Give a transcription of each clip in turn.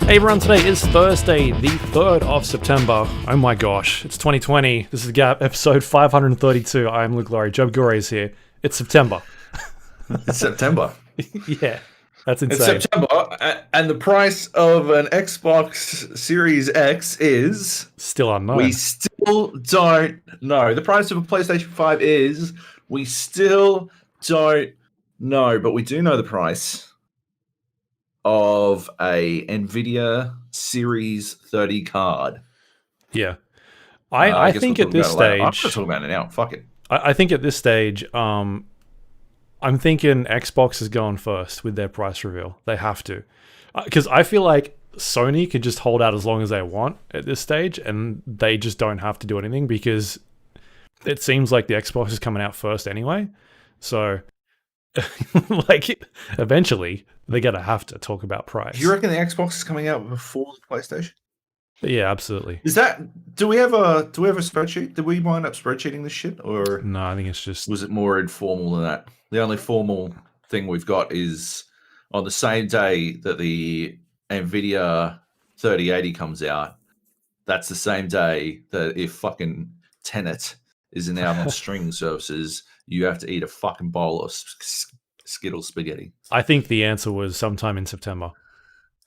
Hey everyone, today is Thursday, the 3rd of September. Oh my gosh, it's 2020. This is Gap, episode 532. I'm Lawrie. Joab Gilroy is here. It's September. It's September. Yeah, that's insane. It's September, and the price of an Xbox Series X is... Still unknown. We still don't know. The price of a PlayStation 5 is... We still don't know, but we do know the price of a Nvidia Series 30 card. Yeah. I think at this stage... I'm going to talk about it now. Fuck it. I think at this stage, I'm thinking Xbox is going first with their price reveal. They have to. Because I feel like Sony can just hold out as long as they want at this stage, and they just don't have to do anything because it seems like the Xbox is coming out first anyway. So, like, eventually, they're going to have to talk about price. Do you reckon the Xbox is coming out before the PlayStation? Yeah, absolutely. Is that... Do we have a spreadsheet? Did we wind up spreadsheeting this shit? Or No, I think it's just... Was it more informal than that? The only formal thing we've got is on the same day that the Nvidia 3080 comes out, that's the same day that if fucking Tenet isn't out on streaming services, you have to eat a fucking bowl of Skittles spaghetti. I think the answer was sometime in September.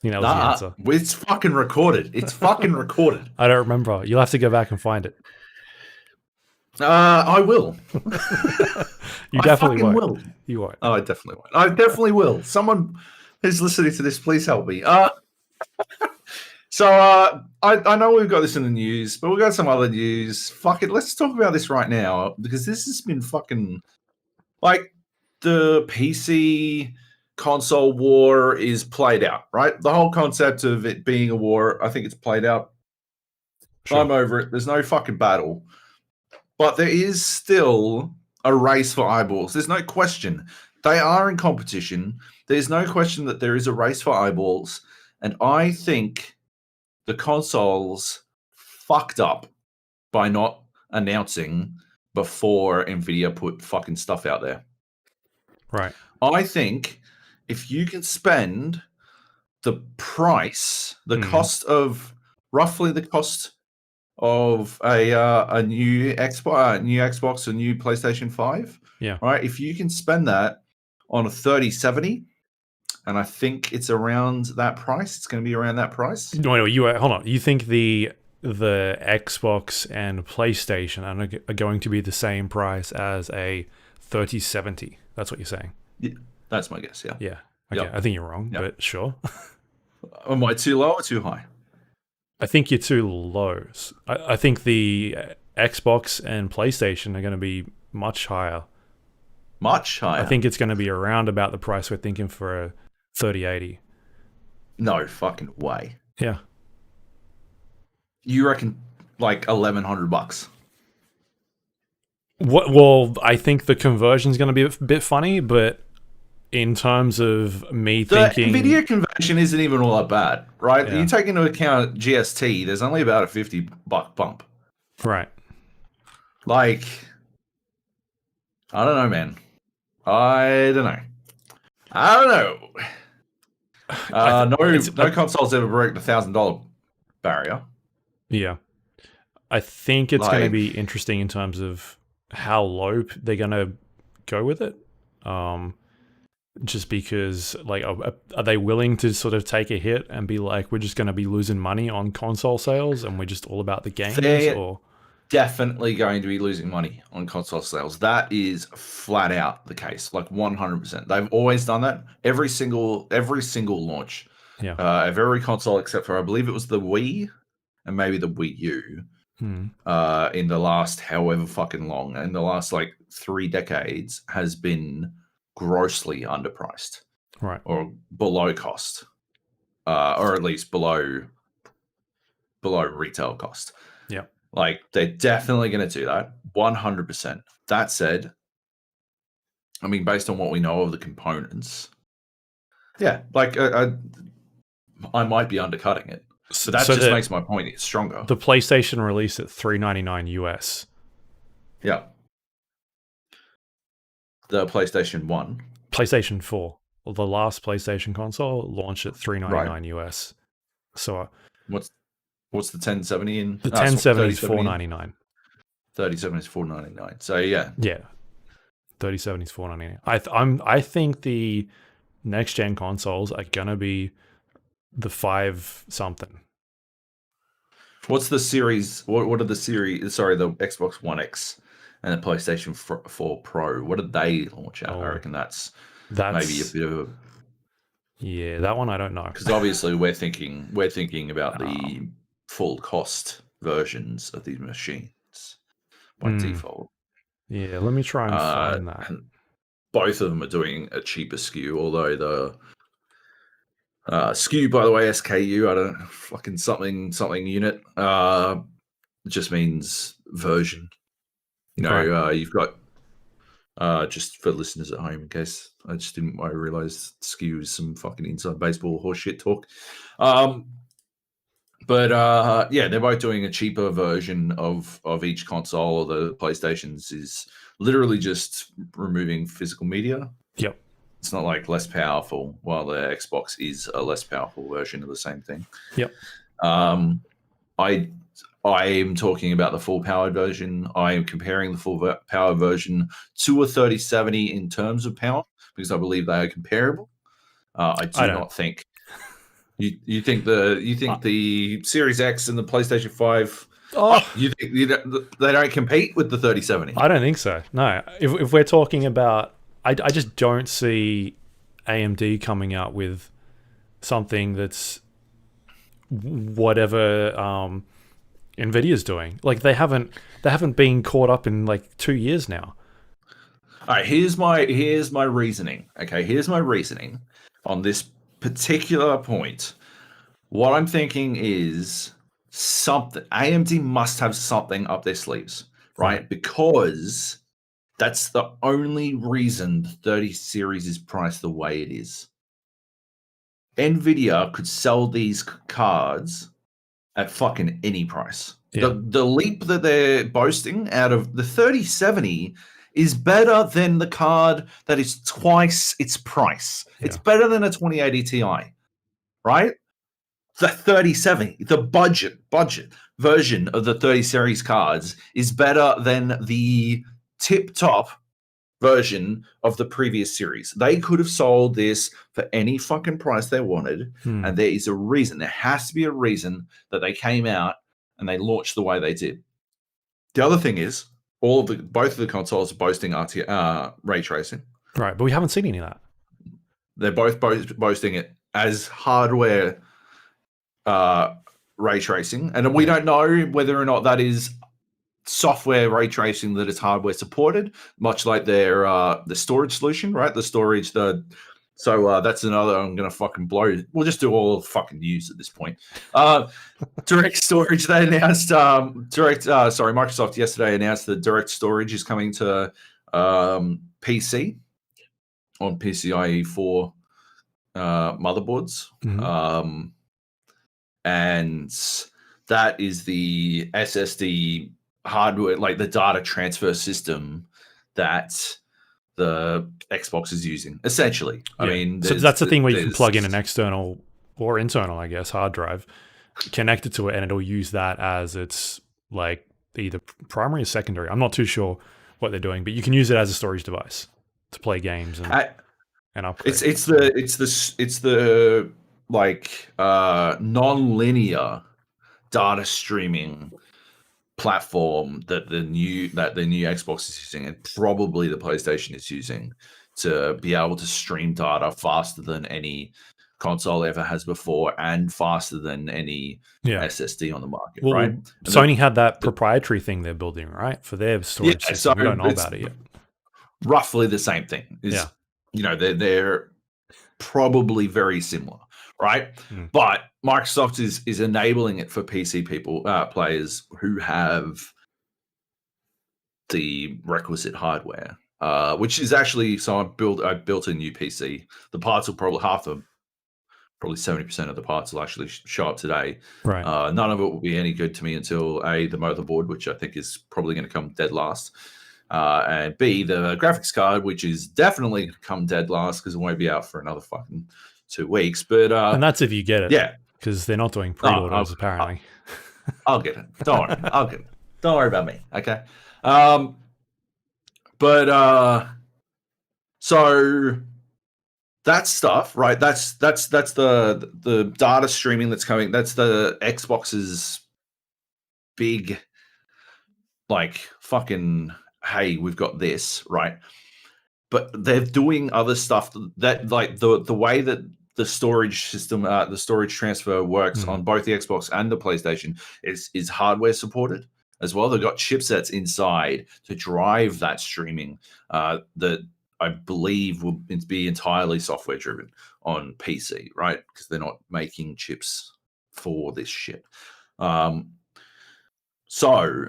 You know, that was the answer. It's fucking recorded. It's fucking recorded. I don't remember. You'll have to go back and find it. I will. You definitely won't. will. You won't. Oh, I definitely won't. I definitely will. Someone who's listening to this, please help me. So I know we've got this in the news, but we've got some other news. Fuck it. Let's talk about this right now because this has been fucking like the PC console war is played out, right? The whole concept of it being a war, I think it's played out. Sure. I'm over it. There's no fucking battle. But there is still a race for eyeballs. There's no question. They are in competition. There's no question that there is a race for eyeballs. And I think the consoles fucked up by not announcing before Nvidia put fucking stuff out there. Right. I think if you can spend the price, the cost of roughly the cost of a new Xbox, a new PlayStation 5. Yeah. Right. If you can spend that on a 3070, and I think it's around that price, it's going to be around that price. No, hold on. You think the Xbox and PlayStation are going to be the same price as a 3070? That's what you're saying? Yeah, that's my guess. Yeah. Yeah. Okay. Yep. I think you're wrong, but sure. Am I too low or too high? I think you're too low. I think the Xbox and PlayStation are going to be much higher. Much higher? I think it's going to be around about the price we're thinking for a 3080. No fucking way. Yeah. You reckon like $1,100? What? Well, I think the conversion is going to be a bit funny, but in terms of me thinking... The Nvidia conversion isn't even all that bad, right? Yeah. You take into account GST, there's only about a $50 bump. Right. Like, I don't know, man. I don't know. No consoles ever broke the $1,000 barrier. Yeah. I think it's going to be interesting in terms of how low they're going to go with it. Just because, like, are they willing to sort of take a hit and be like, we're just going to be losing money on console sales and we're just all about the games? They're definitely going to be losing money on console sales. That is flat out the case, like 100%. They've always done that. Every single launch of every console except for, I believe it was the Wii and maybe the Wii U in the last however fucking long, in the last like 3 decades, has been grossly underpriced, right, or below cost, or at least below retail cost. Yeah, like they're definitely going to do that, 100%. That said, I mean, based on what we know of the components, yeah, like I might be undercutting it, so that just makes my point stronger. The PlayStation released at $399 US. Yeah. The PlayStation 1. PlayStation 4. Well, the last PlayStation console launched at $399 US. So What's the 1070 in? the 1070 is 3070 in? $499. 3070 is $499. So yeah, Yeah, 3070 is $499. I think the next gen consoles are gonna be the 5 something. what's the series? What are the series? Sorry, the Xbox One X and the PlayStation 4 Pro. What did they launch at? I Oh, reckon that's maybe a that's bit of a, yeah. That one I don't know. because obviously we're thinking about the Um, full cost versions of these machines by hmm, default. yeah, let me try and find that. And both of them are doing a cheaper SKU, although the SKU, by the way, SKU, I don't know, fucking something unit, just means version. Right. You've got, just for listeners at home, in case I realized SKU is some fucking inside baseball horseshit talk. But yeah, they're both doing a cheaper version of each console. The PlayStation's is literally just removing physical media. Yep. It's not like less powerful, while the Xbox is a less powerful version of the same thing. Yep. I am talking about the full powered version. I am comparing the full power version to a 3070 in terms of power because I believe they are comparable. I do don't. not think you think the Series X and the PlayStation 5. Oh, You think they don't compete with the 3070? I don't think so. No. If we're talking about, I just don't see AMD coming out with something that's whatever Nvidia's doing. Like they haven't been caught up in like 2 years now. All right, here's my reasoning. Okay, here's my reasoning on this particular point. What I'm thinking is something AMD must have something up their sleeves, right? Because that's the only reason the 30 series is priced the way it is. Nvidia could sell these cards at fucking any price. Yeah. The leap that they're boasting out of the 3070 is better than the card that is twice its price. Yeah. It's better than a 2080 Ti, right? The 3070, the budget version of the 30 series cards is better than the tip top version of the previous series. They could have sold this for any fucking price they wanted, and there is a reason. There has to be a reason that they came out and they launched the way they did. The other thing is, both of the consoles are boasting ray tracing. Right, but we haven't seen any of that. They're both boasting it as hardware ray tracing, and we don't know whether or not that is software ray tracing that is hardware supported, much like their the storage solution, right? The storage, so that's another. I'm gonna fucking blow. We'll just do all fucking news at this point. DirectStorage. They announced Microsoft yesterday announced that DirectStorage is coming to PC on PCIe 4 motherboards, and that is the SSD hardware, like the data transfer system that the Xbox is using, essentially. Yeah. I mean, so that's the thing where you can plug in an external or internal, I guess, hard drive, connect it to it, and it'll use that as its like either primary or secondary. I'm not too sure what they're doing, but you can use it as a storage device to play games and upgrade. It's the like non-linear data streaming platform that the new Xbox is using, and probably the PlayStation is using, to be able to stream data faster than any console ever has before, and faster than any SSD on the market. Well, right? Sony had that proprietary thing they're building, right, for their storage system. We don't know about it yet. Roughly the same thing. They're probably very similar, right? But Microsoft is enabling it for PC players who have the requisite hardware, which is actually, so I built a new PC. The parts will probably 70% of the parts will actually show up today. Right. None of it will be any good to me until the motherboard, which I think is probably going to come dead last. And B, the graphics card, which is definitely come dead last because it won't be out for another fucking 2 weeks. But and that's if you get it. Yeah, because they're not doing pre-orders apparently. I'll get it. Don't worry. I'll get it. Don't worry about me. Okay. So that stuff, right? That's the data streaming that's coming. That's the Xbox's big, like, fucking, hey, we've got this, right? But they're doing other stuff that, like, the way that the storage system, the storage transfer works on both the Xbox and the PlayStation is hardware supported as well. They've got chipsets inside to drive that streaming that I believe will be entirely software driven on PC, right? Because they're not making chips for this shit. So,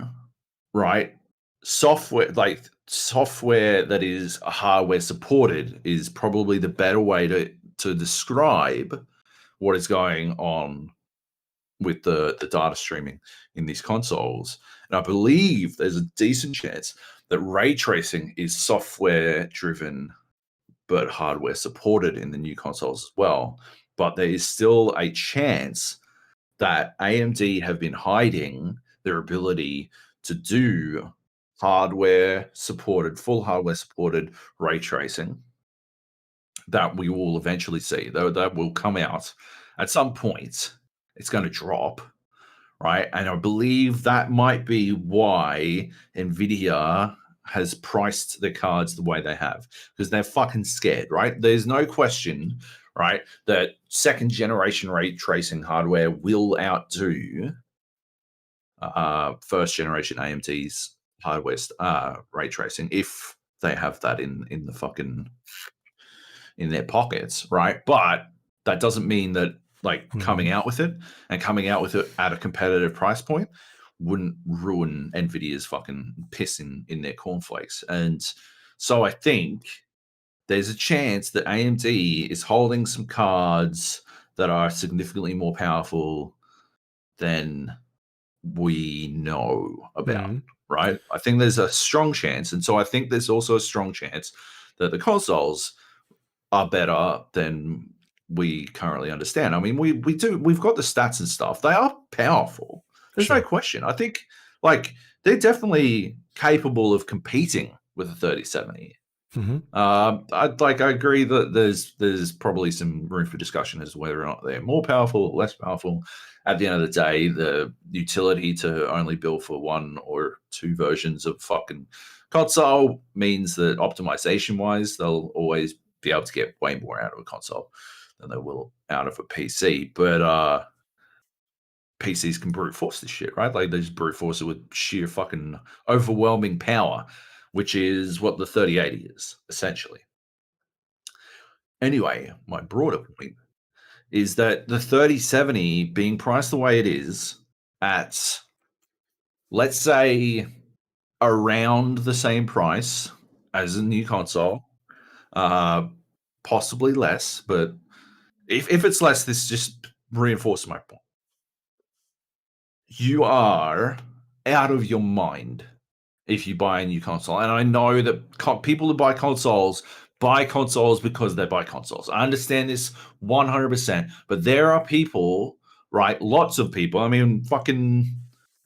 right, software that is hardware supported is probably the better way to describe what is going on with the data streaming in these consoles. And I believe there's a decent chance that ray tracing is software driven but hardware supported in the new consoles as well. But there is still a chance that AMD have been hiding their ability to do full hardware supported ray tracing that we will eventually see. Though that will come out at some point. It's going to drop, right? And I believe that might be why Nvidia has priced the cards the way they have, because they're fucking scared, right? There's no question, right, that second generation ray tracing hardware will outdo first generation AMD's hardware ray tracing if they have that in the fucking in their pockets, right? But that doesn't mean that, like, coming out with it at a competitive price point wouldn't ruin Nvidia's fucking piss in their cornflakes. And so I think there's a chance that AMD is holding some cards that are significantly more powerful than we know about, right? I think there's a strong chance. And so I think there's also a strong chance that the consoles are better than we currently understand. I mean, we've got the stats and stuff. They are powerful. There's no question. I think, like, they're definitely capable of competing with a 3070. I agree that there's probably some room for discussion as to whether or not they're more powerful or less powerful. At the end of the day, the utility to only build for one or two versions of fucking console means that optimization wise, they'll always be able to get way more out of a console than they will out of a PC. But PCs can brute force this shit, right? Like, they just brute force it with sheer fucking overwhelming power, which is what the 3080 is, essentially. Anyway, my broader point is that the 3070 being priced the way it is at, let's say, around the same price as a new console, possibly less, but if it's less, this just reinforces my point. You are out of your mind if you buy a new console. And I know that people who buy consoles because they buy consoles. I understand this 100%, but there are people, right? Lots of people. I mean, I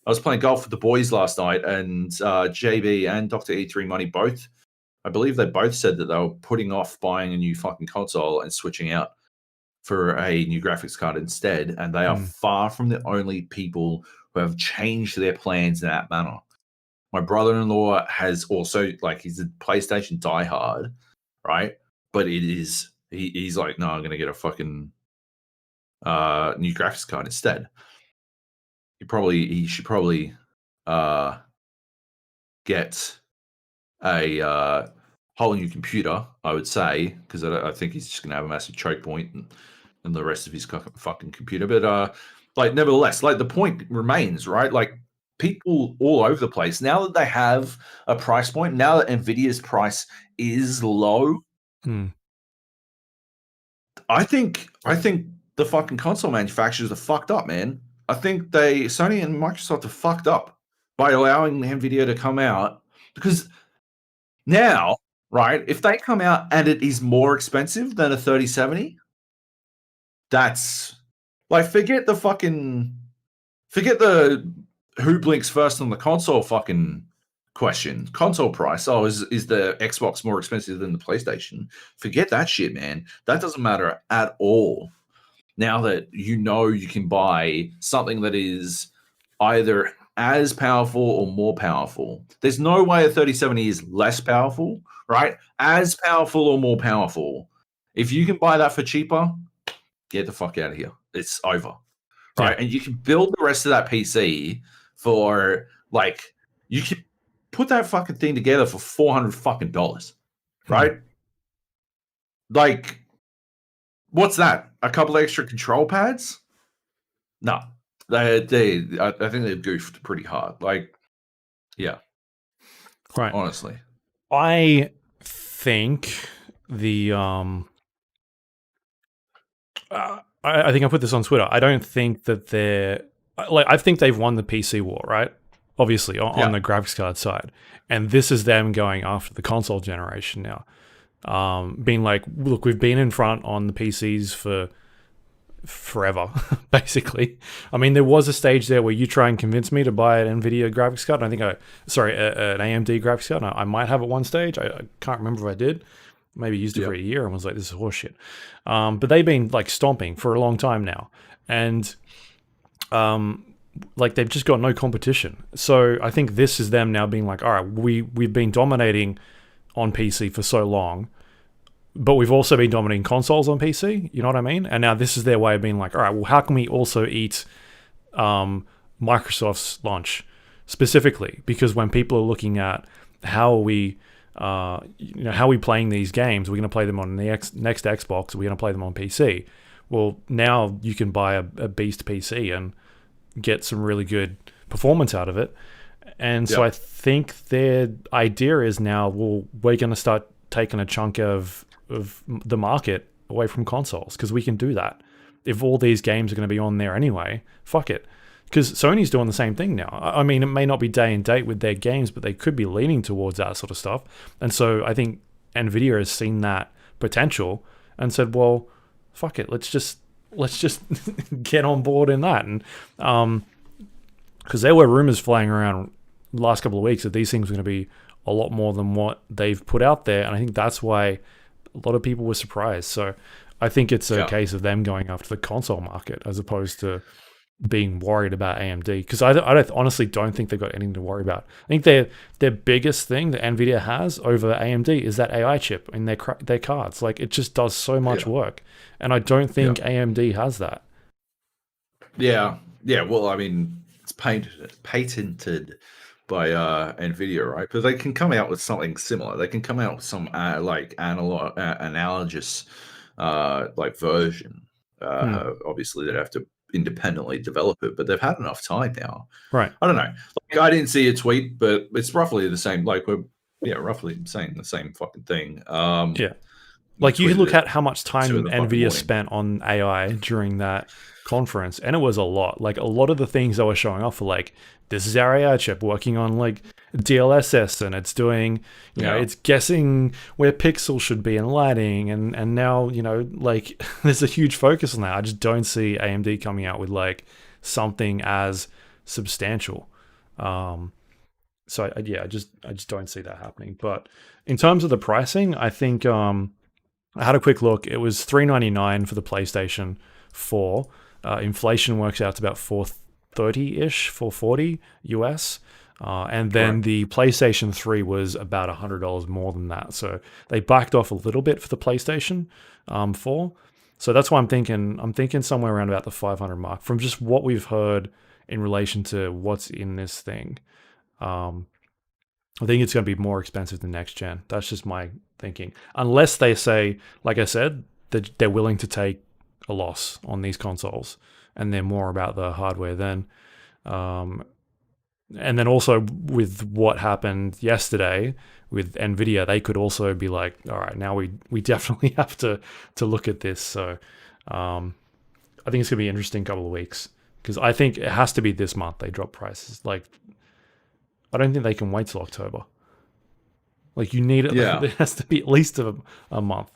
was playing golf with the boys last night, and JB and Dr. E3 Money I believe they both said that they were putting off buying a new fucking console and switching out for a new graphics card instead. And they are far from the only people who have changed their plans in that manner. My brother-in-law has also, like, he's a PlayStation diehard, right? But he's like, no, I'm going to get a fucking new graphics card instead. He should probably get a whole new computer, I would say, because I think he's just going to have a massive choke point and the rest of his fucking computer. But like, nevertheless, like, the point remains, right? Like, people all over the place, now that they have a price point, now that Nvidia's price is low, I think the fucking console manufacturers are fucked up, man. I think Sony and Microsoft are fucked up by allowing Nvidia to come out, because now, right, if they come out and it is more expensive than a 3070, that's, Like, forget the who blinks first on the console fucking question. Console price. Oh, is the Xbox more expensive than the PlayStation? Forget that shit, man. That doesn't matter at all. Now that you know you can buy something that is either as powerful or more powerful. There's no way a 3070 is less powerful, right? As powerful or more powerful. If you can buy that for cheaper, get the fuck out of here. It's over. Right. Yeah. And you can build the rest of that PC for like you can put that fucking thing together for $400 fucking dollars. Right? Like, what's that? A couple extra control pads? No. I think they've goofed pretty hard. Like, yeah. Right. Honestly. I think the I think I put this on Twitter. I don't think that I think they've won the PC war, right? Obviously, on the graphics card side. And this is them going after the console generation now. Being like, look, we've been in front on the PCs for forever, basically. I mean, there was a stage there where you try and convince me to buy an Nvidia graphics card. I think an AMD graphics card. I might have at one stage. I can't remember if I did. Maybe used it for a year and was like, this is horseshit. But they've been like stomping for a long time now. And like they've just got no competition. So I think this is them now being like, all right, we've been dominating on PC for so long, but we've also been dominating consoles on PC. You know what I mean? And now this is their way of being like, all right, well, how can we also eat Microsoft's lunch specifically? Because when people are looking at how are we how are we playing these games? We're going to play them on the next Xbox. We're going to play them on PC. Well, now you can buy a beast PC and get some really good performance out of it. And so I think their idea is now, well, we're going to start taking a chunk of the market away from consoles because we can do that. If all these games are going to be on there anyway, fuck it. Because Sony's doing the same thing now. I mean, it may not be day and date with their games, but they could be leaning towards that sort of stuff. And so I think Nvidia has seen that potential and said, well, fuck it, let's just get on board in that. And because there were rumors flying around the last couple of weeks that these things were going to be a lot more than what they've put out there. And I think that's why a lot of people were surprised. So I think it's a case of them going after the console market as opposed to being worried about AMD, because I honestly don't think they've got anything to worry about. I think their biggest thing that Nvidia has over AMD is that AI chip in their cards. Like, it just does so much work, and I don't think AMD has that. Yeah. Well, I mean, it's patented by Nvidia, right? But they can come out with something similar. They can come out with some like analogous like version. Obviously, they'd have to independently develop it, but they've had enough time now. Right. I don't know. Like, I didn't see a tweet, but it's roughly the same. Like, we're roughly saying the same fucking thing. Like, you look at how much time Nvidia spent on AI during that conference, and it was a lot. Like, a lot of the things they were showing off were like, this is our AI chip working on like DLSS, and it's doing, you know, it's guessing where pixels should be in lighting, and now, you know, like, there's a huge focus on that. I just don't see AMD coming out with like something as substantial. So I just don't see that happening. But in terms of the pricing, I think I had a quick look. It was $399 for the PlayStation 4. Inflation works out to about $430-ish, $440 US. And then the PlayStation 3 was about $100 more than that. So they backed off a little bit for the PlayStation 4. So that's why I'm thinking somewhere around about the 500 mark from just what we've heard in relation to what's in this thing. I think it's going to be more expensive than next gen. That's just my thinking. Unless they say, like I said, that they're willing to take a loss on these consoles and they're more about the hardware then. And then also with what happened yesterday with Nvidia, they could also be like, all right, now we definitely have to look at this. So I think it's going to be an interesting couple of weeks, because I think it has to be this month they drop prices. Like, I don't think they can wait till October. Like, you need it. There has to be at least a month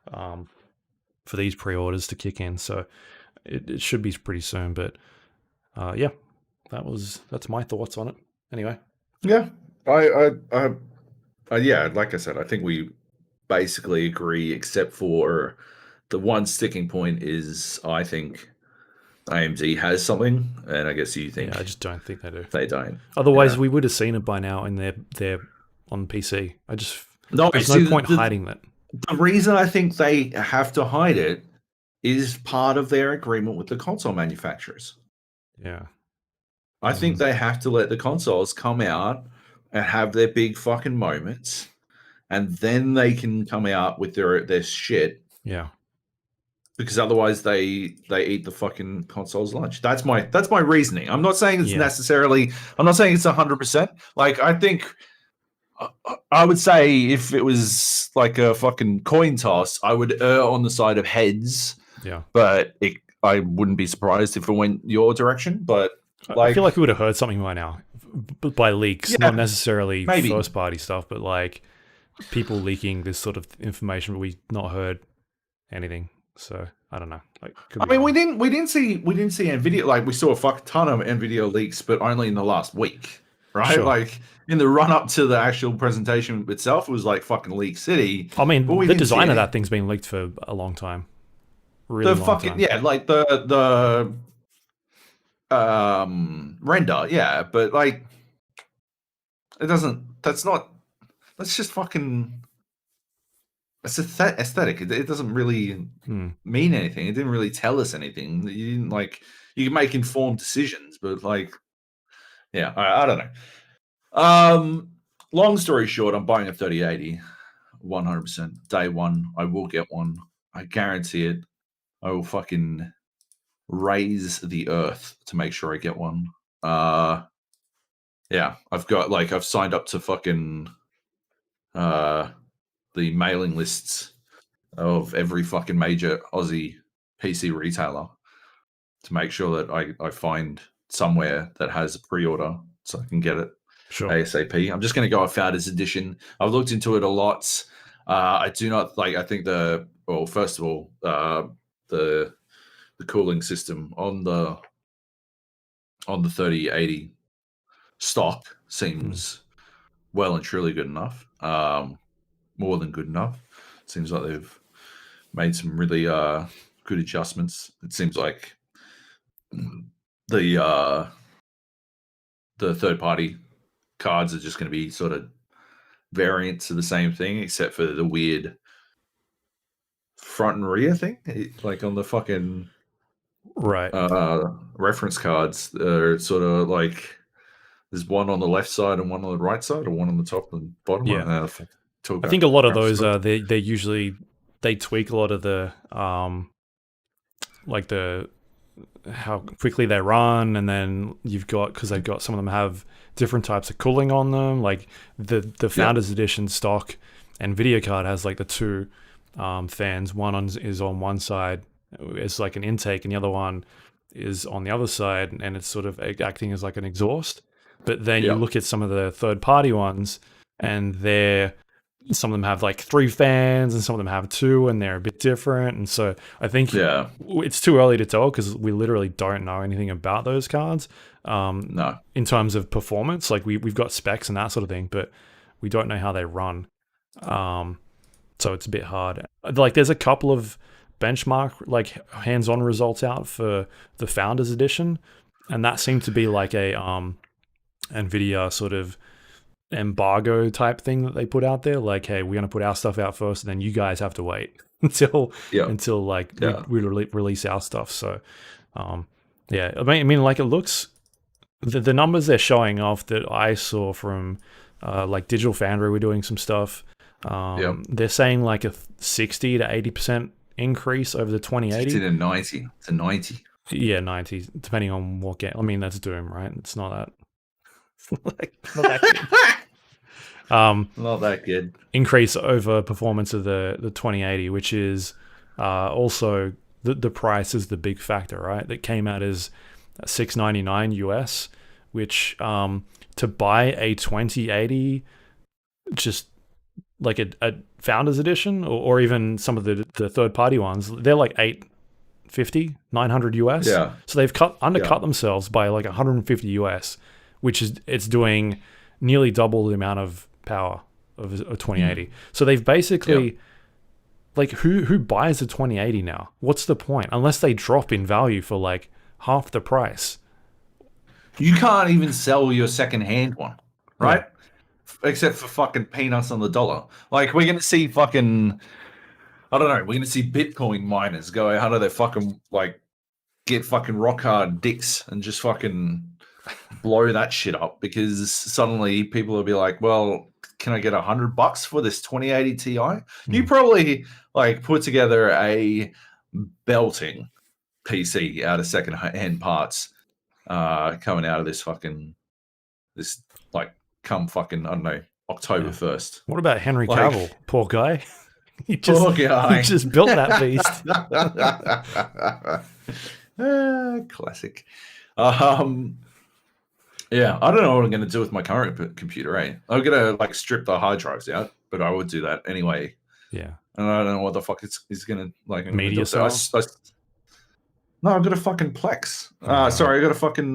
for these pre-orders to kick in. So it should be pretty soon. But yeah, that's my thoughts on it. Anyway. Yeah, yeah, like I said, I think we basically agree, except for the one sticking point is I think AMD has something, and I guess you think I just don't think they do. they don't. Otherwise, we would have seen it by now in their on PC. There's no point hiding that. The reason I think they have to hide it is part of their agreement with the console manufacturers. Yeah. I think they have to let the consoles come out and have their big fucking moments, and then they can come out with their shit. Yeah. Because otherwise they eat the fucking console's lunch. That's my reasoning. I'm not saying it's necessarily. I'm not saying it's 100%. Like, I think I would say if it was like a fucking coin toss, I would err on the side of heads. Yeah. But I wouldn't be surprised if it went your direction. But I feel like we would have heard something by now, by leaks, not necessarily first party stuff, but like people leaking this sort of information, but we've not heard anything. So I don't know. I mean, we didn't see Nvidia. Like, we saw a fuck ton of Nvidia leaks, but only in the last week, right? Sure. Like, in the run up to the actual presentation itself, it was like fucking leak city. I mean, the design of that thing's been leaked for a long time. Really long time. Yeah, like the render, yeah, but like it doesn't. That's just fucking. It's aesthetic. It doesn't really mean anything. It didn't really tell us anything. You didn't like. You can make informed decisions, but like, yeah, I don't know. Long story short, I'm buying a 3080, 100%. Day one, I will get one. I guarantee it. I will fucking raise the earth to make sure I get one. Yeah, I've signed up to fucking the mailing lists of every fucking major Aussie PC retailer to make sure that I find somewhere that has a pre-order so I can get it ASAP. I'm just going to go a Founders Edition. I've looked into it a lot. I do not like. I think first of all, the cooling system on the 3080 stock seems well and truly good enough. More than good enough. Seems like they've made some really good adjustments. It seems like the third party cards are just going to be sort of variants of the same thing, except for the weird front and rear thing, like on the fucking reference cards. They're sort of like there's one on the left side and one on the right side, or one on the top and bottom. Yeah. I think a lot of those they usually tweak a lot of the like how quickly they run, and then you've got, because they've got, some of them have different types of cooling on them. Like the Founders Edition stock Nvidia card has like the two fans. One is on one side, it's like an intake, and the other one is on the other side, and it's sort of acting as like an exhaust. But then you look at some of the third party ones, and some of them have like 3 fans and some of them have 2, and they're a bit different. And so I think it's too early to tell, because we literally don't know anything about those cards. No. In terms of performance, like we've got specs and that sort of thing, but we don't know how they run. So it's a bit hard. Like there's a couple of benchmark, like hands-on results out for the Founders Edition, and that seemed to be like a Nvidia sort of embargo type thing that they put out there, like, hey, we're going to put our stuff out first, and then you guys have to wait until we release our stuff. So I mean like, it looks, the numbers they're showing off that I saw from like Digital Foundry, we're doing some stuff, they're saying like a 60 to 80% increase over the 2080. 60 to 90 to 90. Yeah, 90, depending on what game. I mean, that's Doom, right? It's not that not that good. Not that good. Increase over performance of the 2080, which is also the price is the big factor, right? That came out as $699 US, which to buy a 2080, just like a Founders Edition, or even some of the third party ones, they're like $850 850, 900 US. Yeah. So they've undercut themselves by like 150 US, which is it's doing nearly double the amount of power of a 2080. So they've basically like who buys a 2080 now? What's the point? Unless they drop in value for like half the price. You can't even sell your second-hand one, right? Except for fucking peanuts on the dollar. Like, we're going to see fucking, I don't know, we're going to see Bitcoin miners go out of their fucking, like, get fucking rock hard dicks and just fucking blow that shit up because suddenly people will be like, well, can I get $100 for this 2080 Ti? You probably, like, put together a belting PC out of second-hand parts coming out of this like come fucking, I don't know, October 1st. What about Henry Like, Cavill? Poor guy. He poor guy. He just built that beast. Classic. Yeah, I don't know what I'm going to do with my current computer, I'm going to like strip the hard drives out, but I would do that anyway. Yeah. And I don't know what the fuck is going to like. Media cell? No, I've got a fucking Plex. Sorry, I got a fucking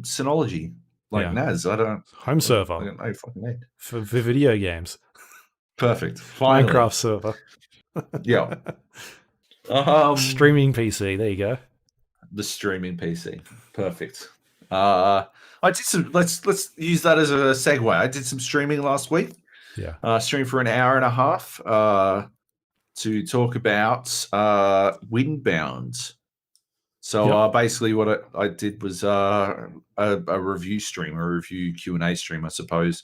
Synology. Like NAS. I don't. Home server. I don't know fucking need. For video games. Perfect. Finally. Minecraft server. Yeah. Streaming PC. There you go. The streaming PC. Perfect. I did some. Let's use that as a segue. I did some streaming last week. Yeah. Streamed for an hour and a half to talk about Windbound. So basically, what I did was a review stream, a review Q&A stream, I suppose,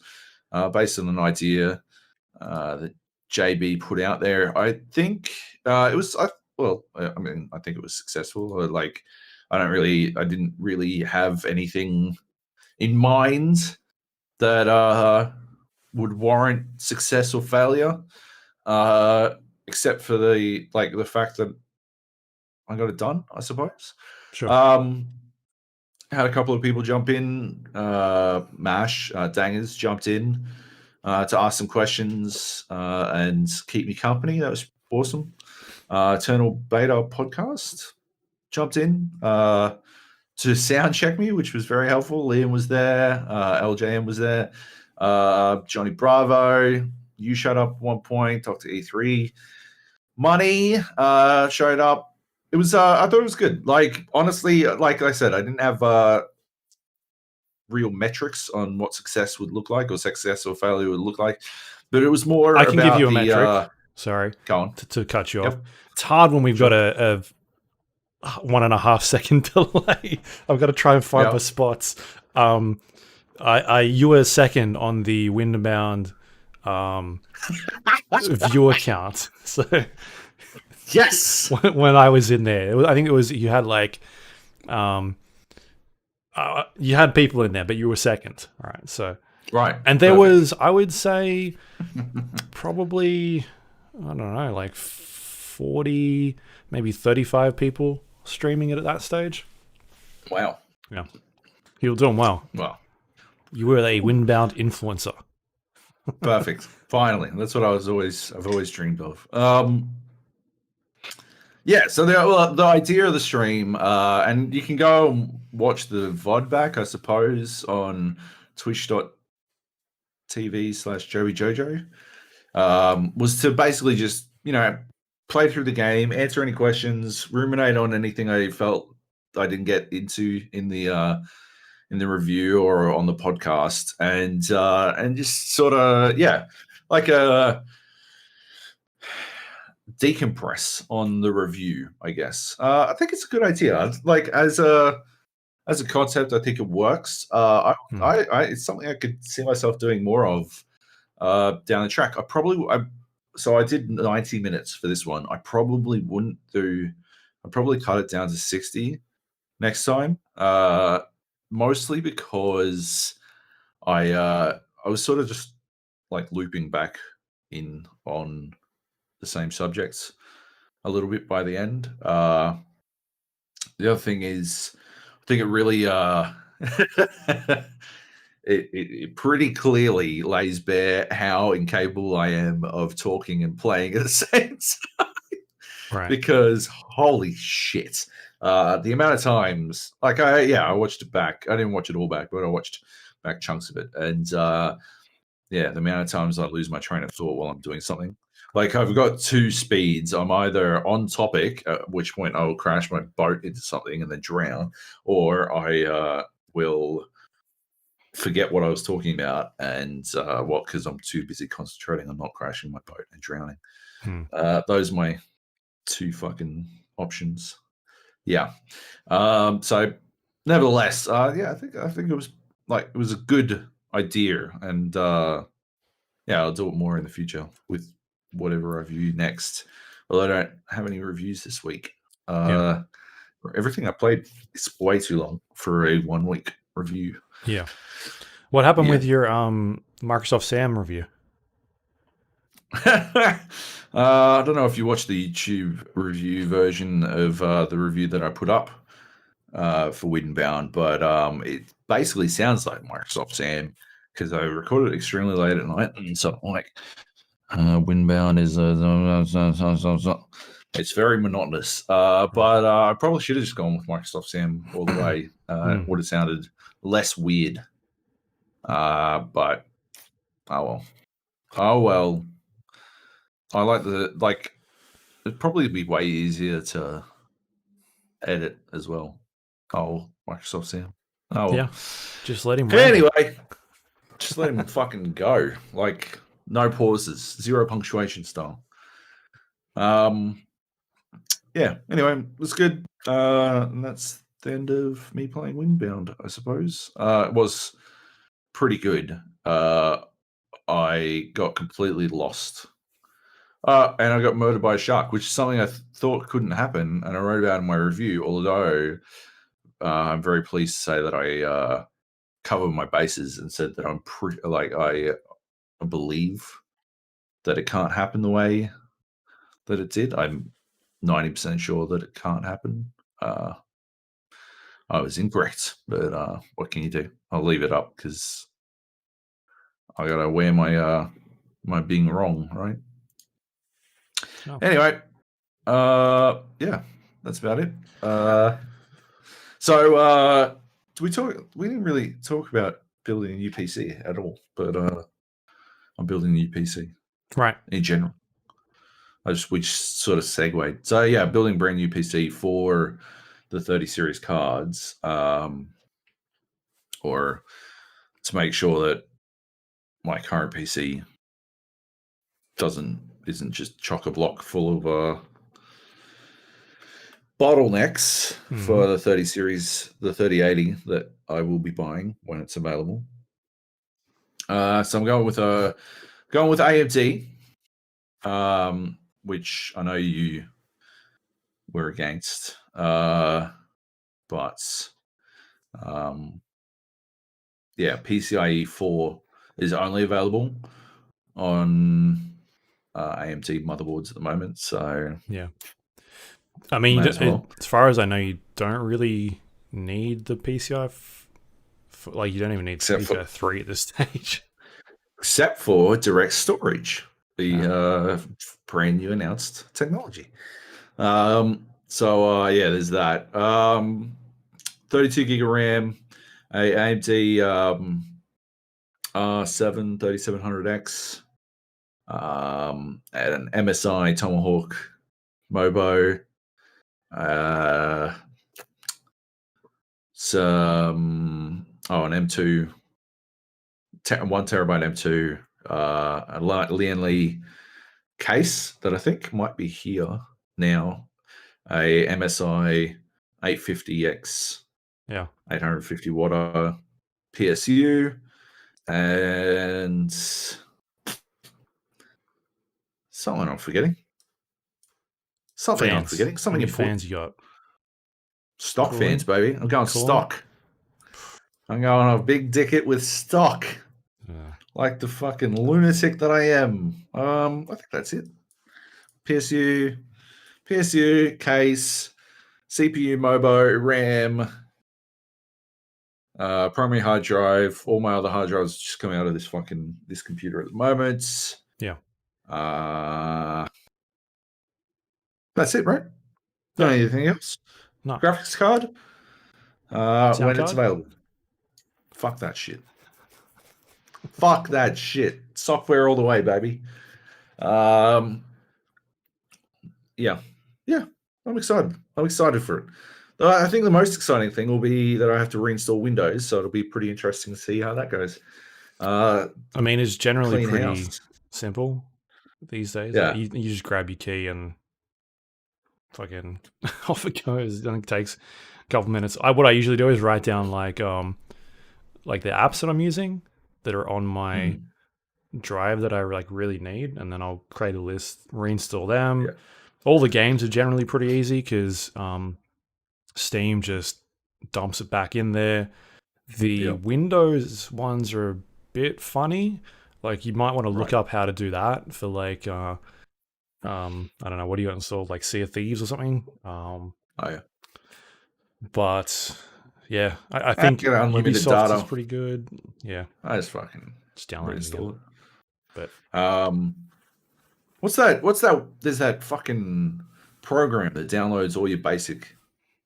based on an idea that JB put out there. I think it was. I think it was successful. Like, I didn't really have anything in mind that would warrant success or failure, except for the fact that I got it done, I suppose. Sure. Had a couple of people jump in. Mash, Dangers jumped in to ask some questions and keep me company. That was awesome. Eternal Beta Podcast jumped in to sound check me, which was very helpful. Liam was there. LJM was there. Johnny Bravo. You showed up at one point. Talked to E3. Money showed up. It was. I thought it was good. Like, honestly, like I said, I didn't have real metrics on what success would look like or success or failure would look like, but it was more. I can give you a metric. Sorry, go on to cut you off. It's hard when we've got a 1.5 second delay. I've got to try and find my spots. You were second on the Windbound viewer count. So yes, when I was in there, I think it was you had like you had people in there, but you were second. All right, so and there was, I would say, probably, I don't know, like 40, maybe 35 people streaming it at that stage. Wow. Yeah. You were doing well. Well, you were a Windbound influencer. Perfect. Finally. That's what I've always dreamed of. Yeah, so the idea of the stream, and you can go and watch the VOD back, I suppose, on twitch.tv/JoeyJojo, was to basically just, play through the game, answer any questions, ruminate on anything I felt I didn't get into in the review or on the podcast, and just sort of, like a decompress on the review, I guess. I think it's a good idea. Like, as a concept, I think it works. It's something I could see myself doing more of down the track. So I did 90 minutes for this one. I'd probably cut it down to 60 next time. Mostly because I was sort of just like looping back in on the same subjects a little bit by the end. The other thing is, I think it really it pretty clearly lays bare how incapable I am of talking and playing at the same time. Right. because holy shit, the amount of times, like I watched it back. I didn't watch it all back, but I watched back chunks of it, and yeah, the amount of times I lose my train of thought while I'm doing something. Like I've got two speeds. I'm either on topic, at which point I will crash my boat into something and then drown, or I will forget what I was talking about and because I'm too busy concentrating on not crashing my boat and drowning. Those are my two fucking options. Yeah. So nevertheless, yeah, I think it was like it was a good idea, and yeah, I'll do it more in the future with whatever I review next. Well, I don't have any reviews this week. Everything I played is way too long for a 1 week review. Yeah. What happened Yeah. with your Microsoft Sam review? I don't know if you watched the YouTube review version of the review that I put up for Windbound, but it basically sounds like Microsoft Sam because I recorded it extremely late at night, and so I'm like, Windbound is it's very monotonous. But I probably should have just gone with Microsoft Sam all the way. It would have sounded less weird. But oh well. I like it'd probably be way easier to edit as well. Oh, Microsoft Sam. Oh well. Yeah. Just let him ramble. Anyway, just let him fucking go. Like no pauses, zero punctuation style. Yeah. Anyway, it was good. And that's the end of me playing Windbound, I suppose. It was pretty good. I got completely lost. And I got murdered by a shark, which is something I thought couldn't happen, and I wrote about in my review. Although I'm very pleased to say that I covered my bases and said that I'm I believe that it can't happen the way that it did. I'm 90% sure that it can't happen. I was incorrect, but what can you do? I'll leave it up because I gotta wear my being wrong, right? Oh. Anyway, yeah, that's about it. So we didn't really talk about building a new PC at all, but I'm building a new PC Right. in general. We just sort of segued. So yeah, building a brand new PC for the 30 series cards, or to make sure that my current PC isn't just chock-a-block full of bottlenecks for the 30 series, the 3080 that I will be buying when it's available. So I'm going with AMD, which I know you were against, but yeah, PCIe 4 is only available on AMD motherboards at the moment. So yeah, I mean, as far as I know, you don't really need the PCI. Like, you don't even need PCI 3 at this stage. Except for DirectStorage, the brand new announced technology. So yeah, there's that. 32 gig of RAM, a AMD R7 3700X, and an MSI Tomahawk Mobo, an M2, 1 terabyte M2, a Lian Li case that I think might be here now, a MSI 850X, 850 watt PSU, and something I'm forgetting. Something I'm forgetting. Something important. Fans you got? Stock fans, baby. I'm going stock. I'm going a big dicket with stock. Like the fucking lunatic that I am. I think that's it. PSU, case, CPU, Mobo, RAM, primary hard drive. All my other hard drives just coming out of this computer at the moment. Yeah. That's it, right? Yeah. Not anything else. No. Graphics card. Sound When it's card? available. Fuck that shit. Fuck that shit. Software all the way, baby. Um, yeah, yeah. I'm excited. I'm excited for it. I think the most exciting thing will be that I have to reinstall Windows, so it'll be pretty interesting to see how that goes. I mean, it's generally Clean pretty house. simple these days. Yeah. You just grab your key and fucking off it goes. I think it takes a couple minutes. What I usually do is write down like the apps that I'm using that are on my drive that I like really need, and then I'll create a list, reinstall them. Yeah. All the games are generally pretty easy because Steam just dumps it back in there. The Windows ones are a bit funny. Like you might want to look up how to do that for like I don't know, what do you got installed, like Sea of Thieves or something? Oh yeah. But yeah, I think get unlimited Ubisoft data. is pretty good. Yeah, I just fucking download it. But what's that? There's that fucking program that downloads all your basic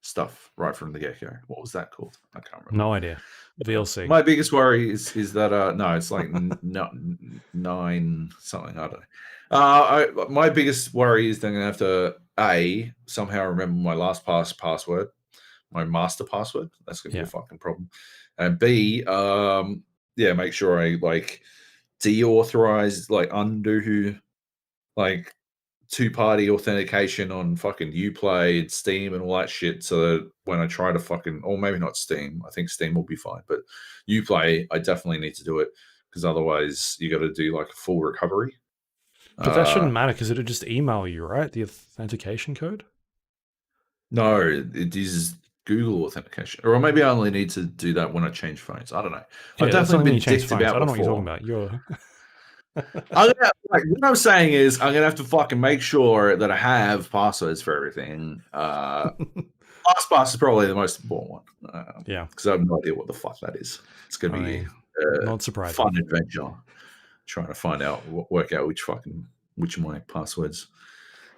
stuff right from the get-go. What was that called? I can't remember. No idea. VLC. My biggest worry is that no, it's like 9 something. I don't know. My biggest worry is that I'm gonna have to somehow remember my last password, my master password. That's gonna be a fucking problem. And B, make sure I like deauthorize, like undo like two-party authentication on fucking Uplay, Steam, and all that shit, so that when I try to fucking, or maybe not Steam, I think Steam will be fine, but Uplay, I definitely need to do it, because otherwise you got to do like a full recovery. But that shouldn't matter, because it'll just email you, right? The authentication code? No, it is Google authentication. Or maybe I only need to do that when I change phones. I don't know. Yeah, I've definitely been dicked about I don't know before. what you're talking about. What I'm saying is I'm gonna have to fucking make sure that I have passwords for everything. LastPass is probably the most important one. Because I have no idea what the fuck that is. It's gonna be not surprising. Fun adventure trying to work out which of my passwords.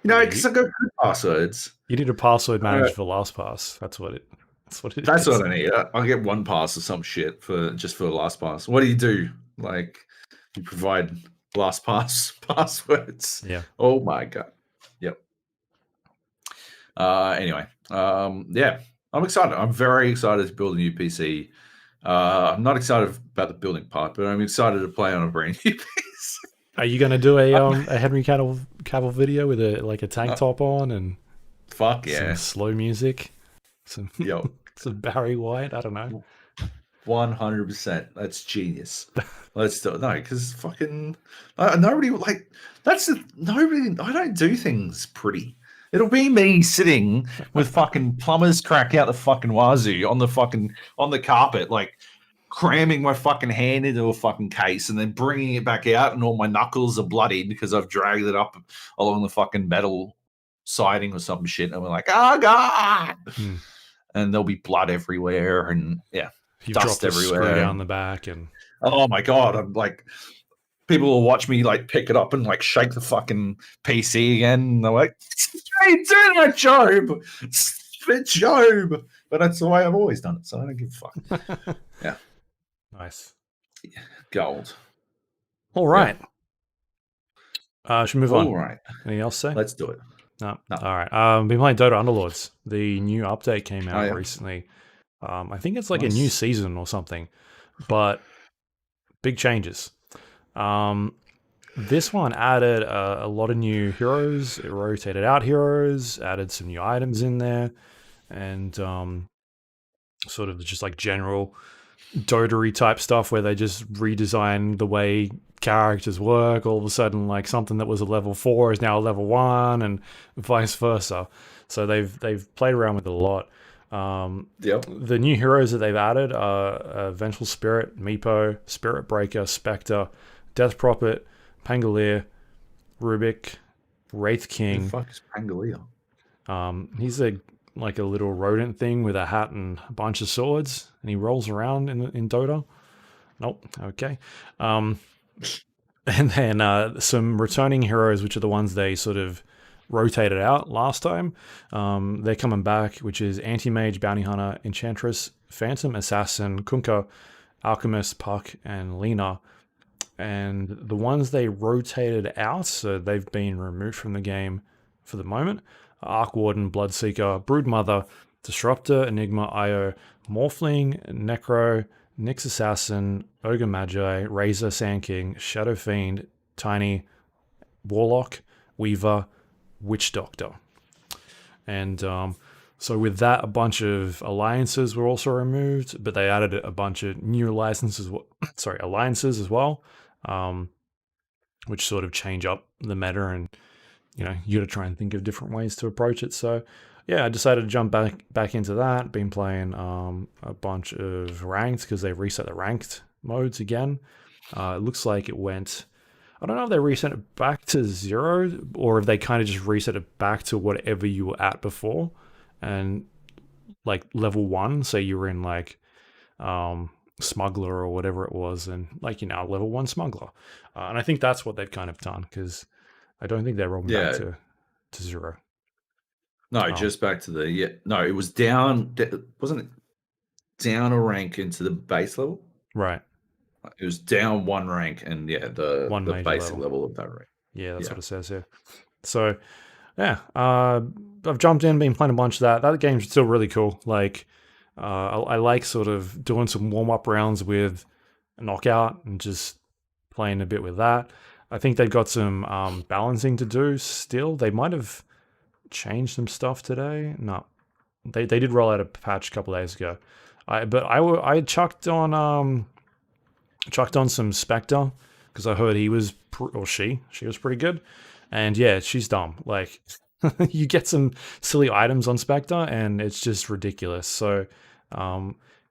You know, because I got good passwords. You need a password manager for LastPass. That's what it is. That's what I need. I'll get one pass or some shit for LastPass. What do you do? Like, you provide LastPass passwords. Yeah. Oh my god. Yep. Anyway. Yeah. I'm excited. I'm very excited to build a new PC. I'm not excited about the building part, but I'm excited to play on a brand new PC. Are you gonna do a Henry Cavill video with a tank top on and fuck yeah, some slow music, some Barry White? I don't know. 100%. That's genius. Let's do it. No, because fucking nobody like nobody. I don't do things pretty. It'll be me sitting with fucking plumber's crack out the fucking wazoo on the carpet, like cramming my fucking hand into a fucking case and then bringing it back out, and all my knuckles are bloodied because I've dragged it up along the fucking metal siding or some shit. And we're like, oh god, and there'll be blood everywhere, and dust everywhere down the back, and oh my god, I'm like, people will watch me like pick it up and like shake the fucking PC again, and they're like, "Hey, do that, Joab! It's Joab!" But that's the way I've always done it, so I don't give a fuck. Yeah, nice, gold. All right, should we move on? All right, anything else to say? Let's do it. No. All right. Been playing Dota Underlords. The new update came out recently. I think it's like a new season or something, but big changes. This one added a lot of new heroes. It rotated out heroes, added some new items in there, and sort of just like general Dota-y type stuff where they just redesign the way characters work. All of a sudden, like something that was a level 4 is now a level 1, and vice versa. So they've played around with it a lot. The new heroes that they've added are Vengeful Spirit, Meepo, Spirit Breaker, Spectre, Death Prophet, Pangolier, Rubik, Wraith King. Who the fuck is Pangolier? He's a little rodent thing with a hat and a bunch of swords, and he rolls around in Dota. Nope. Okay. And then some returning heroes, which are the ones they sort of rotated out last time. They're coming back, which is Anti-Mage, Bounty Hunter, Enchantress, Phantom, Assassin, Kunkka, Alchemist, Puck, and Lena. And the ones they rotated out, so they've been removed from the game for the moment, Arc Warden, Bloodseeker, Broodmother, Disruptor, Enigma, Io, Morphling, Necro, Nyx Assassin, Ogre Magi, Razor, Sand King, Shadow Fiend, Tiny, Warlock, Weaver, Witch Doctor. And so with that, a bunch of alliances were also removed, but they added a bunch of new alliances as well, which sort of change up the meta, and you got to try and think of different ways to approach it. So yeah, I decided to jump back into that. Been playing a bunch of ranked because they reset the ranked modes again. It looks like it went. I don't know if they reset it back to 0 or if they kind of just reset it back to whatever you were at before. And like level 1, say you were in like Smuggler or whatever it was, and like level 1 Smuggler. And I think that's what they've kind of done, because I don't think they're rolling back to 0. No, just back to the no, it was down. Wasn't it down a rank into the base level? Right. It was down 1 rank, and the basic level of that rank. Yeah, that's what it says here. So yeah, I've jumped in, been playing a bunch of that. That game's still really cool. Like, I like sort of doing some warm-up rounds with a knockout and just playing a bit with that. I think they've got some balancing to do still. They might have changed some stuff today. No, they did roll out a patch a couple days ago. I chucked on some Spectre because I heard he was she was pretty good. And yeah, she's dumb. Like, you get some silly items on Spectre, and it's just ridiculous. So,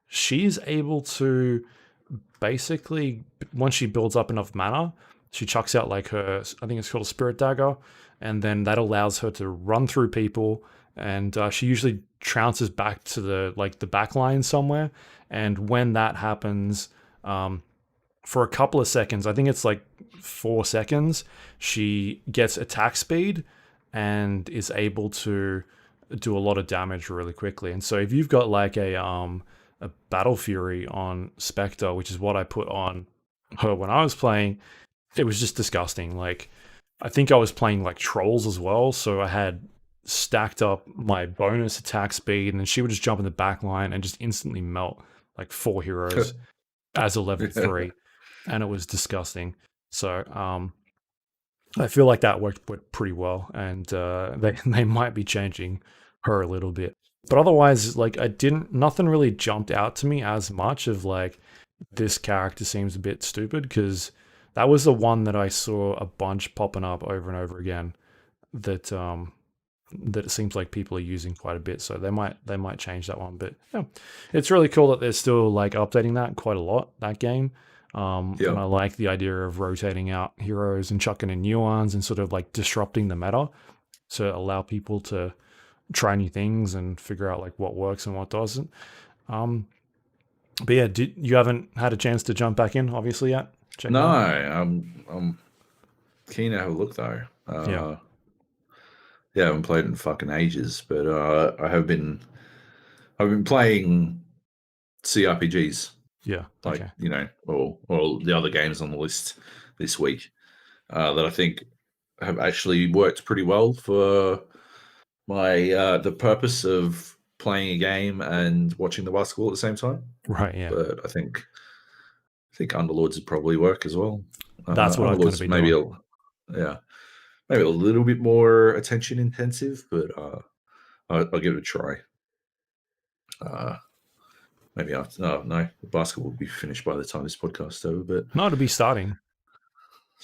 she's able to basically, once she builds up enough mana, she chucks out like her, I think it's called a Spirit Dagger, and then that allows her to run through people. And she usually trounces back to the back line somewhere. And when that happens, for a couple of seconds, I think it's like 4 seconds, she gets attack speed and is able to do a lot of damage really quickly. And so if you've got like a Battle Fury on Spectre, which is what I put on her when I was playing, it was just disgusting. Like, I think I was playing like trolls as well, so I had stacked up my bonus attack speed, and then she would just jump in the back line and just instantly melt like 4 heroes as a level 3. And it was disgusting. So I feel like that went pretty well, and they might be changing her a little bit. But otherwise, like, nothing really jumped out to me as much of like, this character seems a bit stupid, because that was the one that I saw a bunch popping up over and over again that it seems like people are using quite a bit. So they might change that one. But yeah, it's really cool that they're still like updating that quite a lot, that game. And I like the idea of rotating out heroes and chucking in new ones and sort of like disrupting the meta to allow people to try new things and figure out like what works and what doesn't. But yeah, you haven't had a chance to jump back in, obviously, yet? I'm keen to have a look though. I haven't played in fucking ages, but I've been playing CRPGs. Yeah, like or the other games on the list this week that I think have actually worked pretty well for my the purpose of playing a game and watching the basketball at the same time. Right. Yeah. But I think Underlords would probably work as well. That's what I've kind of been doing. Maybe a little bit more attention intensive, but I'll give it a try. Maybe after the basketball will be finished by the time this podcast is over. But no, it'll be starting.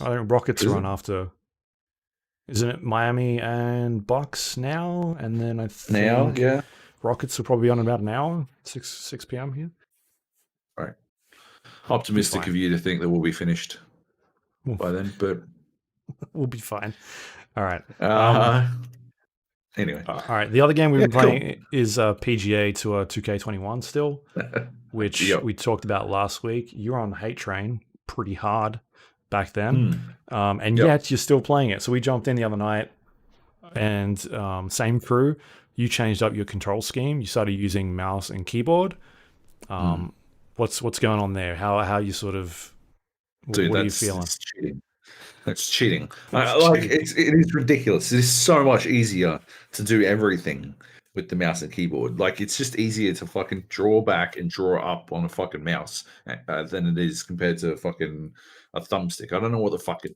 I think Rockets run after. Isn't it Miami and Bucks now? And then I think Rockets will probably be on in about an hour, 6 p.m. here. Right. Optimistic of you to think that we'll be finished by then, but we'll be fine. All right. Anyway. All right. The other game we've been playing is PGA Tour 2K21 still, which we talked about last week. You were on the hate train pretty hard back then. And yet you're still playing it. So we jumped in the other night. and same crew, you changed up your control scheme. You started using mouse and keyboard. What's going on there? How you sort of Dude, what are you feeling? it's cheating. That's cheating. It's Like cheating. it is ridiculous. It is so much easier to do everything with the mouse and keyboard. Like it's just easier to fucking draw back and draw up on a fucking mouse than it is compared to fucking a thumbstick. I don't know what the fuck it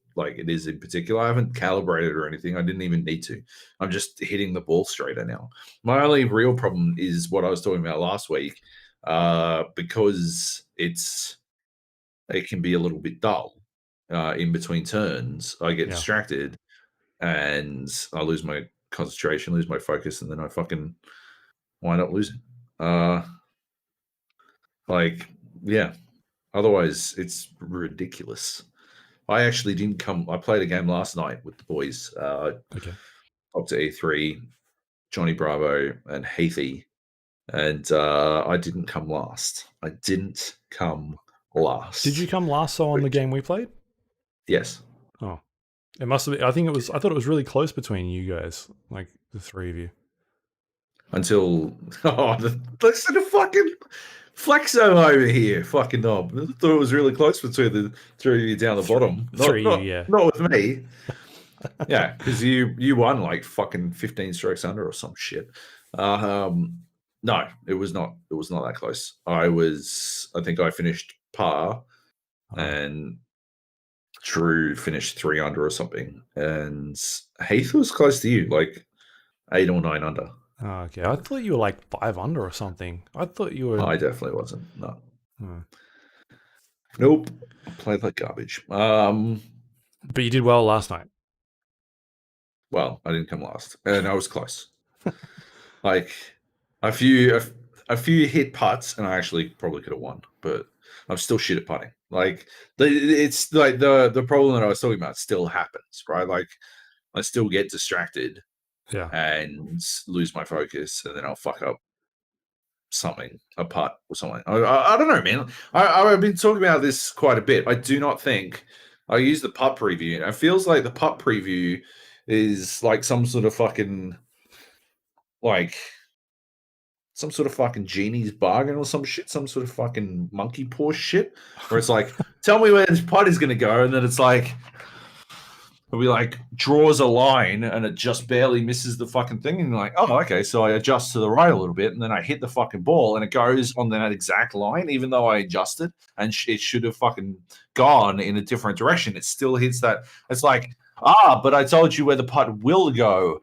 is in particular. I haven't calibrated or anything. I didn't even need to. I'm just hitting the ball straighter now. My only real problem is what I was talking about last week, because it can be a little bit dull in between turns. I get distracted and I lose my concentration, lose my focus, and then I fucking wind up losing. Otherwise it's ridiculous. I actually didn't come. I played a game last night with the boys. Okay. Up to E3, Johnny Bravo, and Heathy, and I didn't come last. I didn't come last. Did you come last on the game we played? Yes. Oh, it must have been. I thought it was really close between you guys, like the three of you. Until listen to fucking Flexo over here, fucking knob. I thought it was really close between the three of you down the bottom. Not with me. Yeah, because you won like fucking 15 strokes under or some shit. No, it was not that close. I think I finished par and Drew finished 3 under or something. And Heath was close to you, like 8 or 9 under. Oh, okay. I thought you were like 5 under or something. I thought you were. I definitely wasn't. No. Nope. I played like garbage. But you did well last night. Well, I didn't come last, and I was close. Like a few hit putts, and I actually probably could have won, but I'm still shit at putting. Like it's like the problem that I was talking about still happens, right? Like I still get distracted, and lose my focus, and then I'll fuck up something, a putt or something. I don't know, man. I've been talking about this quite a bit. I do not think I use the putt preview. It feels like the putt preview is like some sort of fucking genie's bargain or some shit, some sort of fucking monkey paw shit, where it's like, tell me where this putt is going to go, and then it's like, it'll be like draws a line and it just barely misses the fucking thing, and you're like, oh, okay, so I adjust to the right a little bit, and then I hit the fucking ball, and it goes on that exact line, even though I adjusted, and it should have fucking gone in a different direction. It still hits that. It's like, but I told you where the putt will go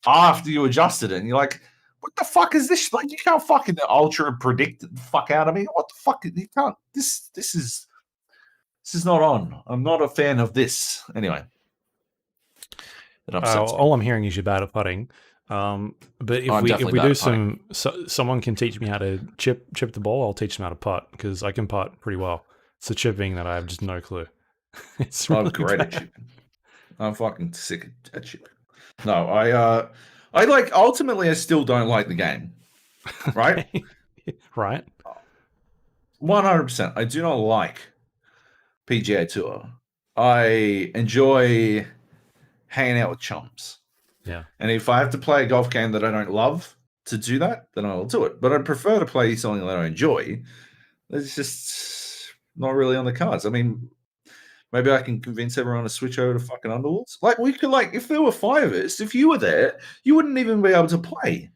after you adjusted it, and you're like, what the fuck is this? Like, you can't fucking ultra predict the fuck out of me. What the fuck? You can't. This is not on. I'm not a fan of this. Anyway, it upsets me. All I'm hearing is you're bad at putting. But if we do someone can teach me how to chip the ball. I'll teach them how to putt, because I can putt pretty well. It's the chipping that I have just no clue. It's really I'm great bad. at chipping. I'm fucking sick at chipping. No, I like, ultimately, I still don't like the game, right? Right. 100%. I do not like PGA Tour. I enjoy hanging out with chums. Yeah. And if I have to play a golf game that I don't love to do that, then I'll do it. But I'd prefer to play something that I enjoy. It's just not really on the cards. I mean, maybe I can convince everyone to switch over to fucking Underlords. Like, we could, like, if there were 5 of us, if you were there, you wouldn't even be able to play.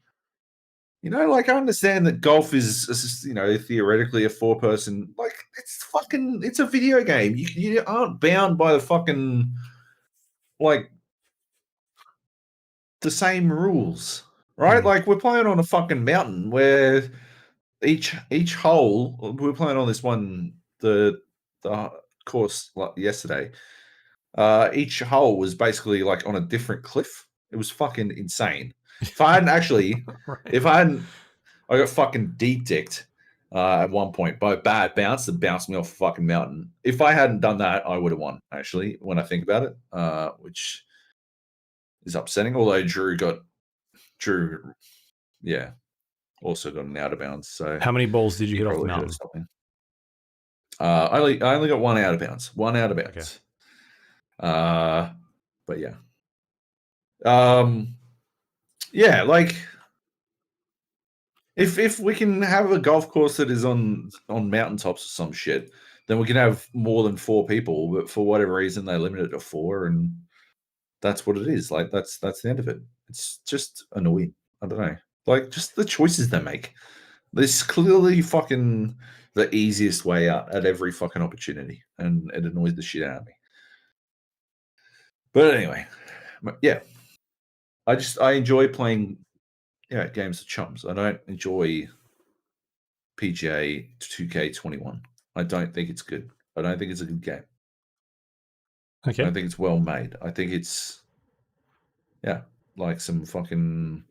You know, like, I understand that golf is, you know, theoretically a 4-person. Like, it's a video game. You aren't bound by the fucking, like, the same rules, right? Like, we're playing on a fucking mountain where each hole, we're playing on this one, the course yesterday. Each hole was basically like on a different cliff. It was fucking insane. If I hadn't actually, I got fucking deep dicked at one point by a bad bounce that bounced me off a fucking mountain. If I hadn't done that, I would have won, actually, when I think about it, which is upsetting. Although Drew, also got an out of bounds. So how many balls did you hit off the mountain? I only got one out of bounds. Okay. But yeah, Yeah, like if we can have a golf course that is on mountaintops or some shit, then we can have more than 4 people. But for whatever reason, they limit it to 4, and that's what it is. Like that's the end of it. It's just annoying. I don't know. Like just the choices they make. There's clearly fucking the easiest way out at every fucking opportunity, and it annoys the shit out of me. But anyway, yeah, I enjoy playing games of chums. I don't enjoy PGA 2K21. I don't think it's good. I don't think it's a good game. I Okay. don't think it's well made. I think it's like some fucking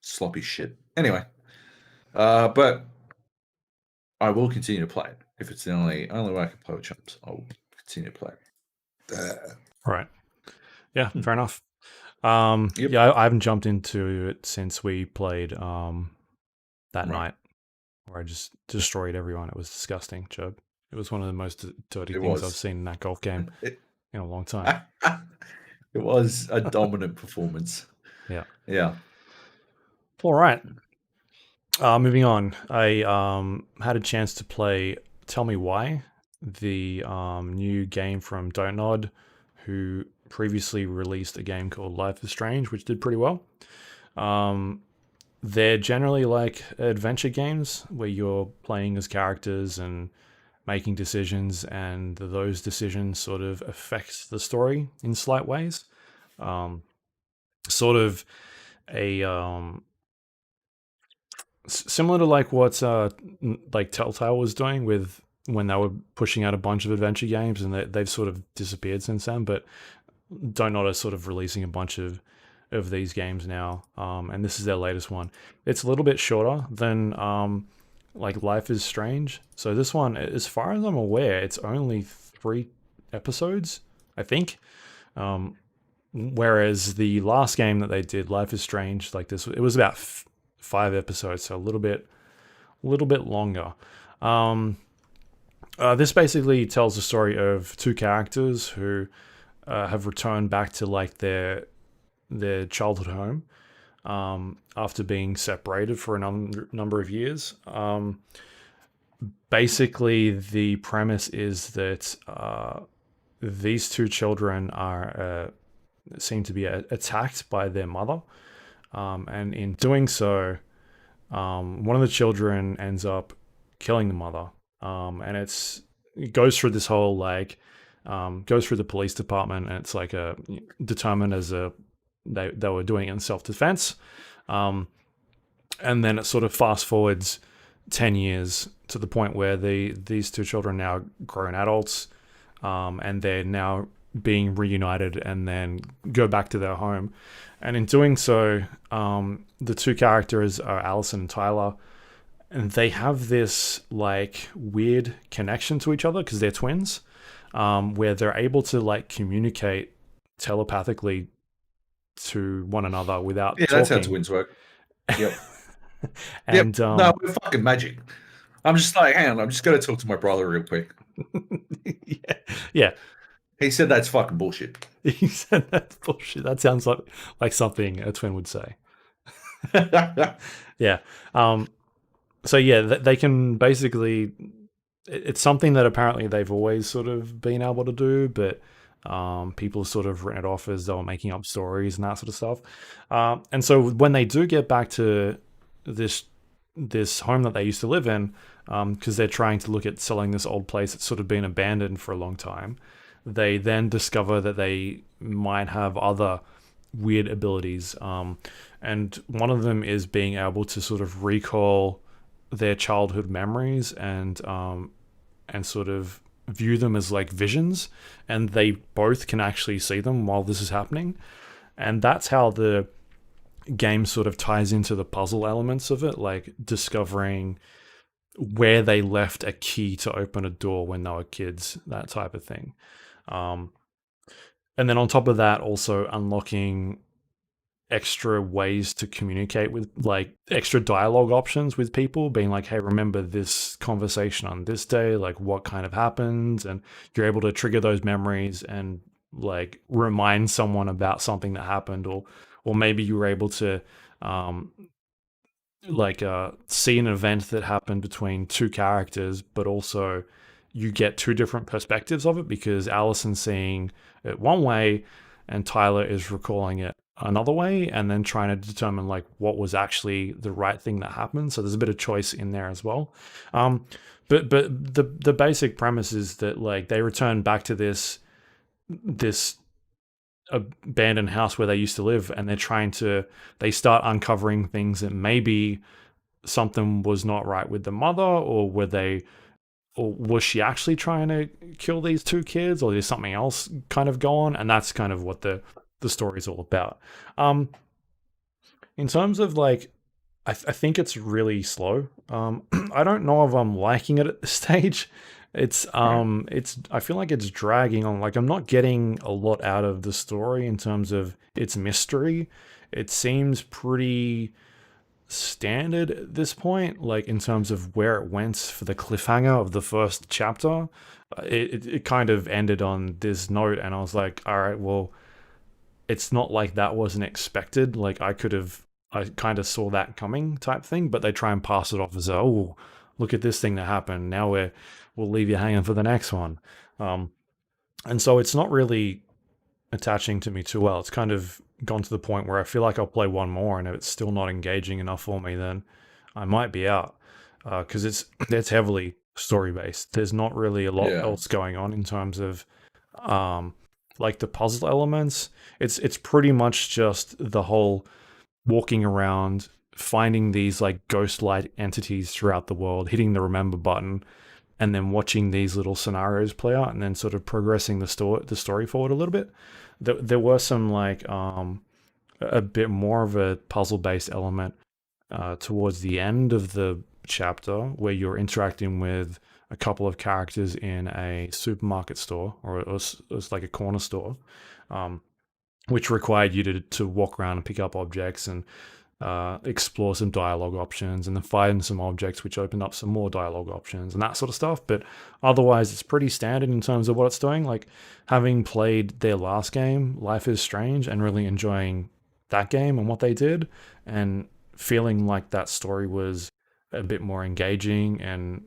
sloppy shit. Anyway, but I will continue to play it. If it's the only way I can play with chums, I will continue to play it. Right. Yeah, fair enough. Yep. Yeah, I haven't jumped into it since we played that Right. night where I just destroyed everyone. It was disgusting, Joab. It was one of the most dirty It things I've was. seen in that golf game It, in a long time. it was a dominant performance. Yeah. Yeah. All right. Moving on. I had a chance to play Tell Me Why, the new game from Dota Underlords, who previously released a game called Life is Strange, which did pretty well. They're generally like adventure games where you're playing as characters and making decisions, and those decisions sort of affect the story in slight ways. Sort of a similar to like what like Telltale was doing with when they were pushing out a bunch of adventure games, and they've sort of disappeared since then. But Don't Not are sort of releasing a bunch of these games now, and this is their latest one. It's a little bit shorter than like Life is Strange. So this one, as far as I'm aware, it's only 3 episodes, I think. Whereas the last game that they did, Life is Strange, like this, it was about 5 episodes, so a little bit longer. This basically tells the story of 2 characters who have returned back to like their childhood home after being separated for a number of years. Basically, the premise is that these 2 children are seem to be attacked by their mother, and in doing so, one of the children ends up killing the mother, and it goes through this whole like goes through the police department, and it's like determined as they were doing it in self-defense, and then it sort of fast forwards 10 years to the point where these 2 children are now grown adults, and they're now being reunited and then go back to their home. And in doing so, the 2 characters are Allison and Tyler, and they have this like weird connection to each other because they're twins, where they're able to like communicate telepathically to one another without talking. That's how twins work. Yep. And no, we're fucking magic. I'm just like, hang on, I'm just going to talk to my brother real quick. Yeah. He said that's fucking bullshit. He said that's bullshit. That sounds like something a twin would say. Yeah. So yeah, they can basically. It's something that apparently they've always sort of been able to do, but people sort of written it off as they were making up stories and that sort of stuff. And so when they do get back to this home that they used to live in, because they're trying to look at selling this old place that's sort of been abandoned for a long time, they then discover that they might have other weird abilities. And one of them is being able to sort of recall their childhood memories and sort of view them as like visions, and they both can actually see them while this is happening. And that's how the game sort of ties into the puzzle elements of it, like discovering where they left a key to open a door when they were kids, that type of thing. And then on top of that, also unlocking extra ways to communicate with, like extra dialogue options with people, being like, hey, remember this conversation on this day, like what kind of happened, and you're able to trigger those memories and like remind someone about something that happened, or maybe you were able to um, see an event that happened between two characters, but also you get two different perspectives of it because Allison's seeing it one way and Tyler is recalling it another way, and then trying to determine like what was actually the right thing that happened. So there's a bit of choice in there as well. But the basic premise is that like they return back to this abandoned house where they used to live, and they start uncovering things that maybe something was not right with the mother, or was she actually trying to kill these two kids, or there's something else kind of go on, and that's kind of what the story is all about. In terms of like, I think it's really slow. I don't know if I'm liking it at this stage. I feel like it's dragging on. Like I'm not getting a lot out of the story in terms of its mystery. It seems pretty standard at this point, like in terms of where it went for the cliffhanger of the first chapter. It kind of ended on this note, and I was like, all right, well, it's not like that wasn't expected. Like I kind of saw that coming type thing, but they try and pass it off as, oh, look at this thing that happened. Now we'll leave you hanging for the next one. And so it's not really attaching to me too well. It's kind of gone to the point where I feel like I'll play one more, and if it's still not engaging enough for me, then I might be out, because it's heavily story based. There's not really a lot else going on in terms of like the puzzle elements. It's pretty much just the whole walking around, finding these like ghost-like entities throughout the world, hitting the remember button, and then watching these little scenarios play out, and then sort of progressing the story forward a little bit. There were some like a bit more of a puzzle-based element towards the end of the chapter, where you're interacting with a couple of characters in a supermarket store, or it was like a corner store, which required you to walk around and pick up objects and explore some dialogue options, and then find some objects which open up some more dialogue options and that sort of stuff. But otherwise, it's pretty standard in terms of what it's doing. Like, having played their last game, Life is Strange, and really enjoying that game and what they did, and feeling like that story was a bit more engaging and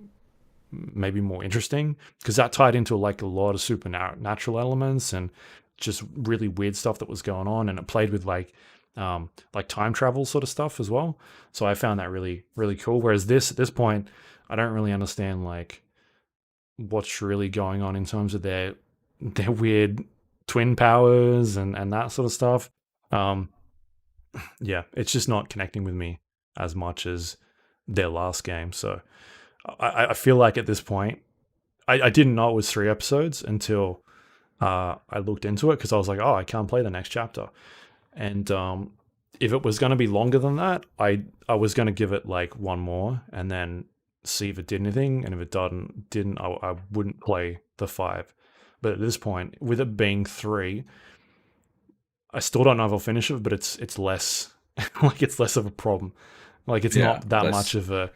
maybe more interesting, because that tied into like a lot of supernatural elements and just really weird stuff that was going on, and it played with like time travel sort of stuff as well. So I found that really, really cool. Whereas at this point, I don't really understand like what's really going on in terms of their weird twin powers and that sort of stuff. Yeah, it's just not connecting with me as much as their last game. So I feel like at this point, I didn't know it was 3 episodes until I looked into it, because I was like, oh, I can't play the next chapter. And if it was going to be longer than that, I was going to give it like one more and then see if it did anything. And if it didn't, I wouldn't play the 5. But at this point, with it being 3, I still don't know if I'll finish it, but it's less like it's less of a problem. Like it's not that much of a.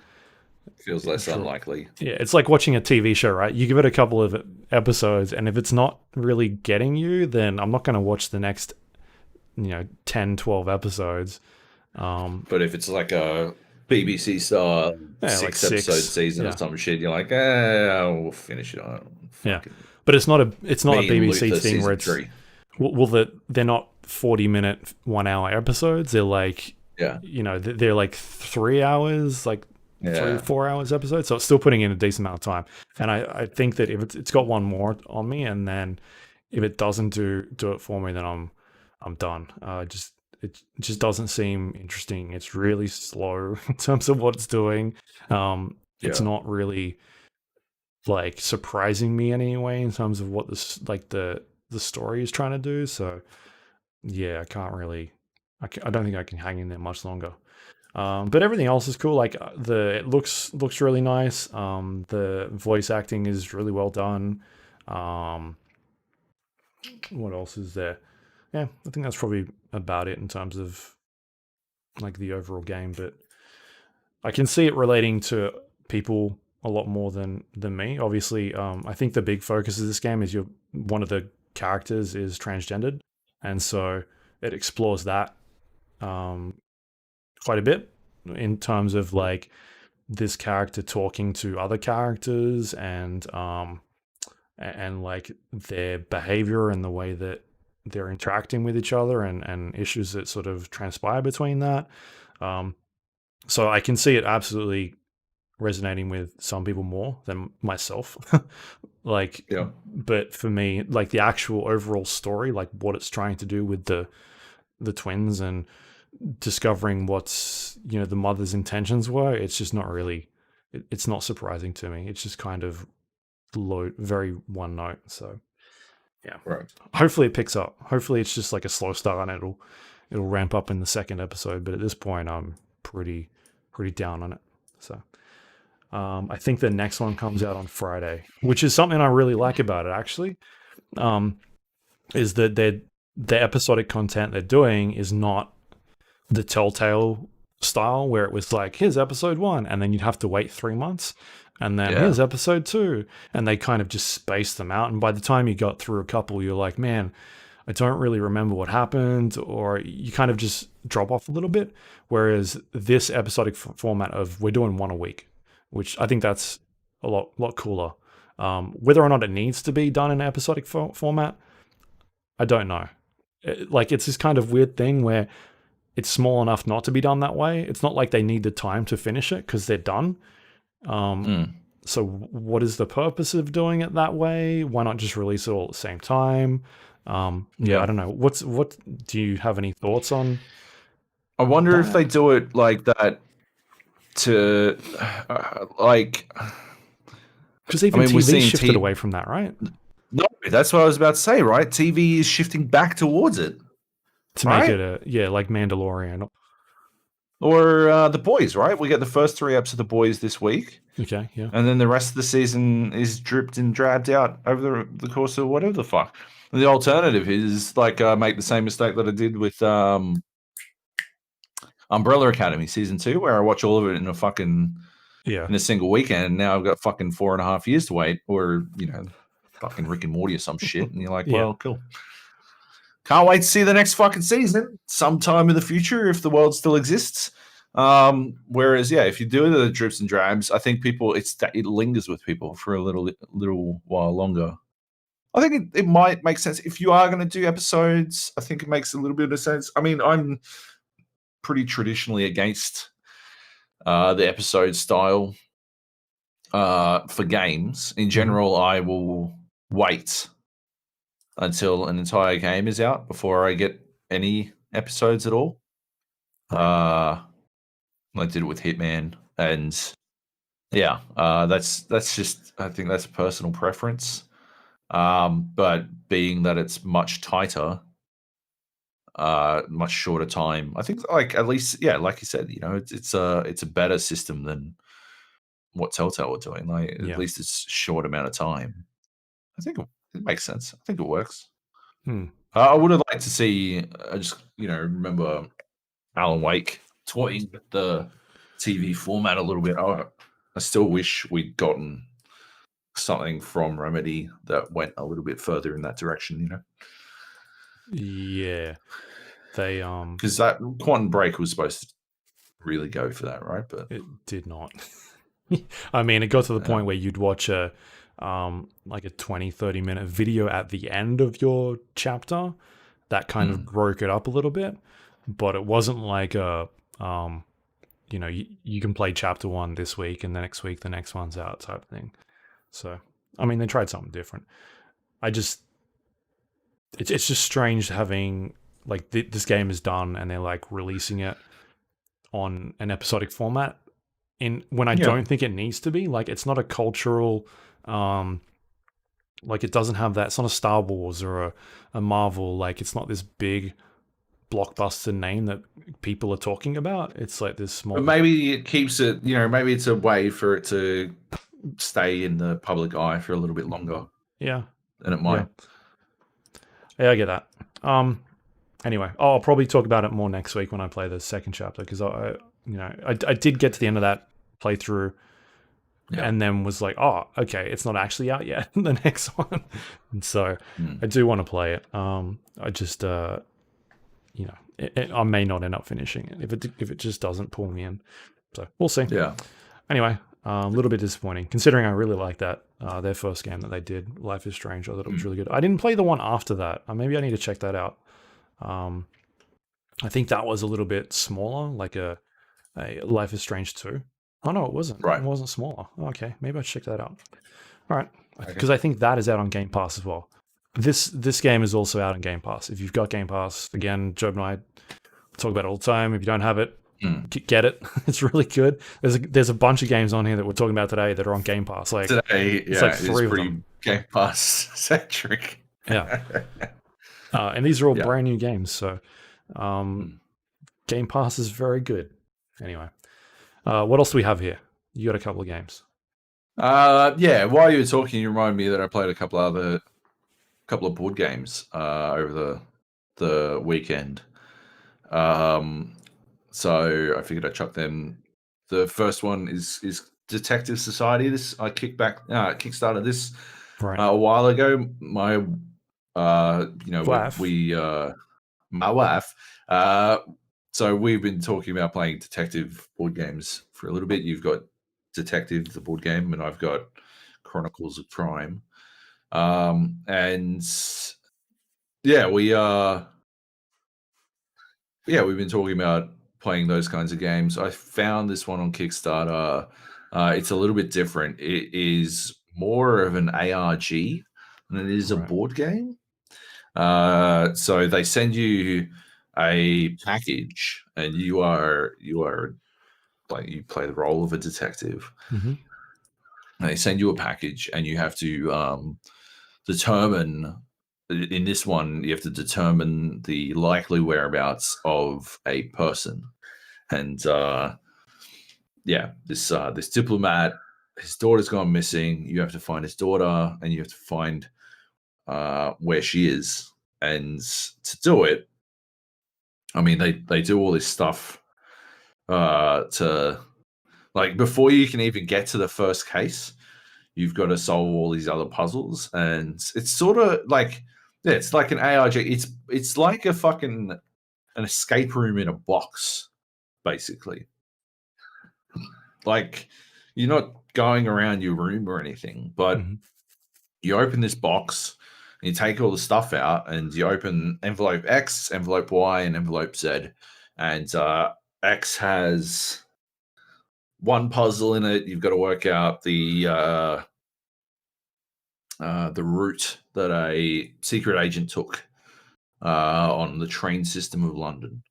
Feels less unlikely. Yeah, it's like watching a TV show, right? You give it a couple of episodes, and if it's not really getting you, then I'm not going to watch the next 10, 12 episodes. But if it's like a BBC style 6-episode season or some shit, you're like, we'll finish it on. Yeah, but it's not a BBC thing where it's they're not 40-minute 1-hour episodes. They're like they're like 3 hours, like 3 or 4 hours episodes. So it's still putting in a decent amount of time. And I think that if it's got one more on me, and then if it doesn't do it for me, then I'm done. It just doesn't seem interesting. It's really slow in terms of what it's doing. It's not really like surprising me in any way in terms of what the story is trying to do. So yeah, I don't think I can hang in there much longer. But everything else is cool. Like it looks really nice. The voice acting is really well done. What else is there? Yeah, I think that's probably about it in terms of like the overall game. But I can see it relating to people a lot more than me. Obviously, I think the big focus of this game is you're one of the characters is transgendered, and so it explores that quite a bit in terms of like this character talking to other characters and like their behavior and the way that they're interacting with each other and issues that sort of transpire between that. So I can see it absolutely resonating with some people more than myself. Like, Yeah. but for me, like the actual overall story, like what it's trying to do with the twins and discovering what's, you know, the mother's intentions were, it's just not really, it's not surprising to me. It's just kind of low, very one note. So yeah, Right. hopefully it picks up. Hopefully it's just like a slow start and it'll ramp up in the second episode. But at this point, I'm pretty down on it. So I think the next one comes out on Friday, which is something I really like about it actually. Is that the episodic content they're doing is not the Telltale style where it was like, here's episode 1, and then you'd have to wait 3 months, and then here's episode 2, and they kind of just spaced them out. And by the time you got through a couple, you're like, man, I don't really remember what happened, or you kind of just drop off a little bit. Whereas this episodic format of we're doing one a week, which I think that's a lot cooler. Whether or not it needs to be done in an episodic format, I don't know. Like it's this kind of weird thing where it's small enough not to be done that way. It's not like they need the time to finish it because they're done. So what is the purpose of doing it that way? Why not just release it all at the same time? I don't know. What do you have any thoughts on? I wonder if they do it like that to like, because even TV shifted away from that, right? No, that's what I was about to say, right? TV is shifting back towards it. To make it like Mandalorian. Or The Boys, right? We get the first 3 episodes of The Boys this week. Okay, yeah. And then the rest of the season is dripped and dragged out over the course of whatever the fuck. And the alternative is like make the same mistake that I did with Umbrella Academy season 2, where I watch all of it in a single weekend. And now I've got fucking 4.5 years to wait, or fucking Rick and Morty or some shit. And you're like, well, cool. Can't wait to see the next fucking season sometime in the future if the world still exists. Whereas, if you do the drips and drabs, I think it lingers with people for a little while longer. I think it might make sense if you are going to do episodes. I think it makes a little bit of sense. I mean, I'm pretty traditionally against the episode style for games. In general, I will wait until an entire game is out before I get any episodes at all. I did it with Hitman, and that's just, I think that's a personal preference. But being that it's much tighter, much shorter time, I think like at least like you said, it's a better system than what Telltale were doing. Like at least it's a short amount of time. I think it makes sense. I think it works. I would have liked to see. I just remember Alan Wake toying with the TV format a little bit. I still wish we'd gotten something from Remedy that went a little bit further in that direction. Yeah, they because that Quantum Break was supposed to really go for that, right? But it did not. I mean, it got to the point where you'd watch a 20-30 minute video at the end of your chapter that kind of broke it up a little bit, but it wasn't like a you can play chapter 1 this week and the next week the next one's out type thing. So I mean, they tried something different. It's just strange having like this game is done and they're like releasing it on an episodic format when I don't think it needs to be. Like it's not a cultural like it doesn't have that. It's not a Star Wars or a Marvel. Like it's not this big blockbuster name that people are talking about. It's like this small. But maybe it keeps it. Maybe it's a way for it to stay in the public eye for a little bit longer. Yeah, than it might. Yeah, I get that. Anyway, I'll probably talk about it more next week when I play the second chapter because I did get to the end of that playthrough and then was like, oh, okay, it's not actually out yet. The next one, and so I do want to play it. I just you know, I may not end up finishing it if it just doesn't pull me in. So we'll see. Yeah. Anyway, a little bit disappointing considering I really like that their first game that they did, Life is Strange. I thought it was really good. I didn't play the one after that. Maybe I need to check that out. I think that was a little bit smaller, like a Life is Strange 2. Oh no, it wasn't. Right. It wasn't smaller. Okay, maybe I should check that out. All right, because I think that is out on Game Pass as well. This game is also out on Game Pass. If you've got Game Pass, again, Joab and I talk about it all the time. If you don't have it, get it. It's really good. There's a bunch of games on here that we're talking about today that are on Game Pass. Like today, it's like three of pretty them. Game Pass centric. Yeah, and these are all brand new games. So Game Pass is very good. Anyway, what else do we have here? You got a couple of games. While you were talking, you reminded me that I played a couple of board games over the weekend. So I figured I'd chuck them. The first one is Detective Society. This I kickstarted this a while ago. My wife. My wife. So we've been talking about playing detective board games for a little bit. You've got Detective, the board game, and I've got Chronicles of Crime. We've been talking about playing those kinds of games. I found this one on Kickstarter. It's a little bit different. It is more of an ARG than it is a board game. So they send you a package, and you are like, you play the role of a detective. And they send you a package, and you have to determine. In this one, you have to determine the likely whereabouts of a person, and this diplomat, his daughter's gone missing. You have to find his daughter, and you have to find where she is. And to do it, I mean, they do all this stuff to, like, before you can even get to the first case, you've got to solve all these other puzzles, and it's sort of like, it's like an ARG. It's like an escape room in a box, basically. Like, you're not going around your room or anything, but you open this box, and you take all the stuff out, and you open envelope X, envelope Y, and envelope Z, and X has one puzzle in it. You've got to work out the route that a secret agent took on the train system of London.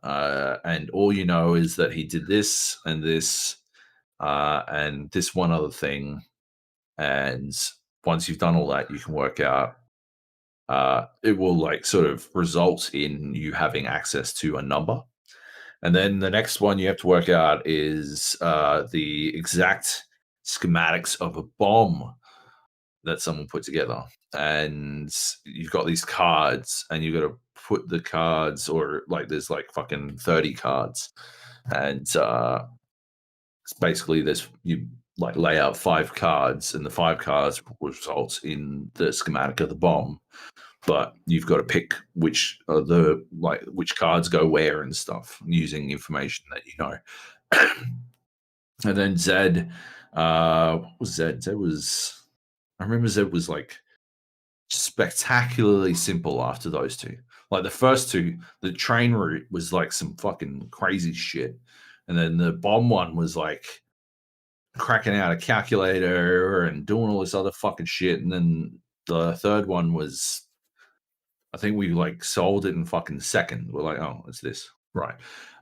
And all you know is that he did this and this and this one other thing. And once you've done all that, you can work out it will, like, sort of result in you having access to a number. And then the next one you have to work out is the exact schematics of a bomb that someone put together. And you've got these cards, and you've got to put the cards, or like, there's like fucking 30 cards. And it's basically you like lay out 5 cards, and the 5 cards result in the schematic of the bomb. But you've got to pick which cards go where and stuff, using information that you know. And then Zed, what was Zed? I remember Zed was like spectacularly simple after those two. Like, the first two, the train route was like some fucking crazy shit. And then the bomb one was like cracking out a calculator and doing all this other fucking shit. And then the third one was, I think we like solved it in fucking second. We're like, oh, it's this. Right.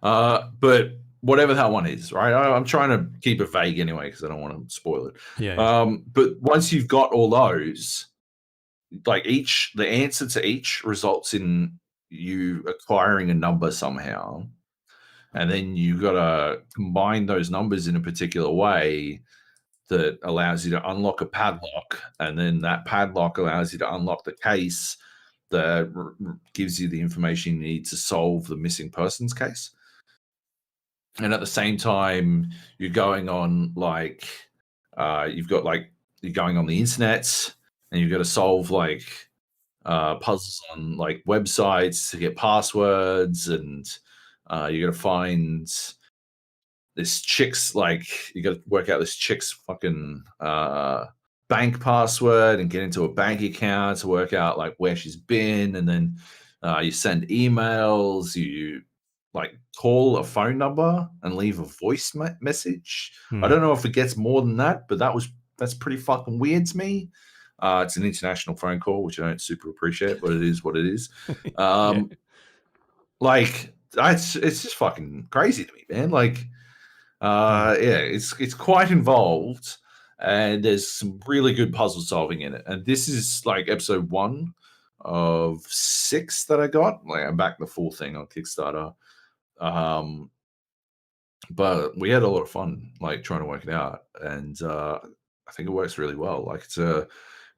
But whatever that one is, right? I'm trying to keep it vague anyway, because I don't want to spoil it. Yeah. But once you've got all those, like, the answer to each results in you acquiring a number somehow. And then you got to combine those numbers in a particular way that allows you to unlock a padlock. And then that padlock allows you to unlock the case that gives you the information you need to solve the missing persons case. And at the same time, you're going on, like, You've got like you're going on the internet and you've got to solve like puzzles on like websites to get passwords, and you got to find this chick's like you got to work out this chick's fucking bank password and get into a bank account to work out like where she's been, and then you send emails, you like call a phone number and leave a voice message. I don't know if it gets more than that, but that's pretty fucking weird to me. It's an international phone call, which I don't super appreciate, but it is what it is. Like it's just fucking crazy to me, man. Like, yeah, it's quite involved, and there's some really good puzzle solving in it. And this is like episode 1 of 6 that I got. Like, I'm back the full thing on Kickstarter. But we had a lot of fun, like trying to work it out, and I think it works really well. Like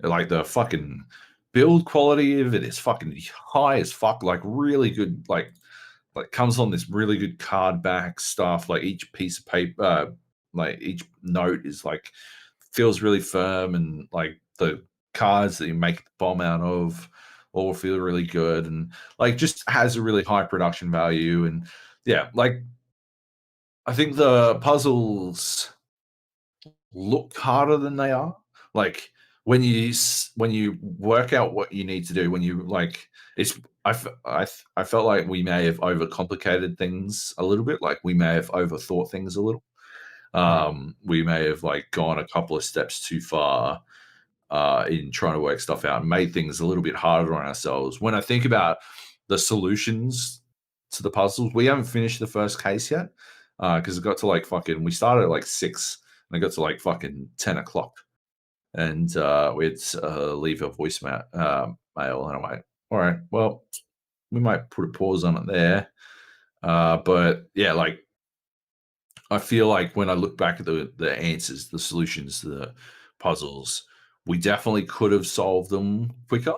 like the fucking build quality of it is fucking high as fuck. Like really good. Like comes on this really good card back stuff. Like each piece of paper, like each note is like feels really firm, and like the cards that you make the bomb out of all feel really good, and like just has a really high production value. And yeah, like I think the puzzles look harder than they are. Like when you work out what you need to do, when you like it's I felt like we may have overcomplicated things a little bit. Like we may have overthought things a little. We may have like gone a couple of steps too far in trying to work stuff out and made things a little bit harder on ourselves. When I think about the solutions to the puzzles, we haven't finished the first case yet because it got to like fucking. We started at like 6 and it got to like fucking 10 o'clock, and we had to leave a voicemail mail, and I'm like, all right, well, we might put a pause on it there. But yeah, like I feel like when I look back at the answers, the solutions to the puzzles, we definitely could have solved them quicker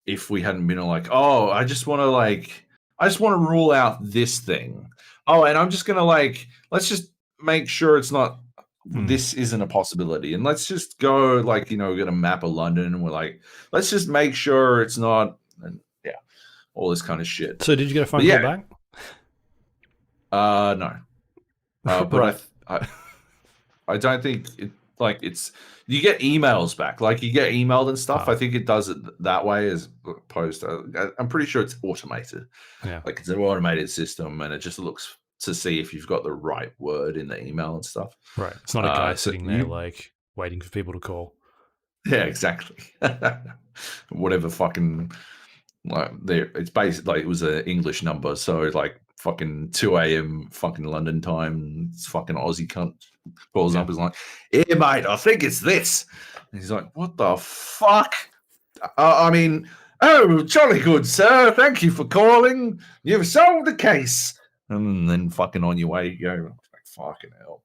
if we hadn't been like, oh, I just want to rule out this thing. Oh, and I'm just gonna like, let's just make sure it's not. This isn't a possibility, and let's just go like, we're gonna map of London, and we're like, let's just make sure it's not. And yeah, all this kind of shit. So did you get a phone call back? No. But right. I don't think it's you get emails back, like you get emailed and stuff. I think it does it that way as opposed to. I'm pretty sure it's automated. Yeah, like it's an automated system, and it just looks to see if you've got the right word in the email and stuff. Right. It's not a guy sitting there like waiting for people to call. Yeah, exactly. Whatever fucking like there, it's basically like it was an English number, so like fucking 2 a.m. fucking London time. It's fucking Aussie cunt calls up. Is like, "Yeah, mate, I think it's this." And he's like, "What the fuck?" I mean, oh, jolly good, sir. Thank you for calling. You've solved the case. And then fucking on your way, you go, like, fucking hell.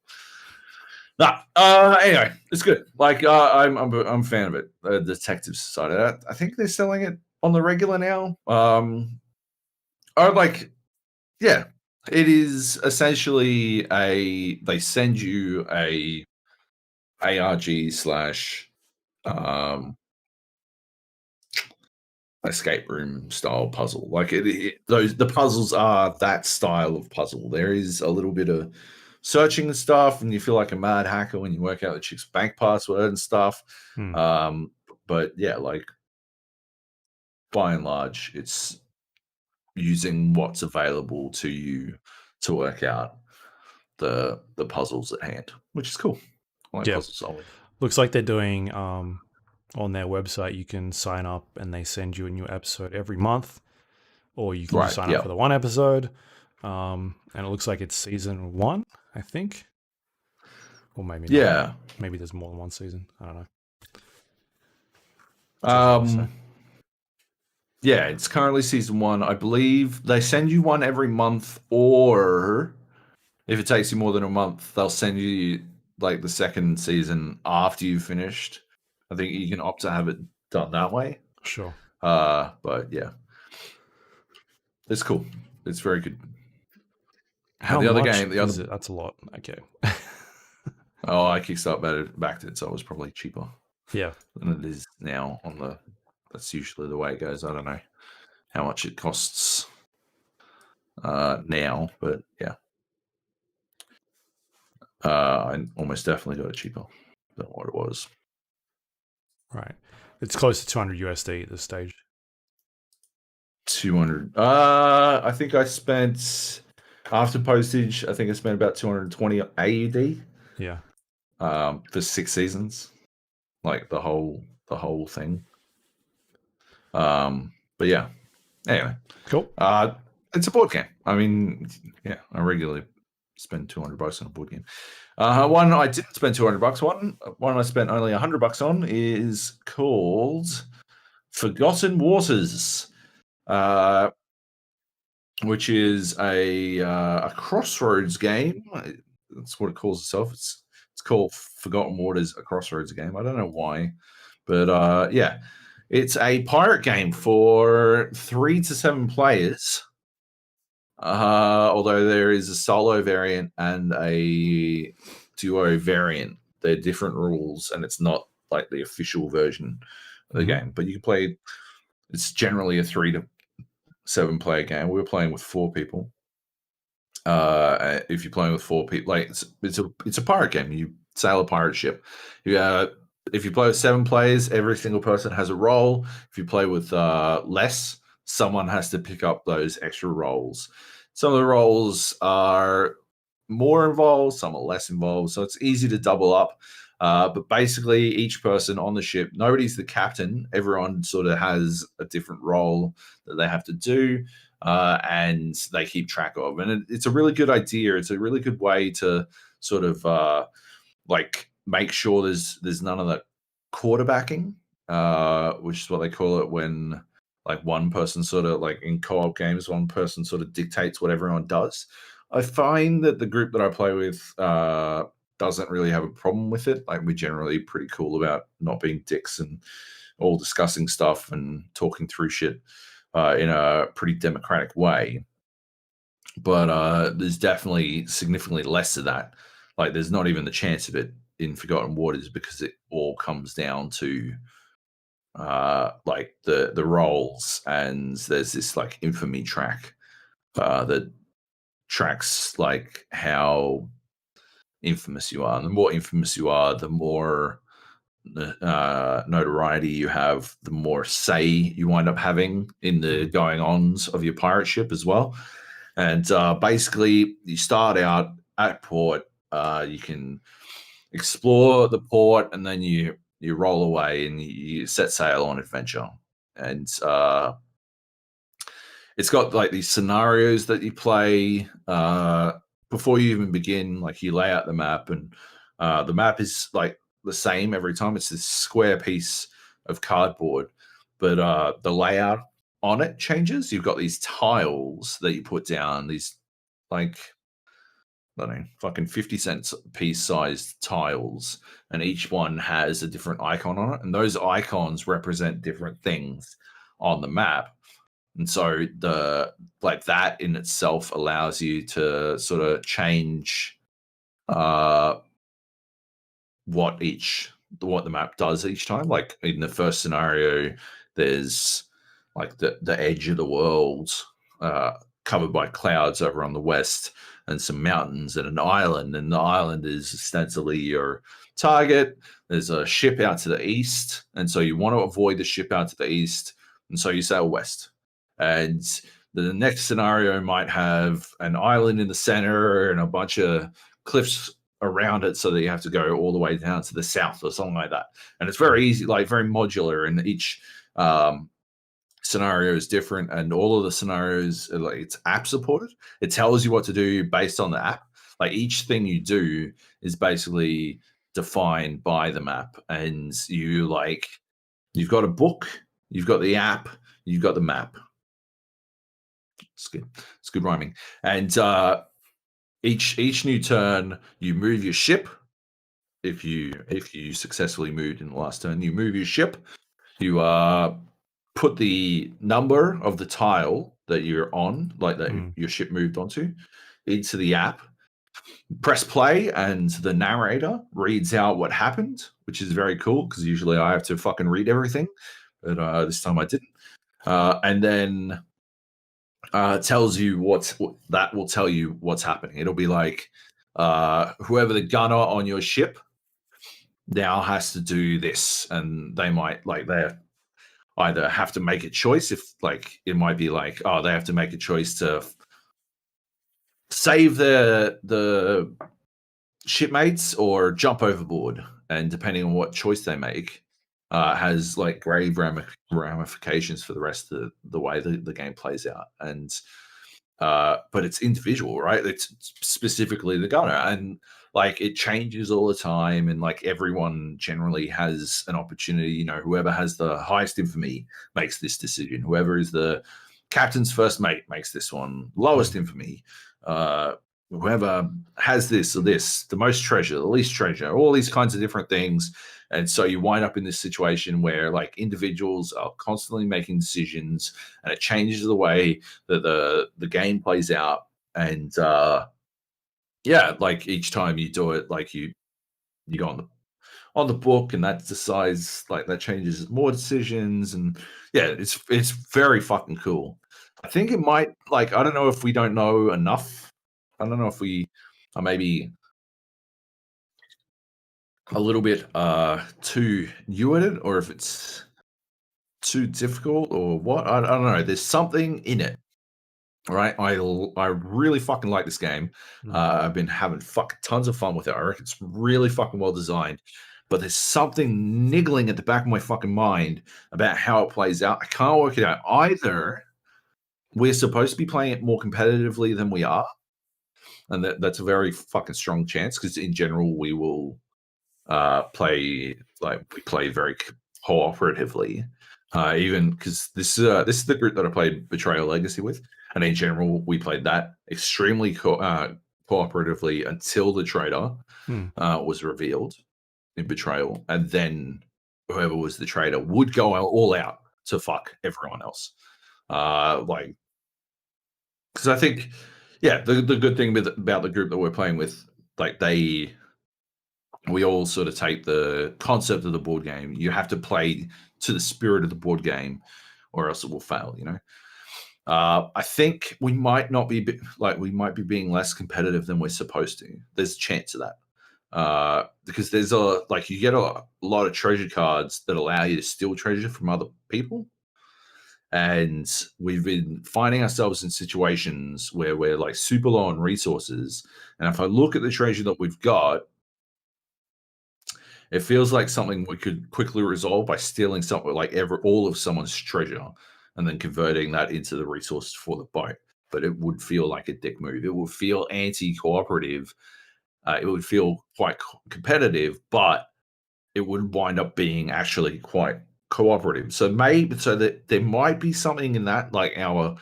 Anyway, it's good. Like, I'm a fan of it. The Detective Society. I think they're selling it on the regular now. Yeah, it is essentially they send you a ARG slash escape room style puzzle. Like the puzzles are that style of puzzle. There is a little bit of searching and stuff, and you feel like a mad hacker when you work out the chick's bank password and stuff. But yeah, like by and large, it's using what's available to you to work out the puzzles at hand, which is cool. I like puzzle solving. Looks like they're doing on their website, you can sign up and they send you a new episode every month, or you can sign up for the one episode. And it looks like it's season 1, I think, or maybe not. Maybe there's more than one season. I don't know. Yeah, it's currently season 1. I believe they send you one every month, or if it takes you more than a month, they'll send you like the second season after you've finished. I think you can opt to have it done that way. Sure. But yeah, it's cool. It's very good. How the other game? That's a lot. Okay. Oh, I backed it, so it was probably cheaper Yeah. than it is now on the. That's usually the way it goes. I don't know how much it costs now, but yeah. I almost definitely got it cheaper than what it was. Right. It's close to 200 USD at this stage. 200. I think I spent after postage. I think I spent about 220 AUD. Yeah. For 6 seasons, like the whole thing. But yeah. Anyway, Cool. it's a board game. I mean, yeah, I regularly spend $200 on a board game. One I didn't spend $200. One I spent only $100 on is called Forgotten Waters, which is a crossroads game. That's what it calls itself. It's called Forgotten Waters, a crossroads game. I don't know why, but yeah, it's a pirate game for 3 to 7 players. Although there is a solo variant and a duo variant. They're different rules, and it's not like the official version of the game. But you can play. It's generally a 3 to 7 player game. We were playing with 4 people. If you're playing with 4 people, like it's a pirate game. You sail a pirate ship. If you play with 7 players, every single person has a role. If you play with less, someone has to pick up those extra roles. Some of the roles are more involved, some are less involved, so it's easy to double up. But basically, each person on the ship, nobody's the captain. Everyone sort of has a different role that they have to do, and they keep track of. And it's a really good idea. It's a really good way to sort of like make sure there's none of that quarterbacking, which is what they call it when like one person sort of like in co-op games, one person sort of dictates what everyone does. I find that the group that I play with doesn't really have a problem with it. Like we're generally pretty cool about not being dicks and all discussing stuff and talking through shit in a pretty democratic way. But there's definitely significantly less of that. Like there's not even the chance of it in Forgotten Waters because it all comes down to like the roles, and there's this like infamy track that tracks like how infamous you are. And the more infamous you are, the more notoriety you have, the more say you wind up having in the going ons of your pirate ship as well. And basically, you start out at port. You can explore the port, and then you roll away and you set sail on adventure. And it's got like these scenarios that you play before you even begin. Like you lay out the map, and the map is like the same every time. It's this square piece of cardboard, but the layout on it changes. You've got these tiles that you put down, these like I don't know, fucking 50-cent piece sized tiles, and each one has a different icon on it, and those icons represent different things on the map. And so that in itself allows you to sort of change what the map does each time. Like in the first scenario, there's like the edge of the world covered by clouds over on the west, and some mountains and an island, and the island is ostensibly your target. There's a ship out to the east, and so you want to avoid the ship out to the east, and so you sail west. And the next scenario might have an island in the center and a bunch of cliffs around it, so that you have to go all the way down to the south or something like that. And it's very easy, like very modular, and each scenario is different, and all of the scenarios like it's app supported. It tells you what to do based on the app. Like each thing you do is basically defined by the map, and you've got a book, you've got the app, you've got the map. It's good. It's good rhyming. And each new turn, you move your ship. If you successfully moved in the last turn, you move your ship. You put the number of the tile that you're on, like that your ship moved onto, into the app. press play, and the narrator reads out what happened, which is very cool because usually I have to fucking read everything, but this time I didn't. And then tells you that will tell you what's happening. It'll be like whoever the gunner on your ship now has to do this, and they might like they either have to make a choice. If like it might be like, oh, they have to make a choice to save the shipmates or jump overboard, and depending on what choice they make, has like grave ramifications for the rest of the way the game plays out. And but it's individual, right? It's specifically the gunner, and like it changes all the time, and like everyone generally has an opportunity. You know, whoever has the highest infamy makes this decision. Whoever is the captain's first mate makes this one. Lowest infamy. Whoever has this or this, the most treasure, the least treasure, all these kinds of different things. And so you wind up in this situation where like individuals are constantly making decisions, and it changes the way that the game plays out. And yeah, like each time you do it, like you go on the book, and that decides, like that changes more decisions. And yeah, it's very fucking cool. I think it might, like, I don't know if we don't know enough. I don't know if we are maybe a little bit too new at it, or if it's too difficult or what. I don't know. There's something in it. Right, I really fucking like this game. I've been having tons of fun with it. I reckon it's really fucking well designed, but there's something niggling at the back of my fucking mind about how it plays out. I can't work it out. Either we're supposed to be playing it more competitively than we are, and that's a very fucking strong chance, because in general we will play very cooperatively. Even because this is the group that I played Betrayal Legacy with, and in general we played that extremely cooperatively until the traitor was revealed in Betrayal, and then whoever was the traitor would go all out to fuck everyone else. Like, because I think, yeah, the good thing about the group that we're playing with, like we all sort of take the concept of the board game. You have to play to the spirit of the board game, or else it will fail. You know, I think we might not be we might be being less competitive than we're supposed to. There's a chance of that because there's you get a lot of treasure cards that allow you to steal treasure from other people, and we've been finding ourselves in situations where we're like super low on resources. And if I look at the treasure that we've got, it feels like something we could quickly resolve by stealing something like all of someone's treasure and then converting that into the resources for the boat. But it would feel like a dick move. It would feel anti-cooperative. It would feel quite competitive, but it would wind up being actually quite cooperative. So that there might be something in that, like our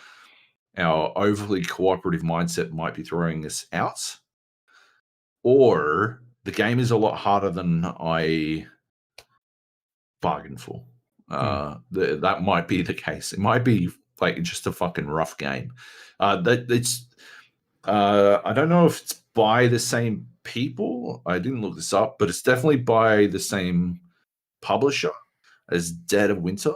overly cooperative mindset might be throwing us out, or the game is a lot harder than I bargained for. That might be the case. It might be like just a fucking rough game. I don't know if it's by the same people. I didn't look this up, but it's definitely by the same publisher as Dead of Winter.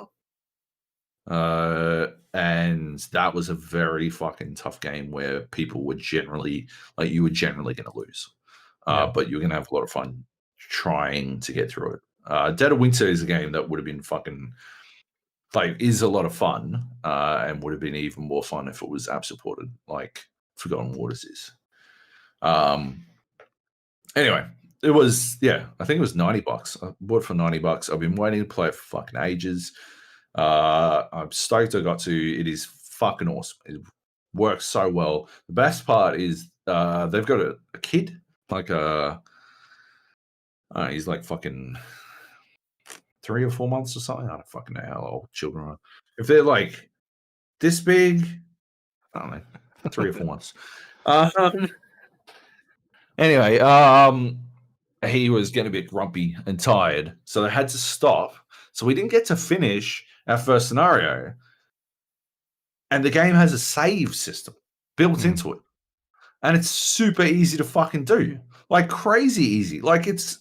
And that was a very fucking tough game where people were generally you were generally going to lose. But you're going to have a lot of fun trying to get through it. Dead of Winter is a game that would have been fucking is a lot of fun, and would have been even more fun if it was app supported, like Forgotten Waters is. Anyway, it was, I think it was $90. I bought it for $90. I've been waiting to play it for fucking ages. I'm stoked I got to. It is fucking awesome. It works so well. The best part is they've got a kid, he's like fucking 3 or 4 months or something. I don't fucking know how old children are. If they're like this big, I don't know, 3 or 4 months. Anyway, he was getting a bit grumpy and tired, so they had to stop. So we didn't get to finish our first scenario. And the game has a save system built into it. and it's super easy to fucking do, like crazy easy. Like it's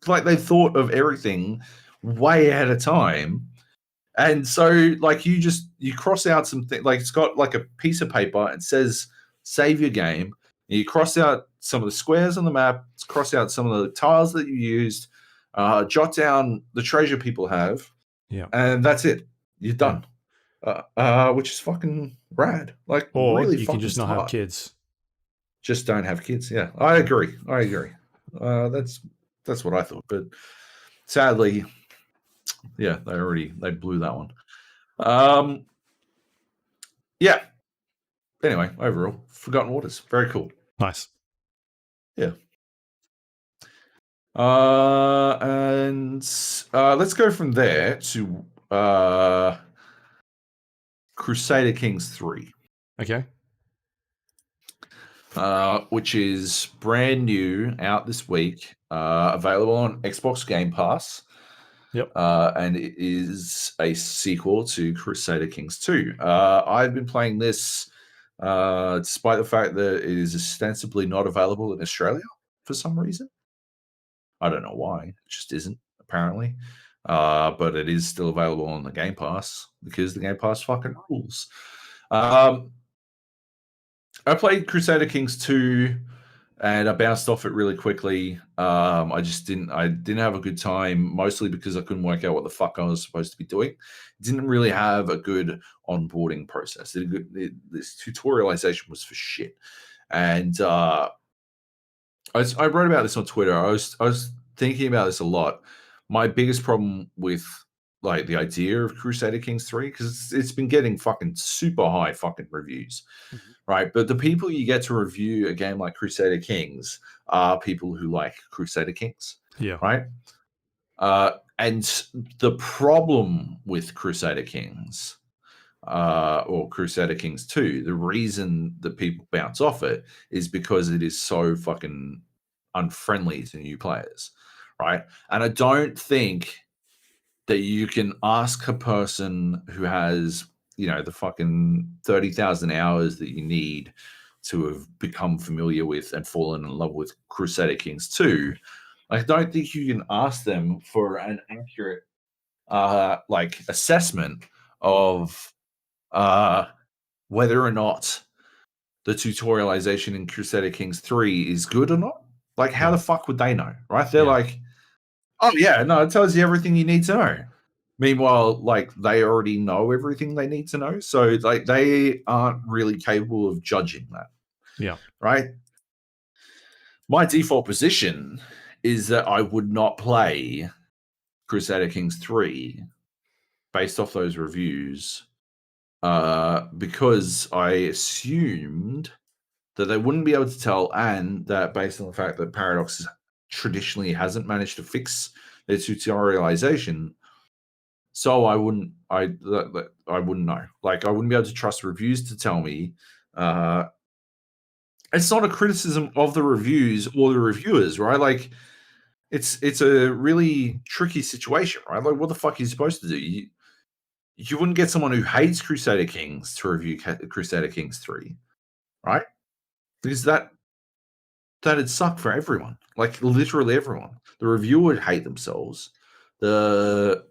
like they thought of everything way ahead of time. And so, like, you cross out something, like it's got like a piece of paper. It says save your game. And you cross out some of the squares on the map, cross out some of the tiles that you used, jot down the treasure people have, and that's it. You're done. Which is fucking rad. Like, Or really you can fucking just not smart. have kids. Just don't have kids. Yeah, I agree. That's what I thought. But sadly, yeah, they blew that one. Yeah. Anyway, overall, Forgotten Waters, very cool. Nice. Yeah. And let's go from there to Crusader Kings III. Okay. Which is brand new, out this week, available on Xbox Game Pass. Yep. And it is a sequel to Crusader Kings 2. I've been playing this despite the fact that it is ostensibly not available in Australia for some reason. I don't know why. It just isn't, apparently. But it is still available on the Game Pass because the Game Pass fucking rules. I played Crusader Kings 2 and I bounced off it really quickly. I didn't have a good time, mostly because I couldn't work out what the fuck I was supposed to be doing. Didn't really have a good onboarding process. This tutorialization was for shit. And I wrote about this on Twitter. I was thinking about this a lot. My biggest problem with like the idea of Crusader Kings 3, because it's been getting fucking super high fucking reviews, right? But the people you get to review a game like Crusader Kings are people who like Crusader Kings, right? And the problem with Crusader Kings, or Crusader Kings 2, the reason that people bounce off it is because it is so fucking unfriendly to new players, right? And I don't think that you can ask a person who has, the fucking 30,000 hours that you need to have become familiar with and fallen in love with Crusader Kings 2. I don't think you can ask them for an accurate assessment of whether or not the tutorialization in Crusader Kings 3 is good or not. Like, how the fuck would they know, right? They're like, oh, yeah, no, it tells you everything you need to know. Meanwhile, like, they already know everything they need to know. So, like, they aren't really capable of judging that. Yeah. Right? My default position is that I would not play Crusader Kings 3 based off those reviews because I assumed that they wouldn't be able to tell, and that based on the fact that Paradox traditionally hasn't managed to fix their tutorialization, so I wouldn't know. Like, I wouldn't be able to trust reviews to tell me. It's not a criticism of the reviews or the reviewers, right? Like, it's a really tricky situation, right? Like, what the fuck are you supposed to do? You wouldn't get someone who hates Crusader Kings to review Crusader Kings 3, right? Because that'd suck for everyone. Like, literally everyone. The reviewer would hate themselves. The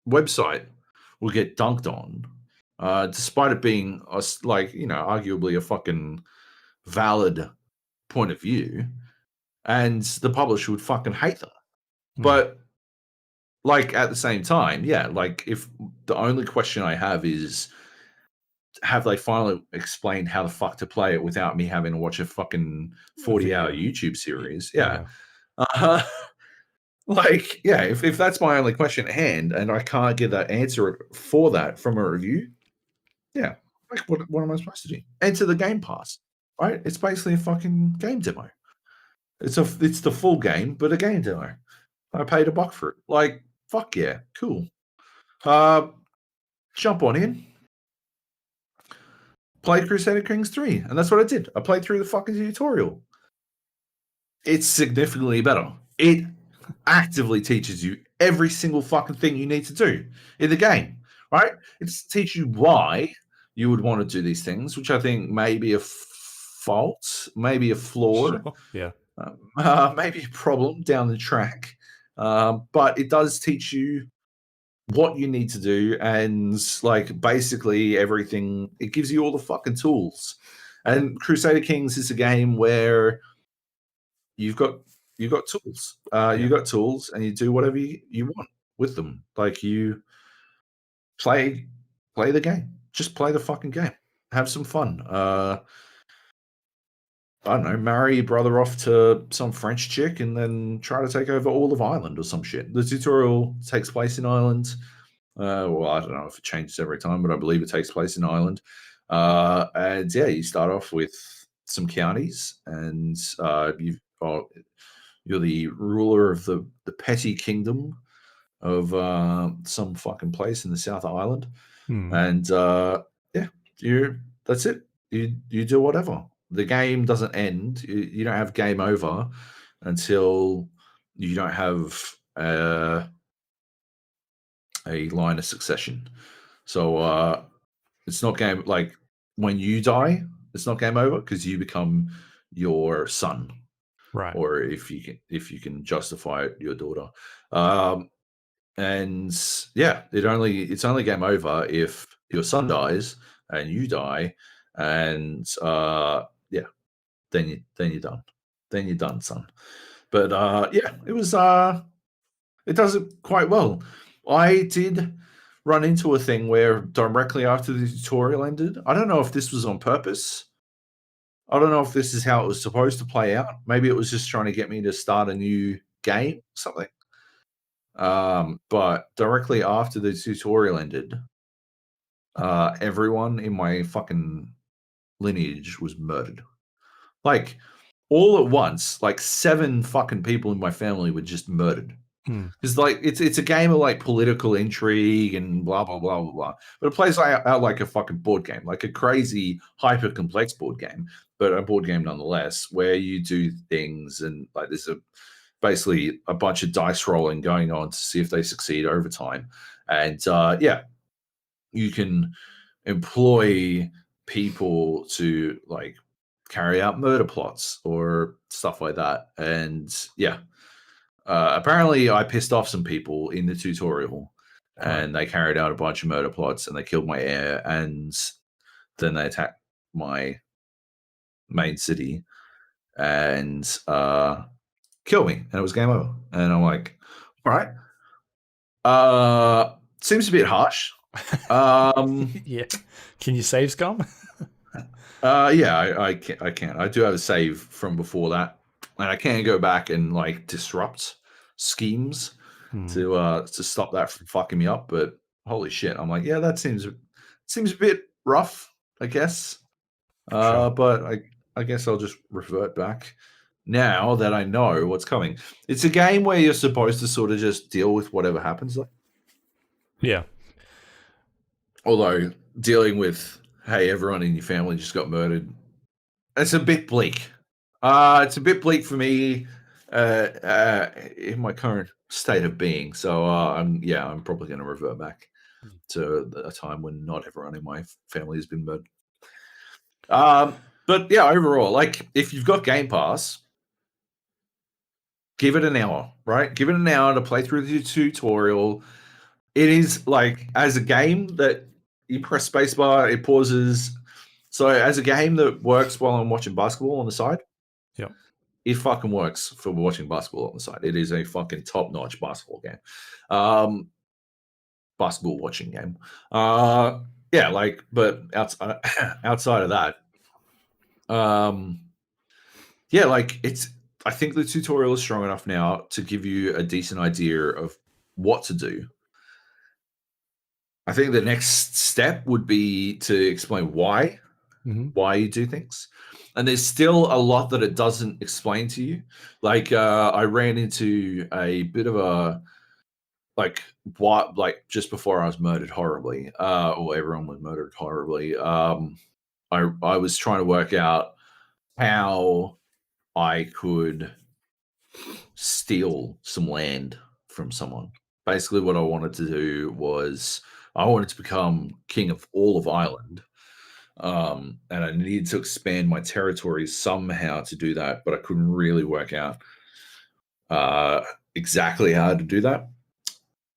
website will get dunked on, despite it being arguably a fucking valid point of view, and the publisher would fucking hate them. But like, at the same time, yeah, like, if the only question I have is, have they finally explained how the fuck to play it without me having to watch a fucking 40-hour YouTube series? Yeah. Like, yeah, if that's my only question at hand and I can't get that answer for that from a review, yeah, like, what am I supposed to do? Enter the Game Pass, right? It's basically a fucking game demo. It's the full game, but a game demo. I paid $1 for it. Like, fuck yeah, cool. Jump on in. Play Crusader Kings 3, and that's what I did. I played through the fucking tutorial. It's significantly better. It actively teaches you every single fucking thing you need to do in the game, right? It teaches you why you would want to do these things, which I think may be a fault, maybe a flaw, Sure. Yeah. maybe a problem down the track. But it does teach you what you need to do, and like basically everything. It gives you all the fucking tools. And Crusader Kings is a game where you've got tools. You got tools, and you do whatever you want with them. Like you play the game. Just play the fucking game. Have some fun. I don't know, marry your brother off to some French chick and then try to take over all of Ireland or some shit. The tutorial takes place in Ireland. Well, I don't know if it changes every time, but I believe it takes place in Ireland. And yeah, you start off with some counties, and you're the ruler of the petty kingdom of some fucking place in the South of Ireland. And yeah, that's it. You do whatever. The game doesn't end. You don't have game over until you don't have a line of succession. So it's not game like when you die, it's not game over because you become your son, Right. or if you can justify it, your daughter. And yeah, it's only game over if your son dies and you die, and yeah, then you're done. Then you're done, son. But yeah, it does it quite well. I did run into a thing where directly after the tutorial ended, I don't know if this was on purpose. I don't know if this is how it was supposed to play out. Maybe it was just trying to get me to start a new game, something. But directly after the tutorial ended, everyone in my fucking lineage was murdered. Like all at once, like 7 fucking people in my family were just murdered. Because like it's a game of like political intrigue and blah blah blah blah blah. But it plays out like a fucking board game, like a crazy hyper complex board game, but a board game nonetheless, where you do things and like there's basically a bunch of dice rolling going on to see if they succeed over time. And yeah, you can employ people to like carry out murder plots or stuff like that. And yeah, apparently I pissed off some people in the tutorial, and they carried out a bunch of murder plots, and they killed my heir, and then they attacked my main city and killed me, and it was game over. And I'm like, all right, seems a bit harsh. Yeah. Can you save scum? Yeah, I can't. I do have a save from before that, and I can't go back and like disrupt schemes to stop that from fucking me up. But holy shit, I'm like, yeah, that seems a bit rough, I guess. Sure. But I guess I'll just revert back now that I know what's coming. It's a game where you're supposed to sort of just deal with whatever happens. Yeah. Although dealing with, hey, everyone in your family just got murdered, it's a bit bleak. It's a bit bleak for me in my current state of being. So I'm probably going to revert back to a time when not everyone in my family has been murdered. But yeah, overall, like if you've got Game Pass, give it an hour, right? Give it an hour to play through the tutorial. It is like as a game that you press spacebar, it pauses. So as a game that works while I'm watching basketball on the side, it fucking works for watching basketball on the side. It is a fucking top-notch basketball game. Basketball watching game. Yeah, like, but outside of that, yeah, like I think the tutorial is strong enough now to give you a decent idea of what to do. I think the next step would be to explain why you do things. And there's still a lot that it doesn't explain to you. Like I ran into a bit of a like just before I was murdered horribly, or everyone was murdered horribly. I was trying to work out how I could steal some land from someone. Basically, what I wanted to do was I wanted to become king of all of Ireland, And I needed to expand my territories somehow to do that, but I couldn't really work out exactly how to do that.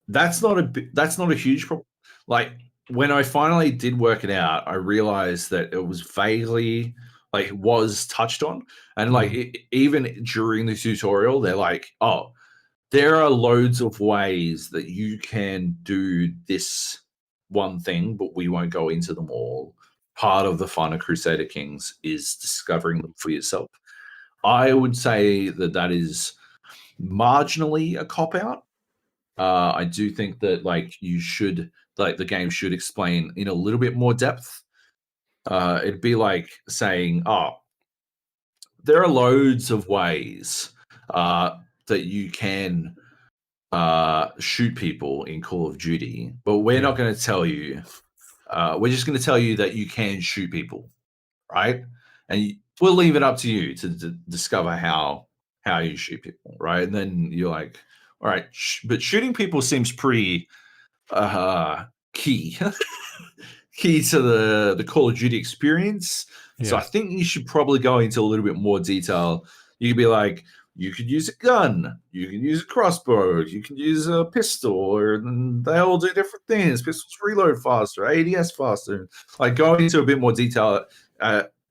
That's not a huge problem. Like when I finally did work it out, I realized that it was vaguely like was touched on, and like even during the tutorial, they're like, "Oh, there are loads of ways that you can do this one thing, but we won't go into them all. Part of the fun of Crusader Kings is discovering them for yourself." I would say that is marginally a cop out. I do think that like you should like the game should explain in a little bit more depth. It'd be like saying, "Oh, there are loads of ways that you can shoot people in Call of Duty, but we're not going to tell you. We're just going to tell you that you can shoot people, right? And we'll leave it up to you to discover how you shoot people, right?" And then you're like, "All right, but shooting people seems pretty key key to the Call of Duty experience. So I think you should probably go into a little bit more detail." You could be like, "You could use a gun, you can use a crossbow, you can use a pistol, and they all do different things. Pistols reload faster, ADS faster." Like going into a bit more detail,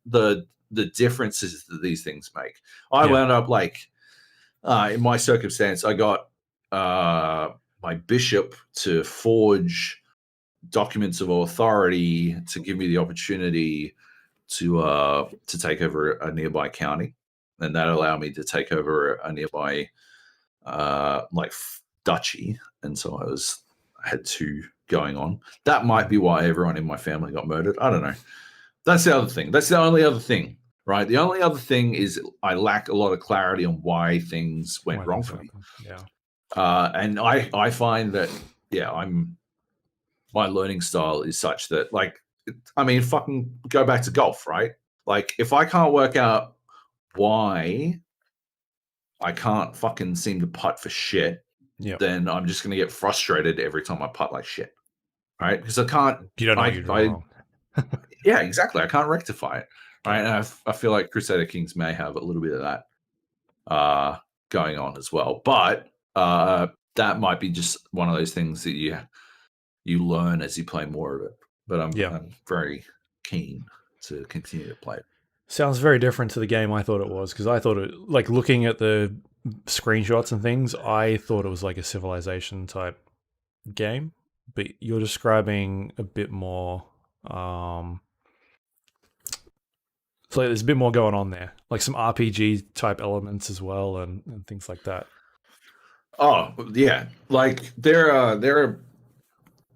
the differences that these things make. I wound up like in my circumstance, I got my bishop to forge documents of authority to give me the opportunity to take over a nearby county, and that allowed me to take over a nearby duchy. And so I had two going on. That might be why everyone in my family got murdered. I don't know. That's the other thing. That's the only other thing, right? The only other thing is I lack a lot of clarity on why things went wrong for me. Yeah. And I find that my learning style is such that like I mean fucking go back to golf, right? Like if I can't work out why I can't fucking seem to putt for shit, then I'm just gonna get frustrated every time I putt like shit, right? Because I can't. You don't know what you're doing wrong. Yeah, exactly. I can't rectify it, right? And I feel like Crusader Kings may have a little bit of that going on as well, but that might be just one of those things that you learn as you play more of it. But I'm very keen to continue to play it. Sounds very different to the game I thought it was, because I thought it, like looking at the screenshots and things, I thought it was like a Civilization type game, but you're describing a bit more. So there's a bit more going on there, like some RPG type elements as well, and things like that. Oh yeah, like there are.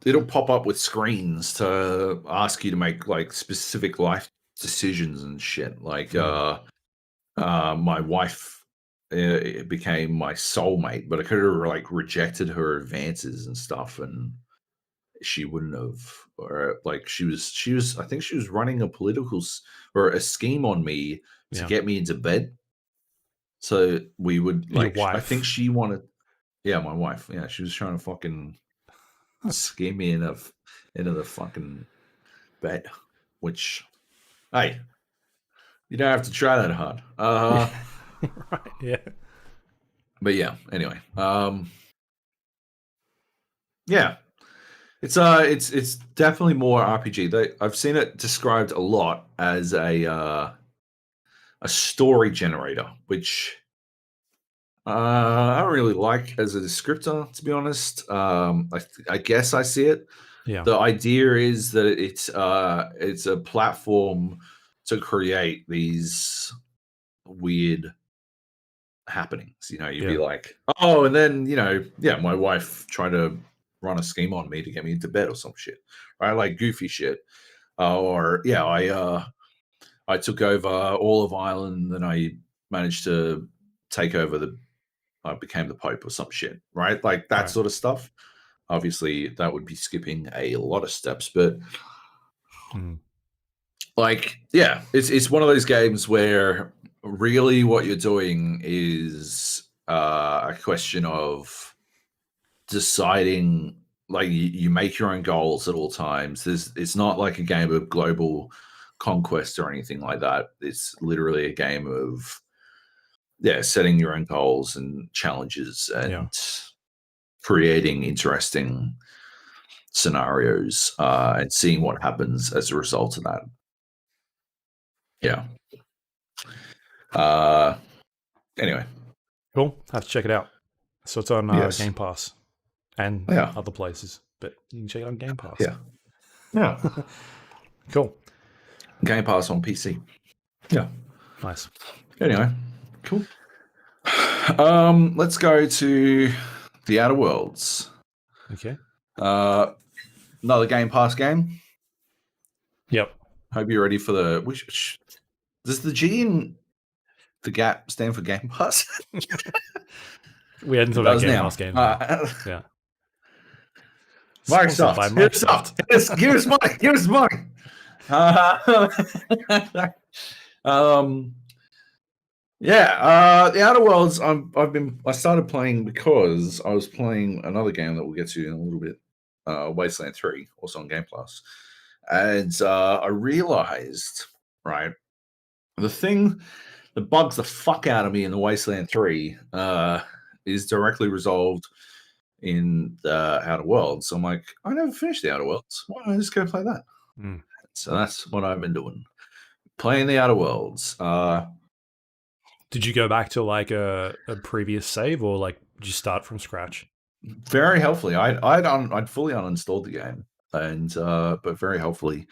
It'll pop up with screens to ask you to make like specific life decisions and shit. Like my wife it became my soulmate, but I could have like rejected her advances and stuff, and she wouldn't have. Or like she was I think she was running a political or a scheme on me to get me into bed. So we would like. I think she wanted. Yeah, my wife. Yeah, she was trying to fucking scare me into the fucking bed. Which, hey, you don't have to try that hard. Right. Yeah. But yeah. Anyway. Yeah. It's definitely more RPG. I've seen it described a lot as a story generator, which I don't really like as a descriptor, to be honest. I guess I see it. Yeah. The idea is that it's a platform to create these weird happenings. You know, you'd be like, oh, and then my wife tried to run a scheme on me to get me into bed or some shit, right? Like goofy shit. Or I took over all of Ireland, and I managed to take over I became the Pope or some shit, right? Like that sort of stuff. Obviously, that would be skipping a lot of steps, but like, yeah, it's one of those games where really what you're doing is a question of deciding. Like you make your own goals at all times. It's not like a game of global conquest or anything like that. It's literally a game of setting your own goals and challenges and creating interesting scenarios and seeing what happens as a result of that. Yeah. Anyway. Cool. Have to check it out. So it's on Game Pass and other places, but you can check it on Game Pass. Yeah. Cool. Game Pass on PC. Yeah. Nice. Anyway, cool. Let's go to the Outer Worlds. Okay. Another Game Pass game. Yep. Hope you're ready for the. Does the G in the gap stand for Game Pass? We hadn't thought about Game Pass games. Yeah. Microsoft. By Microsoft. Give us money. Give us money. The Outer Worlds. I started playing because I was playing another game that we'll get to in a little bit. Wasteland 3, also on Game Pass, and I realized, right, the thing that bugs the fuck out of me in the Wasteland 3 is directly resolved in the Outer Worlds. So I'm like, I never finished the Outer Worlds. Why don't I just go play that? So that's what I've been doing, playing the Outer Worlds. Did you go back to like a previous save, or like did you start from scratch? Very helpfully, I'd fully uninstalled the game, and but very helpfully,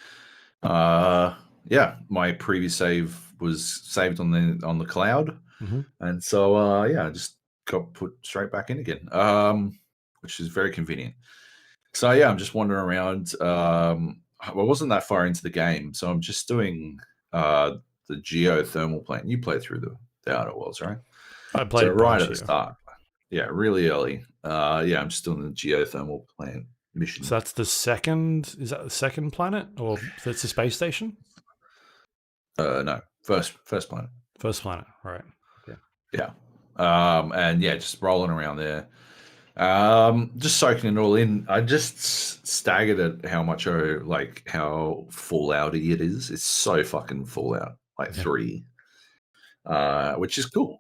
my previous save was saved on the cloud, and so I just got put straight back in again, which is very convenient. So I'm just wandering around. I wasn't that far into the game, so I'm just doing the geothermal plant. You played through the Outer Worlds, right? I played right at the start. Yeah, really early. I'm just doing the geothermal plant mission. So that's the second. Is that the second planet, or that's the space station? No, first planet. First planet, right? Yeah. Just rolling around there. Just soaking it all in. I just staggered at how much how Fallouty it is. It's so fucking Fallout, 3, which is cool.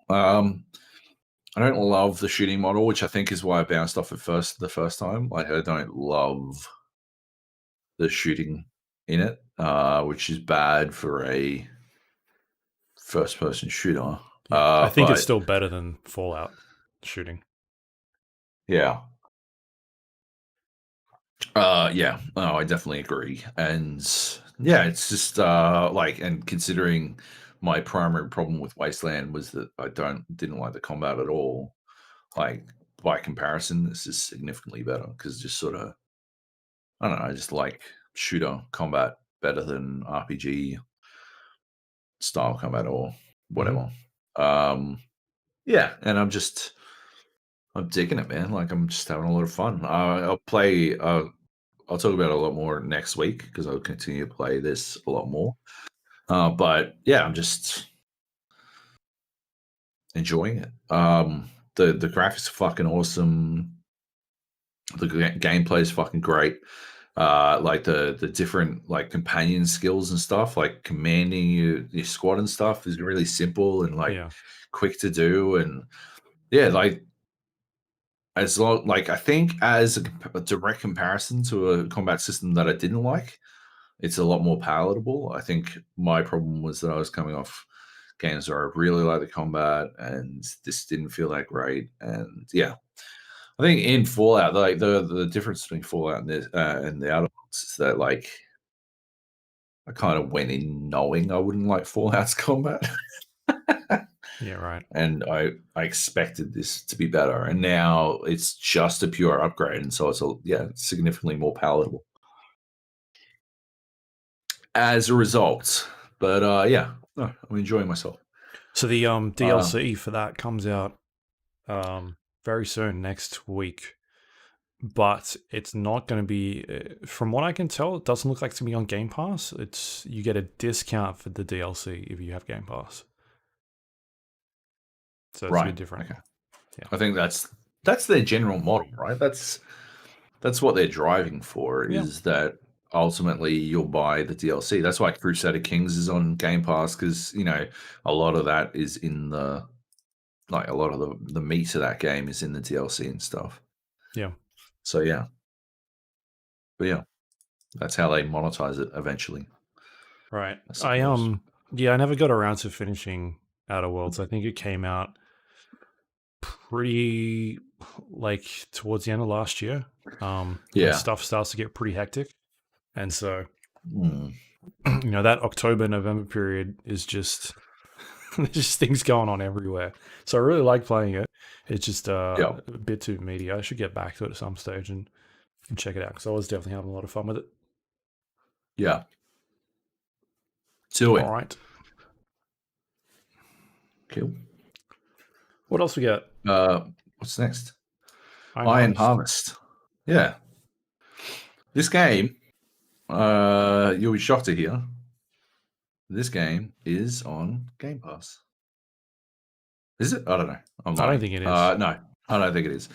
I don't love the shooting model, which I think is why I bounced off the first time. Like, I don't love the shooting in it, which is bad for a first-person shooter. I think it's still better than Fallout shooting. Yeah. I definitely agree. And it's just and considering my primary problem with Wasteland was that I didn't like the combat at all. Like, by comparison, this is significantly better because just sort of, I don't know, I just like shooter combat better than RPG style combat or whatever. And I'm digging it, man. Like, I'm just having a lot of fun. I'll talk about it a lot more next week because I'll continue to play this a lot more. But I'm just enjoying it. The graphics are fucking awesome. The gameplay is fucking great. Like the different like companion skills and stuff, like commanding your squad and stuff is really simple and quick to do. And as long, I think as a direct comparison to a combat system that I didn't like, it's a lot more palatable. I think my problem was that I was coming off games where I really like the combat, and this didn't feel that great. And I think in Fallout, like the difference between Fallout and this and the Outer Worlds is that I kind of went in knowing I wouldn't like Fallout's combat. Yeah, right. And I expected this to be better, and now it's just a pure upgrade, and so it's significantly more palatable as a result. But I'm enjoying myself. So the DLC for that comes out very soon, next week, but it's not going to be. From what I can tell, it doesn't look like it's going to be on Game Pass. You get a discount for the DLC if you have Game Pass. So it's a bit different. Okay. Yeah. I think that's their general model, right? That's what they're driving for. Is that ultimately you'll buy the DLC. That's why Crusader Kings is on Game Pass, because a lot of that is in a lot of the meat of that game is in the DLC and stuff. Yeah. So yeah, but yeah, that's how they monetize it eventually. Right. I suppose. I never got around to finishing Outer Worlds. I think it came out pretty like towards the end of last year. When Yeah. stuff starts to get pretty hectic. And so, Mm. that October, November period is just there's just things going on everywhere. So I really like playing it. It's just Yeah. a bit too meaty. I should get back to it at some stage and check it out, because I was definitely having a lot of fun with it. Yeah. Do All it. right. Cool. What else we got? What's next? Iron Iron Harvest. Harvest. Yeah. This game, you'll be shocked to hear, this game is on Game Pass. Is it? I don't know. I'm I don't lying. think it is. No, I don't think it is.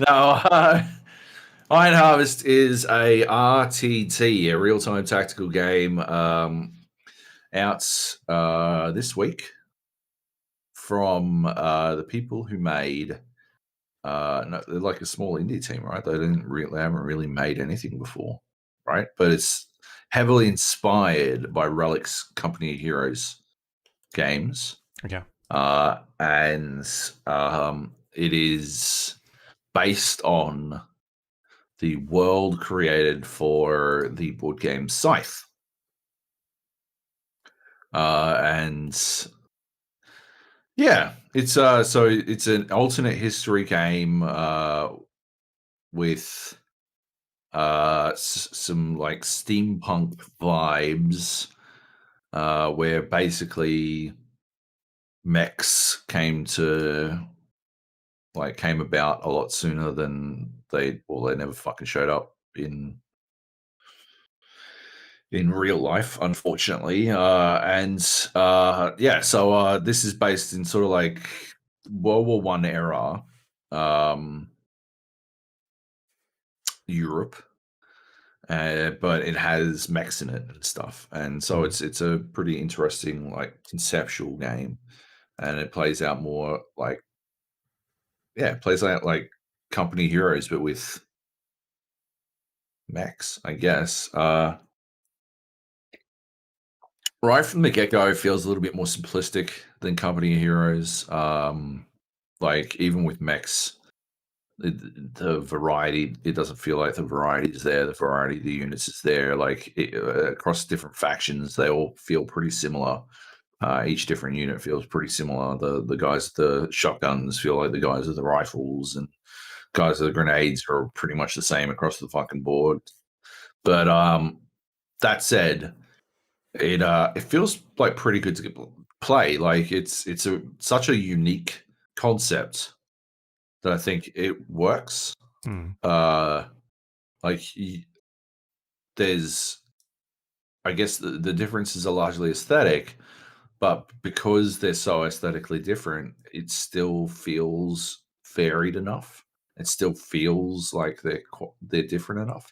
No, Iron Harvest is a RTT, a real-time tactical game, out this week from the people who made. No, they're like a small indie team, right? They haven't really made anything before, right? But it's heavily inspired by Relic's Company of Heroes games. Okay. And it is based on the world created for the board game Scythe. And yeah, it's so it's an alternate history game with some like steampunk vibes, where basically mechs came about a lot sooner than they never fucking showed up in real life, unfortunately. So this is based in sort of like World War One era, Europe, but it has mechs in it and stuff, and so it's a pretty interesting like conceptual game, and it plays out more like Company Heroes, but with mechs, I guess. Right from the get go, it feels a little bit more simplistic than Company of Heroes. Like even with mechs, the variety, it doesn't feel like the variety is there. The variety of the units is there. Like across different factions, they all feel pretty similar. Each different unit feels pretty similar. The guys with the shotguns feel like the guys with the rifles, and guys with the grenades are pretty much the same across the fucking board. But that said, it feels like pretty good to play. Like it's such a unique concept that I think it works. Like there's, I guess the differences are largely aesthetic, but because they're so aesthetically different, it still feels varied enough. It still feels like they're different enough.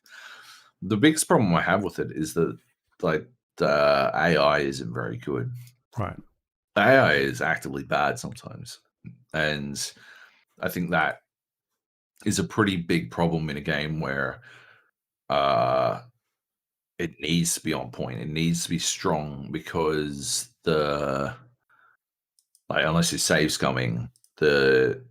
The biggest problem I have with it is that like the AI isn't very good. Right. The AI is actively bad sometimes, and I think that is a pretty big problem in a game where it needs to be on point. It needs to be strong, because unless your save's coming, the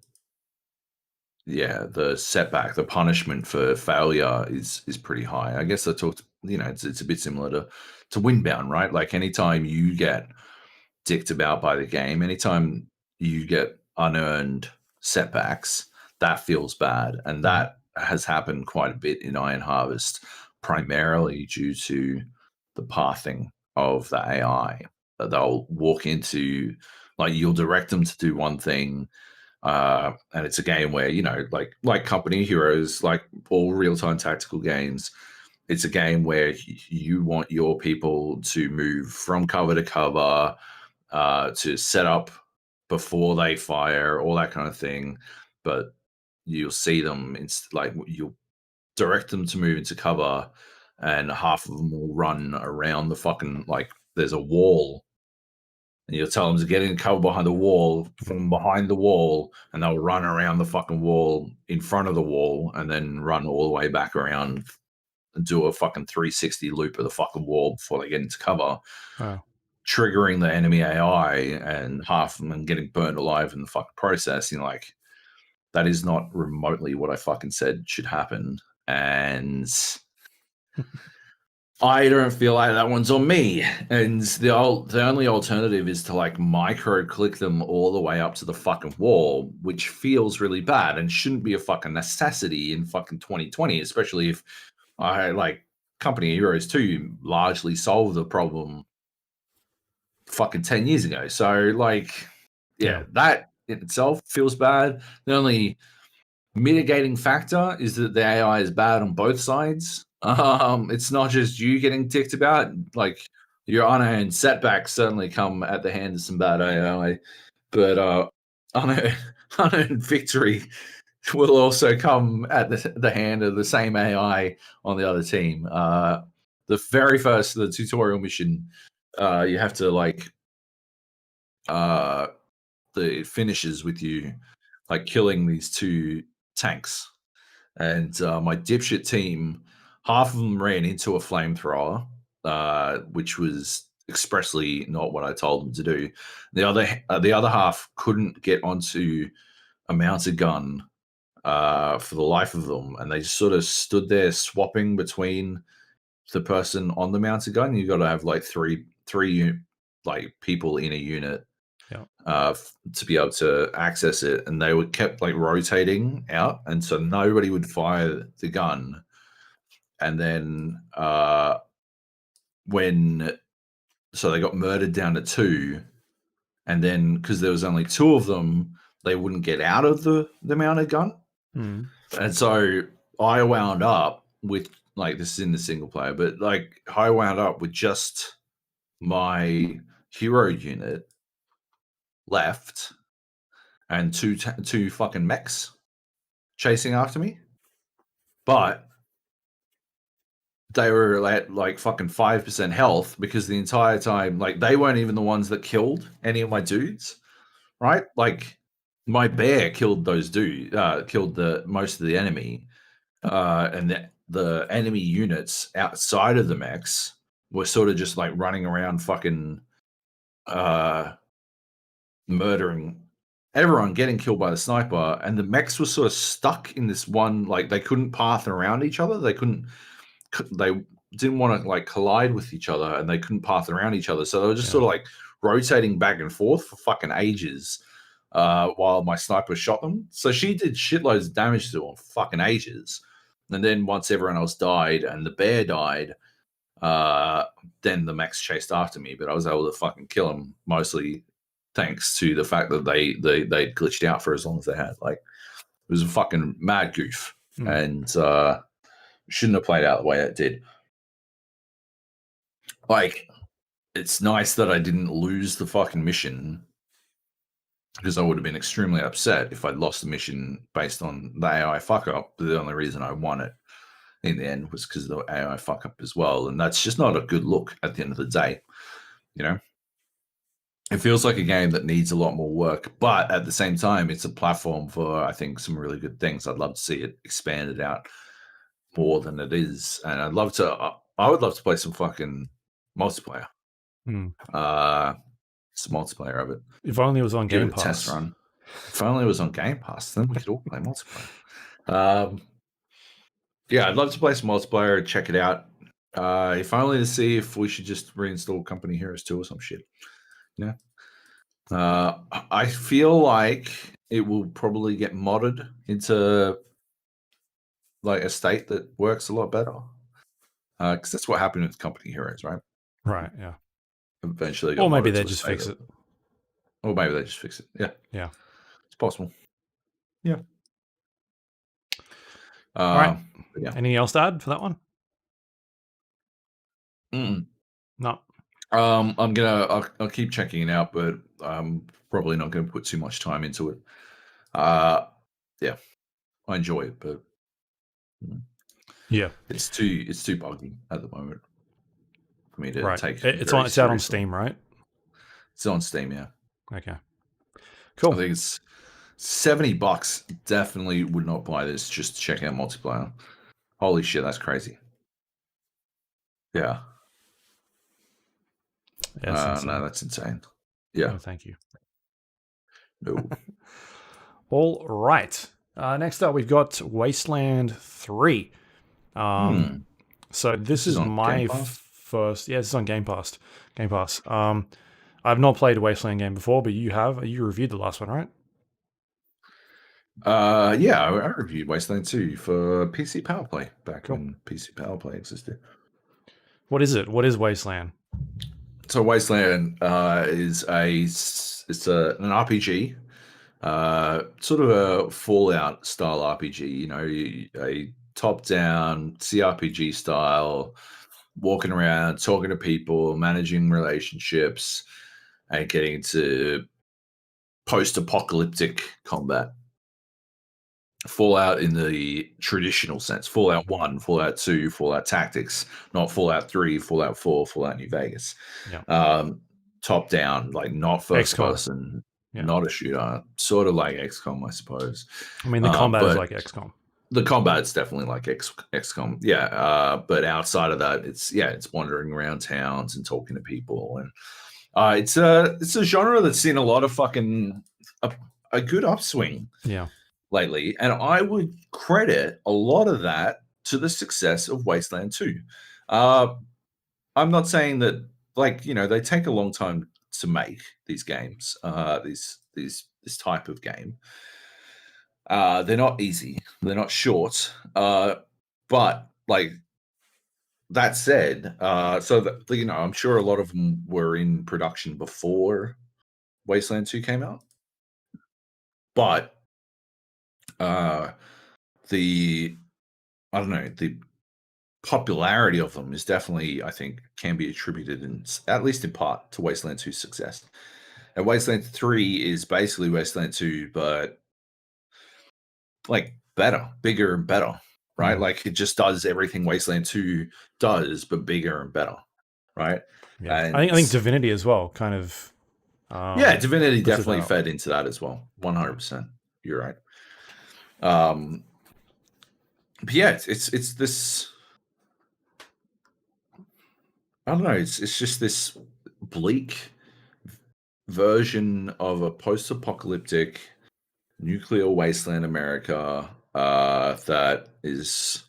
setback, the punishment for failure is pretty high. I guess I talked, it's a bit similar to Windbound, right? Like anytime you get dicked about by the game, anytime you get unearned setbacks, that feels bad. And that has happened quite a bit in Iron Harvest, primarily due to the pathing of the AI. They'll walk into, like, you'll direct them to do one thing, and it's a game where, like Company Heroes, like all real-time tactical games, it's a game where you want your people to move from cover to cover, to set up before they fire, all that kind of thing. But you'll see them, you'll direct them to move into cover, and half of them will run around the fucking, like, there's a wall, and you'll tell them to get in cover behind the wall, from behind the wall, and they'll run around the fucking wall in front of the wall, and then run all the way back around and do a fucking 360 loop of the fucking wall before they get into cover. Wow. Triggering the enemy AI and half of them getting burned alive in the fucking process. Like, that is not remotely what I fucking said should happen. And I don't feel like that one's on me. And the only alternative is to, like, micro click them all the way up to the fucking wall, which feels really bad and shouldn't be a fucking necessity in fucking 2020, especially if Company Heroes 2 largely solved the problem fucking 10 years ago. So, like, yeah, that in itself feels bad. The only mitigating factor is that the AI is bad on both sides. It's not just you getting ticked about. Like, your unearned setbacks certainly come at the hand of some bad AI, but unearned victory will also come at the hand of the same AI on the other team. The very first, the tutorial mission, you have to, like, the finishes with you, like, killing these 2 tanks. And my dipshit team, half of them ran into a flamethrower, which was expressly not what I told them to do. The other half couldn't get onto a mounted gun for the life of them, and they just sort of stood there swapping between the person on the mounted gun. You got to have, like, three like, people in a unit to be able to access it, and they were kept, like, rotating out, and so nobody would fire the gun. And then so they got murdered down to 2, and then because there was only 2 of them, they wouldn't get out of the mounted gun. And so I wound up with, like, this is in the single player, but, like, I wound up with just my hero unit left and two fucking mechs chasing after me. But they were at, like, fucking 5% health because the entire time, like, they weren't even the ones that killed any of my dudes, right? Like, my bear killed those dudes, killed most of the enemy, and the enemy units outside of the mechs were sort of just, like, running around fucking murdering everyone, getting killed by the sniper, and the mechs were sort of stuck in this one, like, they couldn't path around each other. They didn't want to, like, collide with each other, and they couldn't path around each other. So they were just sort of, like, rotating back and forth for fucking ages while my sniper shot them. So she did shitloads of damage to them for fucking ages. And then once everyone else died and the bear died, then the mechs chased after me, but I was able to fucking kill them, mostly thanks to the fact that they glitched out for as long as they had. Like, it was a fucking mad goof, and shouldn't have played out the way it did. Like, it's nice that I didn't lose the fucking mission, because I would have been extremely upset if I'd lost the mission based on the AI fuck up. But the only reason I won it in the end was because of the AI fuck up as well, and that's just not a good look at the end of the day, you know? It feels like a game that needs a lot more work, but at the same time, it's a platform for, I think, some really good things. I'd love to see it expanded out more than it is, and I would love to play some fucking multiplayer. Some multiplayer of it. If only it was on Game Pass. Test run. If only it was on Game Pass, then we could all play multiplayer. Yeah, I'd love to play some multiplayer, check it out. If only to see if we should just reinstall Company Heroes 2 or some shit. Yeah. I feel like it will probably get modded into, like, a state that works a lot better. Because that's what happened with Company Heroes, right? Right, yeah. Eventually, or maybe they just fix it. Or maybe they just fix it. Yeah. Yeah. It's possible. Yeah. All right. Yeah. Anything else to add for that one? No. I'll keep checking it out, but I'm probably not going to put too much time into it. Yeah, I enjoy it, but Yeah. It's too buggy at the moment for me to Right. take It's very out on seriously. Steam, right? It's on Steam, yeah. Okay. I Cool. think it's $70. Definitely would not buy this just to check out multiplayer. Holy shit, that's crazy. Yeah. That's insane. No, that's insane. Yeah. No, thank you. No. All right. Next up, we've got Wasteland 3. So this is on my Game Pass? first. Yeah, this is on Game Pass. Game Pass. I've not played a Wasteland game before, but you have. You reviewed the last one, right? Yeah, I reviewed Wasteland 2 for PC Power Play back Cool. when PC Power Play existed. What is it? What is Wasteland? So Wasteland is an RPG, sort of a Fallout style RPG. You know, a top down CRPG style, walking around, talking to people, managing relationships, and getting to post apocalyptic combat. Fallout in the traditional sense. Fallout 1, Fallout 2, Fallout Tactics, not Fallout 3, Fallout 4, Fallout New Vegas. Yeah. Top down, like not first XCOM. person, Yeah. not a shooter, sort of like XCOM, I suppose. I mean, the combat is like XCOM. The combat's definitely like XCOM, yeah. But outside of that, it's wandering around towns and talking to people, and it's a genre that's seen a lot of fucking a good upswing. Yeah. Lately, and I would credit a lot of that to the success of Wasteland 2. I'm not saying that, like, you know, they take a long time to make these games, this type of game. They're not easy, they're not short, but like that said, you know, I'm sure a lot of them were in production before Wasteland 2 came out, but the I don't know, the popularity of them is definitely, I think, can be attributed at least in part to Wasteland 2's success. And Wasteland 3 is basically Wasteland 2, but like better, bigger and better, right? Like it just does everything Wasteland 2 does, but bigger and better, right? Yeah. And I think Divinity as well, kind of. Yeah, Divinity definitely fed into that as well. 100%. You're right. But yeah, it's this. I don't know. It's just this bleak version of a post-apocalyptic nuclear wasteland America that is.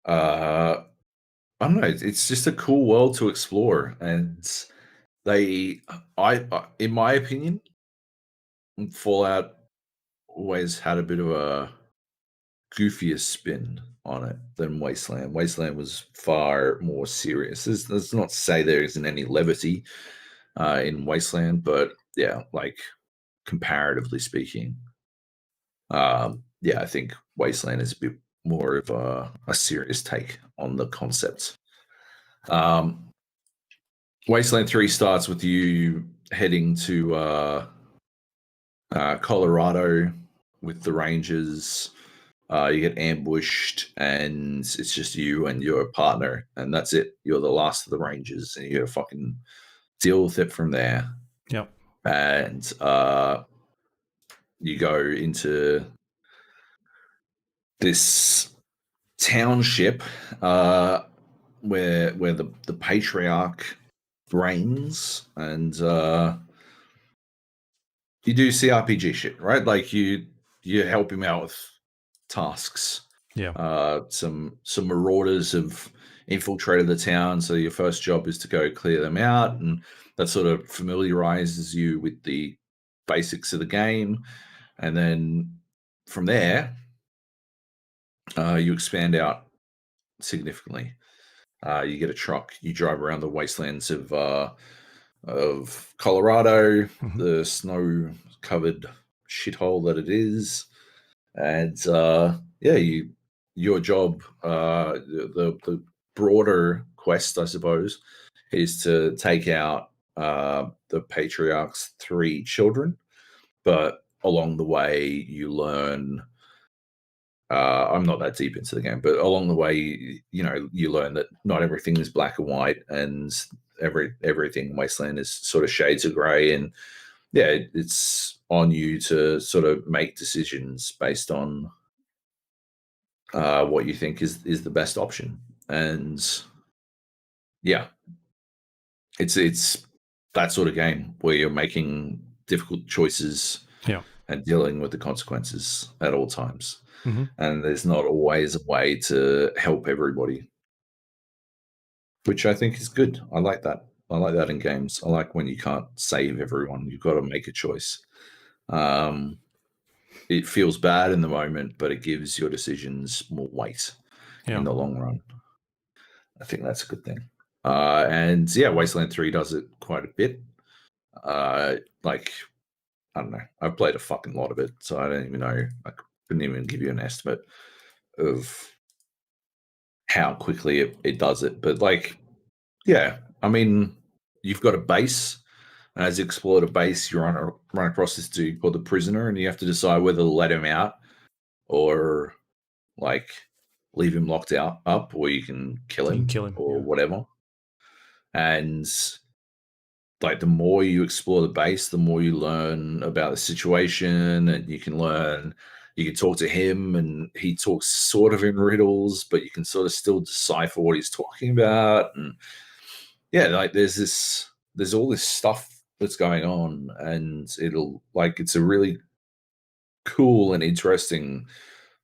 I don't know. It's just a cool world to explore, and in my opinion, Fallout always had a bit of a goofier spin on it than Wasteland. Wasteland was far more serious. Let's not to say there isn't any levity in Wasteland, but yeah, like comparatively speaking, yeah, I think Wasteland is a bit more of a serious take on the concept. Wasteland 3 starts with you heading to Colorado with the Rangers. You get ambushed, and it's just you and your partner, and that's it. You're the last of the Rangers, and you gotta fucking deal with it from there. Yep. And you go into this township where the patriarch reigns, and you do CRPG shit, right? Like you help him out with tasks. Yeah. Some marauders have infiltrated the town, so your first job is to go clear them out, and that sort of familiarizes you with the basics of the game. And then from there, you expand out significantly. You get a truck, you drive around the wastelands of Colorado, the snow-covered shithole that it is, and yeah, your job, the broader quest, I suppose, is to take out the patriarch's 3 children, but along the way you learn I'm not that deep into the game, but along the way, you learn that not everything is black and white, and everything in Wasteland is sort of shades of grey. And yeah, it's on you to sort of make decisions based on what you think is the best option. And yeah, it's that sort of game where you're making difficult choices and dealing with the consequences at all times. Mm-hmm. And there's not always a way to help everybody, which I think is good. I like that. I like that in games. I like when you can't save everyone. You've got to make a choice. It feels bad in the moment, but it gives your decisions more weight in the long run. I think that's a good thing. And yeah, Wasteland 3 does it quite a bit. Like, I don't know. I've played a fucking lot of it, so I don't even know. I couldn't even give you an estimate of how quickly it does it. But like, yeah, I mean, you've got a base, and as you explore the base, you run across this dude called the Prisoner, and you have to decide whether to let him out or like leave him locked up, or you can kill him, or whatever. And like, the more you explore the base, the more you learn about the situation, and you can talk to him, and he talks sort of in riddles, but you can sort of still decipher what he's talking about. And yeah, like there's all this stuff that's going on, and it's a really cool and interesting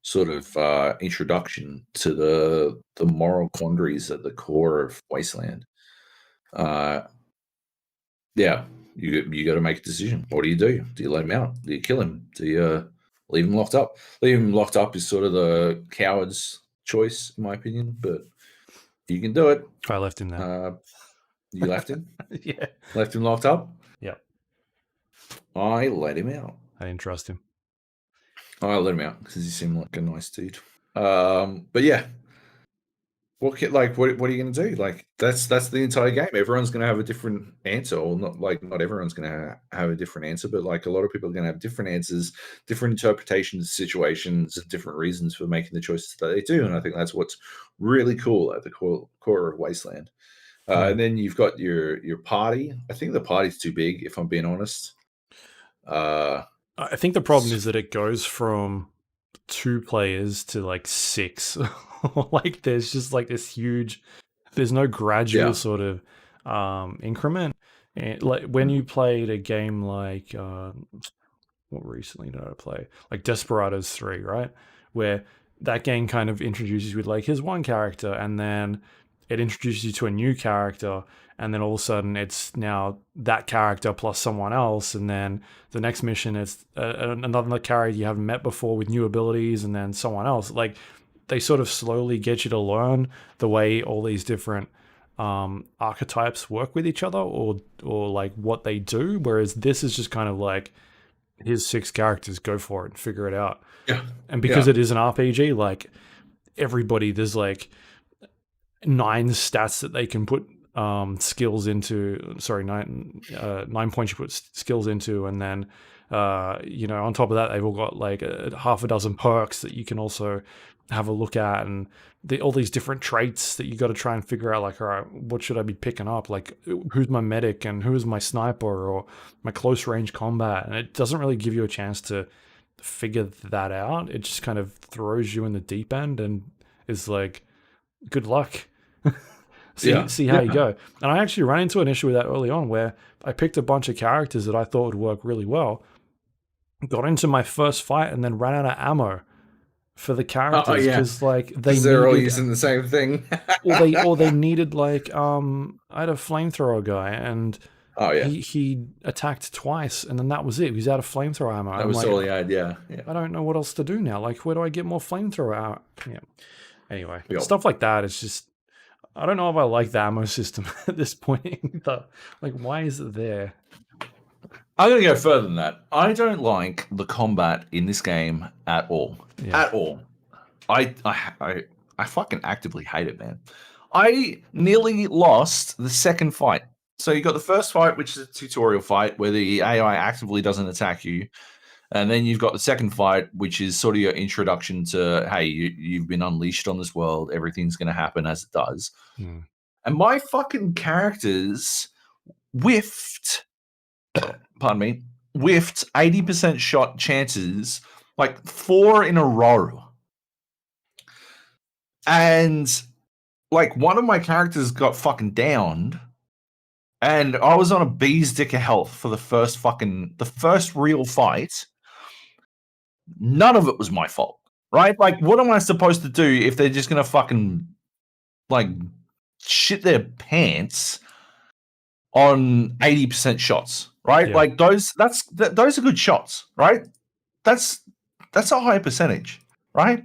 sort of introduction to the moral quandaries at the core of Wasteland. Yeah, you got to make a decision. What do? Do you let him out? Do you kill him? Do you leave him locked up? Leave him locked up is sort of the coward's choice, in my opinion, but you can do it. I left him there. You left him? Yeah. Left him locked up? Yep. I let him out. I didn't trust him. I let him out because he seemed like a nice dude. But yeah, what are you going to do? Like, that's the entire game. Everyone's going to have a different answer, or not everyone's going to have a different answer, but like a lot of people are going to have different answers, different interpretations of situations, different reasons for making the choices that they do. And I think that's what's really cool at the core of Wasteland. And then you've got your party. I think the party's too big, if I'm being honest. I think the problem is that it goes from 2 players to like 6. Like, there's just like this huge, there's no gradual sort of increment. And like when you played a game like what recently did I play? Like Desperados 3, right? Where that game kind of introduces you with like, here's one character, and then it introduces you to a new character, and then all of a sudden it's now that character plus someone else, and then the next mission is another character you haven't met before with new abilities, and then someone else. Like, they sort of slowly get you to learn the way all these different archetypes work with each other, or like what they do, whereas this is just kind of like, here's 6 characters, go for it and figure it out. Yeah. And because it is an RPG, like, everybody, there's like 9 stats that they can put skills into. Sorry, 9 points you put skills into, and then on top of that, they've all got like half a dozen perks that you can also have a look at, and all these different traits that you got to try and figure out. Like, all right, what should I be picking up? Like, who's my medic and who is my sniper or my close range combat? And it doesn't really give you a chance to figure that out. It just kind of throws you in the deep end and is like, good luck. See how you go. And I actually ran into an issue with that early on, where I picked a bunch of characters that I thought would work really well, got into my first fight, and then ran out of ammo for the characters because like they're all using the same thing. or they needed like I had a flamethrower guy, and he attacked twice, and then that was it. He was out of flamethrower ammo. That was like, all he had. Yeah. I don't know what else to do now. Like, where do I get more flamethrower out? Yeah. Anyway, stuff like that is just, I don't know if I like the ammo system at this point. Like, why is it there? I'm going to go further than that. I don't like the combat in this game at all. Yeah. At all. I fucking actively hate it, man. I nearly lost the second fight. So you got the first fight, which is a tutorial fight where the AI actively doesn't attack you. And then you've got the second fight, which is sort of your introduction to, hey, you've been unleashed on this world. Everything's going to happen as it does. Mm. And my fucking characters whiffed, pardon me, whiffed 80% shot chances, like 4 in a row. And like one of my characters got fucking downed. And I was on a bee's dick of health for the first real fight. None of it was my fault, right? Like, what am I supposed to do if they're just gonna fucking like shit their pants on 80% shots, right? Yeah. Like those are good shots, right? That's a high percentage, right?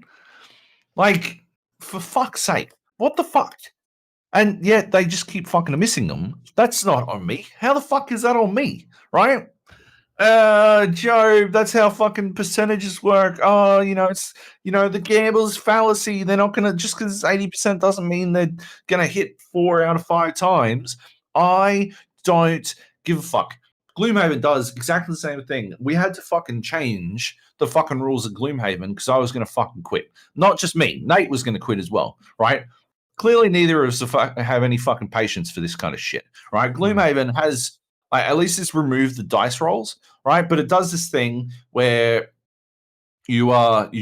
Like, for fuck's sake, what the fuck? And yet they just keep fucking missing them. That's not on me. How the fuck is that on me, right? Joab, that's how fucking percentages work. Oh, it's the gambler's fallacy. They're not gonna, just because it's 80% doesn't mean they're gonna hit 4 out of 5 times. I don't give a fuck. Gloomhaven does exactly the same thing. We had to fucking change the fucking rules of Gloomhaven because I was gonna fucking quit. Not just me. Nate was gonna quit as well, right? Clearly, neither of us have any fucking patience for this kind of shit, right? Gloomhaven has, at least it's removed the dice rolls, right? But it does this thing where you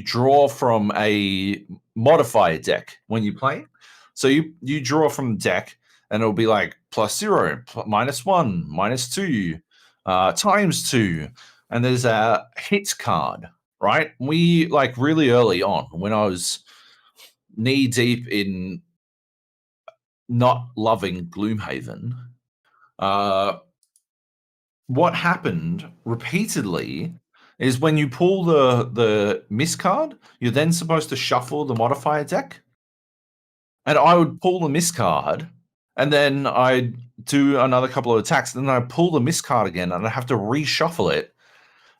draw from a modifier deck when you play. So you draw from the deck, and it'll be like +0, -1, -2, ×2, and there's a hit card, right? We, like, really early on, when I was knee deep in not loving Gloomhaven, what happened repeatedly is when you pull the miss card, you're then supposed to shuffle the modifier deck. And I would pull the miss card, and then I'd do another couple of attacks, and then I'd pull the miss card again, and I'd have to reshuffle it.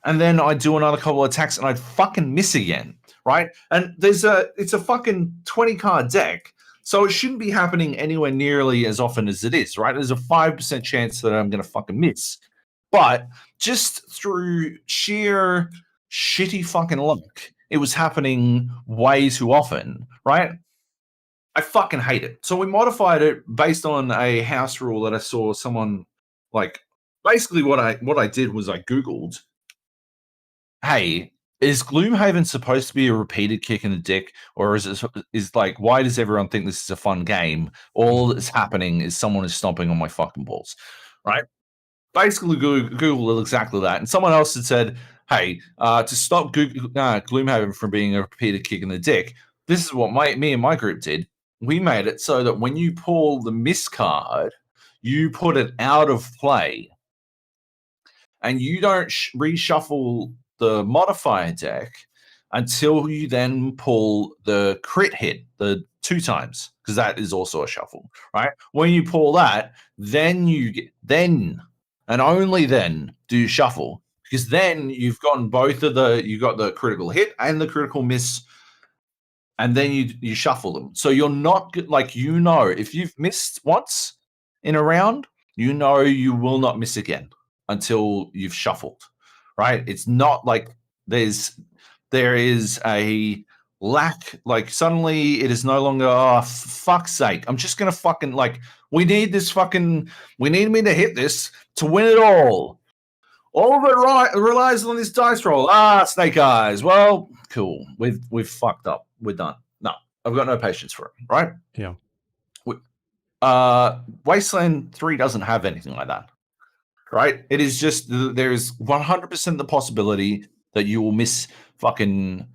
And then I'd do another couple of attacks, and I'd fucking miss again, right? And it's a fucking 20-card deck. So it shouldn't be happening anywhere nearly as often as it is, right? There's a 5% chance that I'm going to fucking miss. But just through sheer shitty fucking luck, it was happening way too often, right? I fucking hate it. So we modified it based on a house rule that I saw someone, like, basically what I did was I Googled, hey, is Gloomhaven supposed to be a repeated kick in the dick, or is like, why does everyone think this is a fun game? All that's happening is someone is stomping on my fucking balls, right? Basically, Google did exactly that, and someone else had said, hey, to stop Gloomhaven from being a repeated kick in the dick, this is what me and my group did. We made it so that when you pull the miss card, you put it out of play, and you don't reshuffle the modifier deck until you then pull the crit hit, the 2 times, because that is also a shuffle, right? When you pull that, then and only then do you shuffle, because then you've gotten you got the critical hit and the critical miss, and then you shuffle them. So you're not like, if you've missed once in a round, you will not miss again until you've shuffled, right? It's not like there is a lack, like suddenly it is no longer, oh, fuck's sake, I'm just gonna fucking, like, we need me to hit this to win it all. All of it relies on this dice roll. Snake eyes. Well, cool. We've fucked up. We're done. No, I've got no patience for it, right? Yeah. Wasteland 3 doesn't have anything like that, right? It is just, there's 100% the possibility that you will miss fucking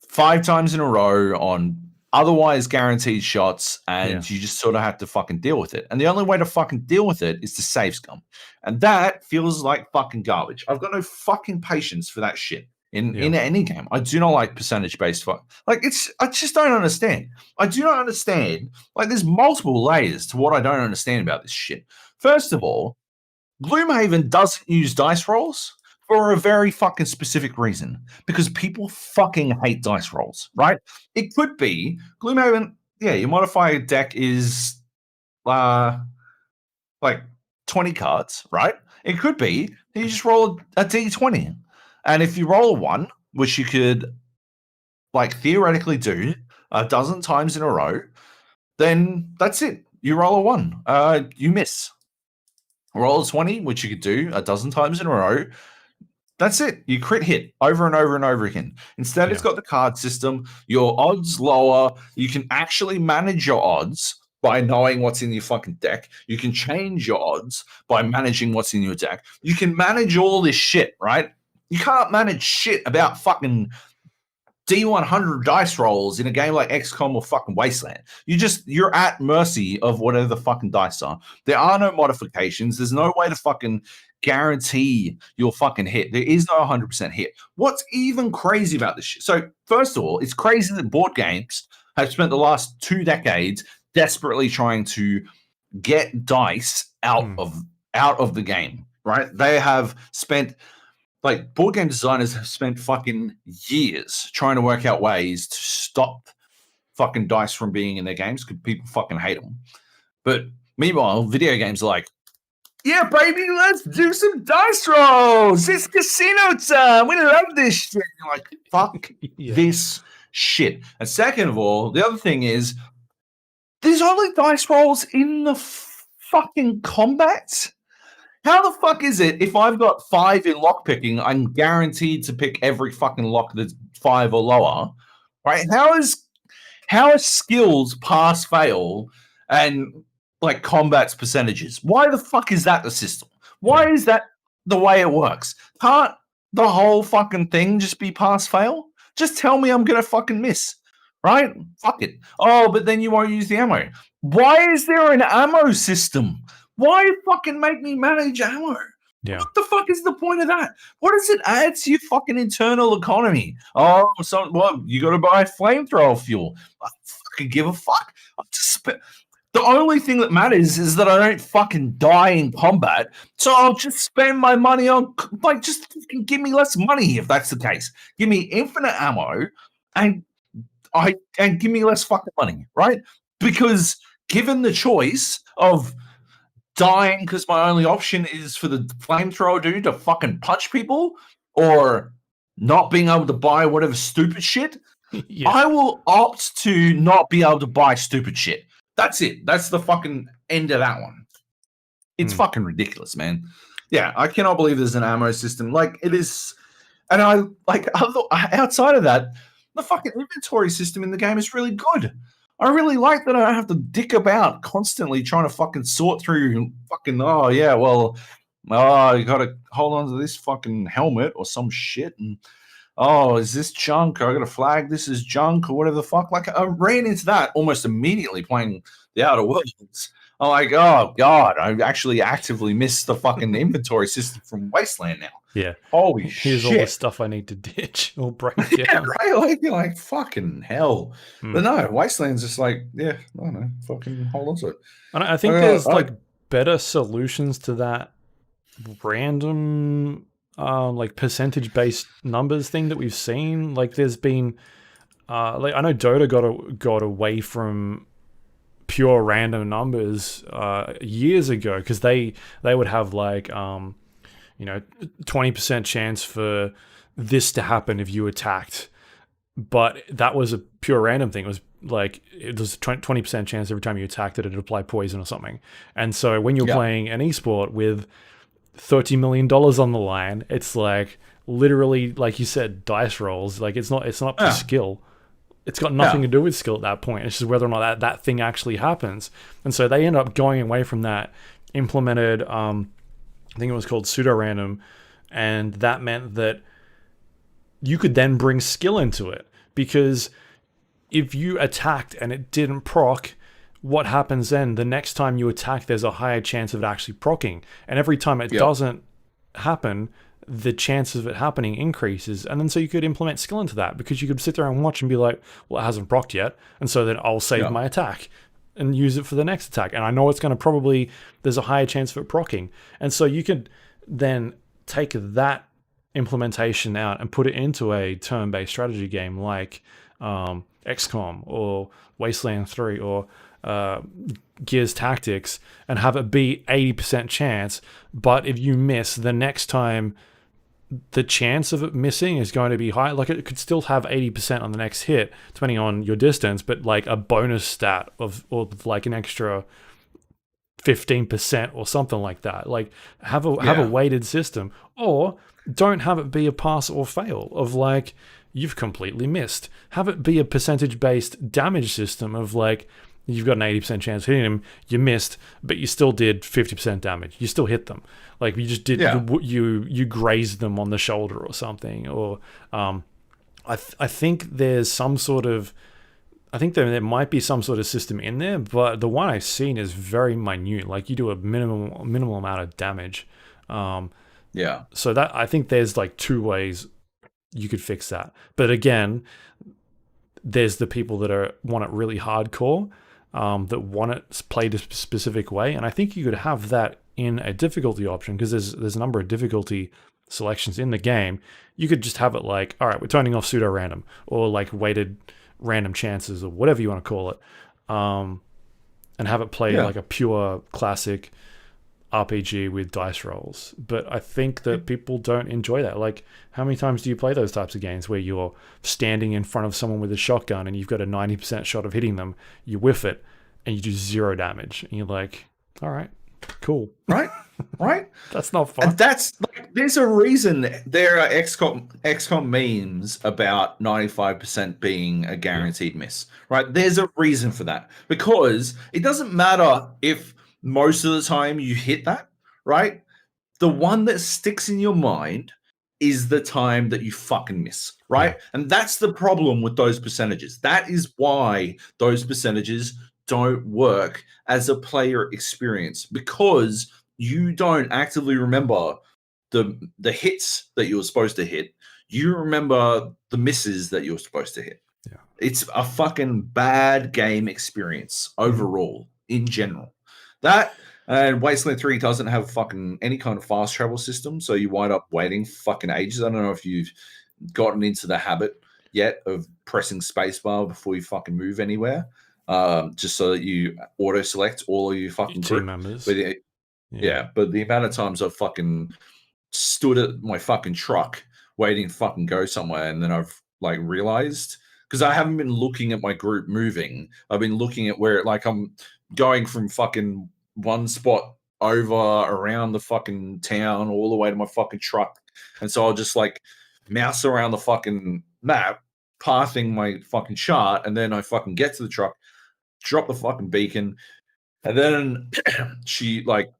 5 times in a row on otherwise guaranteed shots, and you just sort of have to fucking deal with it. And the only way to fucking deal with it is to save scum. And that feels like fucking garbage. I've got no fucking patience for that shit in any game. I do not like percentage-based fuck. Like, I just don't understand. I do not understand. Like, there's multiple layers to what I don't understand about this shit. First of all, Gloomhaven doesn't use dice rolls for a very fucking specific reason, because people fucking hate dice rolls, right? It could be Gloomhaven, your modifier deck is like 20 cards, right? It could be you just roll a d20, And if you roll a 1, which you could like theoretically do a dozen times in a row, then that's it. You roll a 1, you miss. Roll a 20, which you could do a dozen times in a row. That's it. You crit hit over and over and over again. Instead, it's got the card system. Your odds lower. You can actually manage your odds by knowing what's in your fucking deck. You can change your odds by managing what's in your deck. You can manage all this shit, right? You can't manage shit about fucking D100 dice rolls in a game like XCOM or fucking Wasteland. You're at mercy of whatever the fucking dice are. There are no modifications. There's no way to fucking guarantee you'll fucking hit. There is no 100% hit. What's even crazy about this shit? So, first of all, it's crazy that board games have spent the last 2 decades desperately trying to get dice out of the game, right? They have spent, like, board game designers have spent fucking years trying to work out ways to stop fucking dice from being in their games because people fucking hate them. But meanwhile, video games are like, yeah, baby, let's do some dice rolls. It's casino time. We love this shit. You're like, fuck this shit. And second of all, the other thing is, there's only dice rolls in the fucking combat. How the fuck is it if I've got 5 in lockpicking, I'm guaranteed to pick every fucking lock that's 5 or lower, right? How are skills pass fail and like combat's percentages? Why the fuck is that the system? Why is that the way it works? Can't the whole fucking thing just be pass fail? Just tell me I'm gonna fucking miss, right? Fuck it. Oh, but then you won't use the ammo. Why is there an ammo system? Why fucking make me manage ammo? Yeah. What the fuck is the point of that? What does it add to your fucking internal economy? Oh, so well, you got to buy flamethrower fuel. I fucking give a fuck. The only thing that matters is that I don't fucking die in combat, so I'll just spend my money on, like, just fucking give me less money if that's the case. Give me infinite ammo and give me less fucking money, right? Because given the choice of dying because my only option is for the flamethrower dude to fucking punch people, or not being able to buy whatever stupid shit, I will opt to not be able to buy stupid shit. That's it. That's the fucking end of that one. It's fucking ridiculous, man. Yeah, I cannot believe there's an ammo system. Like, it is. And I, like, outside of that, the fucking inventory system in the game is really good. I really like that I don't have to dick about constantly trying to fucking sort through fucking, you got to hold on to this fucking helmet or some shit. And, is this junk? I got to flag this as junk or whatever the fuck. Like, I ran into that almost immediately playing the Outer Worlds. I'm like, oh, God, I actually actively missed the fucking inventory system from Wasteland now. Yeah. Holy shit. Here's all the stuff I need to ditch or break down. Yeah, right? Like, you're like, fucking hell. But no, Wasteland's just like, I don't know, fucking hold on to it. And I think there's like better solutions to that random like percentage-based numbers thing that we've seen. Like, there's been like, I know Dota got away from pure random numbers years ago, because they would have like 20% chance for this to happen if you attacked, but that was a pure random thing. It was like, it was 20% chance every time you attacked it, it'd apply poison or something. And so when you're playing an esport with $30 million on the line, it's like literally, like you said, dice rolls. Like, it's not up to skill. It's got nothing to do with skill at that point. It's just whether or not that thing actually happens. And so they end up going away from that, implemented I think it was called pseudo-random, and that meant that you could then bring skill into it, because if you attacked and it didn't proc, what happens then? The next time you attack, there's a higher chance of it actually procking. And every time it doesn't happen, the chance of it happening increases. And then so you could implement skill into that, because you could sit there and watch and be like, well, it hasn't procced yet, and so then I'll save my attack and use it for the next attack. And I know it's going to there's a higher chance of it proccing. And so you could then take that implementation out and put it into a turn-based strategy game like XCOM or Wasteland 3 or Gears Tactics, and have it be 80% chance. But if you miss, the next time the chance of it missing is going to be high. Like, it could still have 80% on the next hit, depending on your distance, but like a bonus stat or like an extra 15% or something like that. Like, have a weighted system, or don't have it be a pass or fail of like you've completely missed. Have it be a percentage based damage system of like you've got an 80% chance of hitting him, you missed, but you still did 50% damage. You still hit them. Like, you just did you grazed them on the shoulder or something. Or I think there's some sort of, I think there might be some sort of system in there, but the one I've seen is very minute. Like, you do a minimal amount of damage. So that, I think there's like two ways you could fix that. But again, there's the people that want it really hardcore, that want it played a specific way, and I think you could have that in a difficulty option, because there's a number of difficulty selections in the game. You could just have it like, all right, we're turning off pseudo random, or like weighted random chances, or whatever you want to call it, and have it play like a pure classic RPG with dice rolls. But I think that people don't enjoy that. Like, how many times do you play those types of games where you're standing in front of someone with a shotgun and you've got a 90% shot of hitting them, you whiff it, and you do 0 damage, and you're like, all right, cool. Right? That's not fun. And that's like, there's a reason there are XCOM memes about 95% being a guaranteed miss, right? There's a reason for that, because it doesn't matter if most of the time you hit that, right? The one that sticks in your mind is the time that you fucking miss, right? And that's the problem with those percentages. That is why those percentages don't work as a player experience, because you don't actively remember the hits that you were supposed to hit. You remember the misses that you were supposed to hit. Yeah. It's a fucking bad game experience overall, in general. That, and Wasteland 3 doesn't have fucking any kind of fast travel system, so you wind up waiting fucking ages. I don't know if you've gotten into the habit yet of pressing spacebar before you fucking move anywhere, just so that you auto select all of your fucking team members. But but the amount of times I've fucking stood at my fucking truck waiting to fucking go somewhere, and then I've like realized, because I haven't been looking at my group moving, I've been looking at where, like, I'm going from fucking one spot over around the fucking town all the way to my fucking truck. And so I'll just like mouse around the fucking map, pathing my fucking chart, and then I fucking get to the truck, drop the fucking beacon, and then she, like,